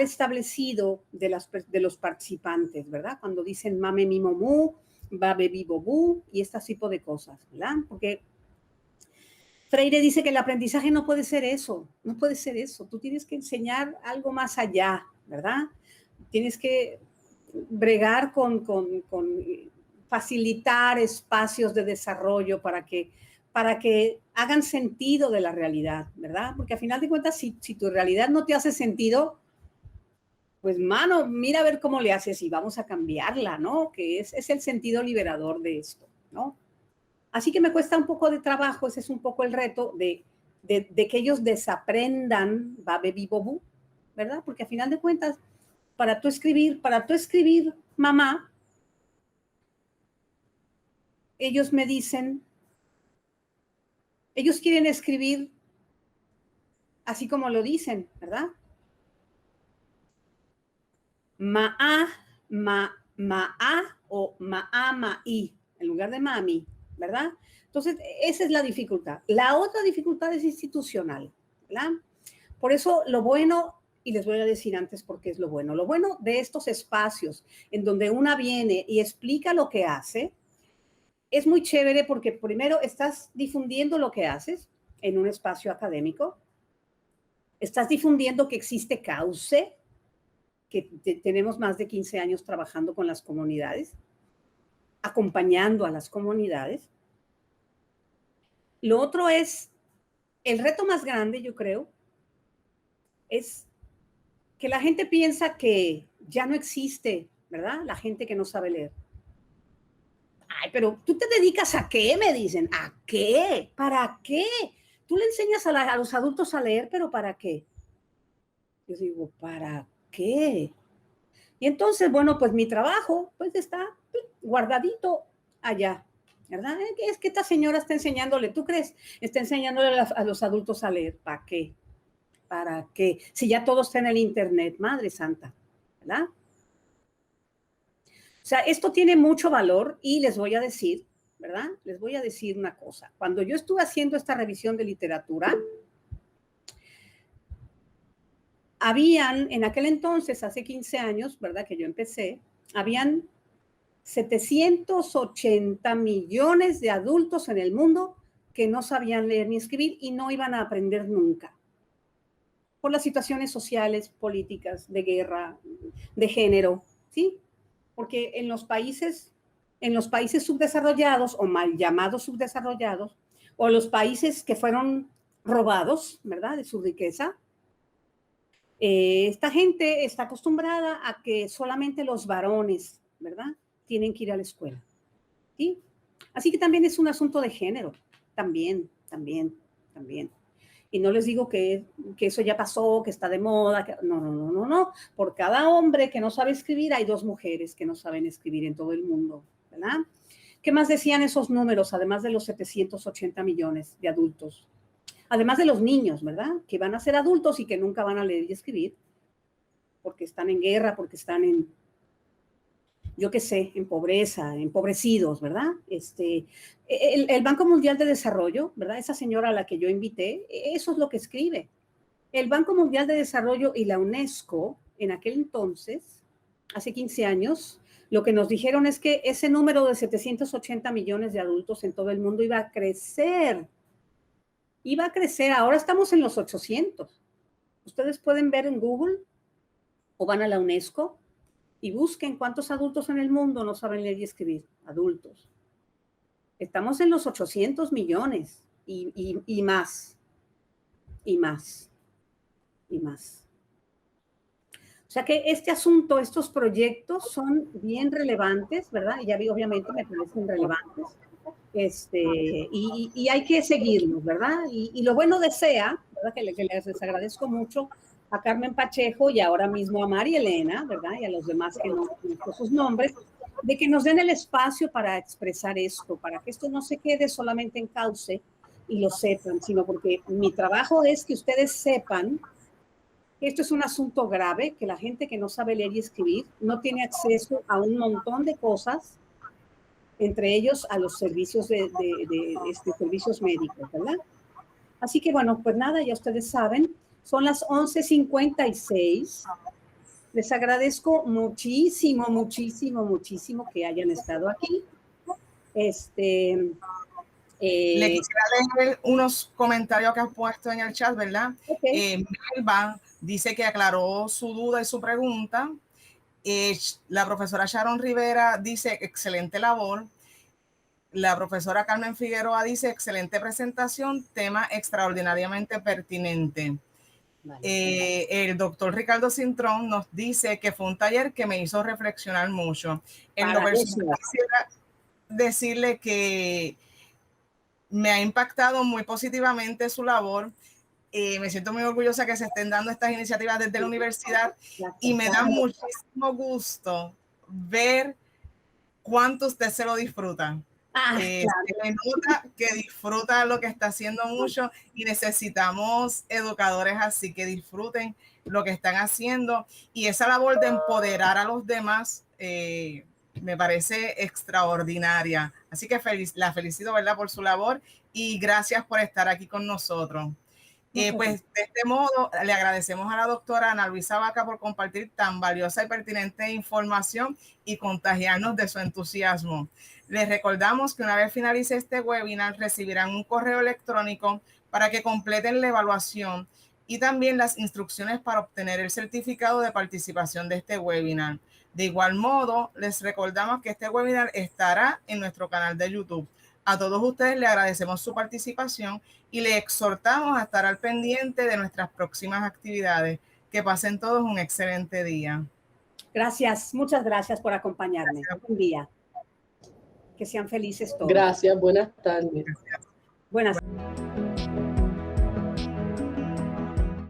establecido de los participantes, ¿verdad? Cuando dicen mame mi momú, babe vivo bu y este tipo de cosas, ¿verdad? Porque Freire dice que el aprendizaje no puede ser eso, no puede ser eso. Tú tienes que enseñar algo más allá, ¿verdad? Tienes que bregar con facilitar espacios de desarrollo para que hagan sentido de la realidad, ¿verdad? Porque al final de cuentas, si tu realidad no te hace sentido, pues mano, mira a ver cómo le haces y vamos a cambiarla, ¿no? Que es el sentido liberador de esto, ¿no? Así que me cuesta un poco de trabajo, ese es un poco el reto de que ellos desaprendan babe bibobu, ¿verdad? Porque al final de cuentas, para tú escribir mamá, ellos me dicen, ellos quieren escribir así como lo dicen, ¿verdad? Ma'a, ma'a o ma'a, ma'i, en lugar de mami, ¿verdad? Entonces, esa es la dificultad. La otra dificultad es institucional, ¿verdad? Por eso lo bueno, y les voy a decir antes por qué es lo bueno de estos espacios en donde una viene y explica lo que hace, es muy chévere porque primero estás difundiendo lo que haces en un espacio académico, estás difundiendo que existe Cauce, que tenemos más de 15 años trabajando con las comunidades, acompañando a las comunidades. Lo otro es, el reto más grande, yo creo, es que la gente piensa que ya no existe, ¿verdad? La gente que no sabe leer. Ay, pero tú te dedicas a qué, me dicen. ¿A qué? ¿Para qué? Tú le enseñas a los adultos a leer, pero ¿para qué? Yo digo, ¿para qué? Y entonces, bueno, pues mi trabajo, pues está guardadito allá, ¿verdad? Es que esta señora está enseñándole, ¿tú crees? Está enseñándole a los adultos a leer. ¿Para qué? ¿Para qué? Si ya todo está en el internet, Madre Santa, ¿verdad? O sea, esto tiene mucho valor y les voy a decir, ¿verdad? Les voy a decir una cosa. Cuando yo estuve haciendo esta revisión de literatura, habían, en aquel entonces, hace 15 años, ¿verdad? Que yo empecé, habían 780 millones de adultos en el mundo que no sabían leer ni escribir y no iban a aprender nunca. Por las situaciones sociales, políticas, de guerra, de género, ¿sí? Porque en los países subdesarrollados o mal llamados subdesarrollados, o los países que fueron robados, ¿verdad? De su riqueza, esta gente está acostumbrada a que solamente los varones, ¿verdad? Tienen que ir a la escuela, ¿sí? Así que también es un asunto de género, también. Y no les digo que eso ya pasó, que está de moda, no. Por cada hombre que no sabe escribir, hay 2 mujeres que no saben escribir en todo el mundo, ¿verdad? ¿Qué más decían esos números, además de los 780 millones de adultos? Además de los niños, ¿verdad? Que van a ser adultos y que nunca van a leer y escribir, porque están en guerra, porque están en, yo qué sé, en pobreza, empobrecidos, ¿verdad? El Banco Mundial de Desarrollo, ¿verdad? Esa señora a la que yo invité, eso es lo que escribe. El Banco Mundial de Desarrollo y la UNESCO, en aquel entonces, hace 15 años, lo que nos dijeron es que ese número de 780 millones de adultos en todo el mundo iba a crecer. Ahora estamos en los 800. Ustedes pueden ver en Google o van a la UNESCO Y busquen cuántos adultos en el mundo no saben leer y escribir. Adultos. Estamos en los 800 millones y más. Y más. Y más. O sea que este asunto, estos proyectos son bien relevantes, ¿verdad? Y ya vi, obviamente me parecen relevantes. Y hay que seguirlos, ¿verdad? Y lo bueno desea, ¿verdad? Que les agradezco mucho a Carmen Pacheco y ahora mismo a María Elena, ¿verdad? Y a los demás que no conozco sus nombres, de que nos den el espacio para expresar esto, para que esto no se quede solamente en cauce y lo sepan, sino porque mi trabajo es que ustedes sepan que esto es un asunto grave, que la gente que no sabe leer y escribir no tiene acceso a un montón de cosas, entre ellos a los servicios servicios médicos, ¿verdad? Así que bueno, pues nada, ya ustedes saben, son las 11:56. Les agradezco muchísimo, muchísimo, muchísimo que hayan estado aquí. Le quisiera leer unos comentarios que has puesto en el chat, ¿verdad? Okay. Melba dice que aclaró su duda y su pregunta. La profesora Sharon Rivera dice excelente labor. La profesora Carmen Figueroa dice excelente presentación, tema extraordinariamente pertinente. Vale. El doctor Ricardo Cintrón nos dice que fue un taller que me hizo reflexionar mucho. En lo personal, quisiera decirle que me ha impactado muy positivamente su labor. Me siento muy orgullosa que se estén dando estas iniciativas desde la universidad y me da muchísimo gusto ver cuánto usted se lo disfruta. Se le nota que disfruta lo que está haciendo mucho y necesitamos educadores así que disfruten lo que están haciendo, y esa labor de empoderar a los demás me parece extraordinaria. Así que la felicito, ¿verdad?, por su labor, y gracias por estar aquí con nosotros. Pues de este modo le agradecemos a la doctora Ana Luisa Vaca por compartir tan valiosa y pertinente información y contagiarnos de su entusiasmo. Les recordamos que una vez finalice este webinar recibirán un correo electrónico para que completen la evaluación y también las instrucciones para obtener el certificado de participación de este webinar. De igual modo, les recordamos que este webinar estará en nuestro canal de YouTube. A todos ustedes les agradecemos su participación y les exhortamos a estar al pendiente de nuestras próximas actividades. Que pasen todos un excelente día. Gracias, muchas gracias por acompañarme. Gracias. Buen día. Que sean felices todos. Gracias, buenas tardes. Buenas tardes.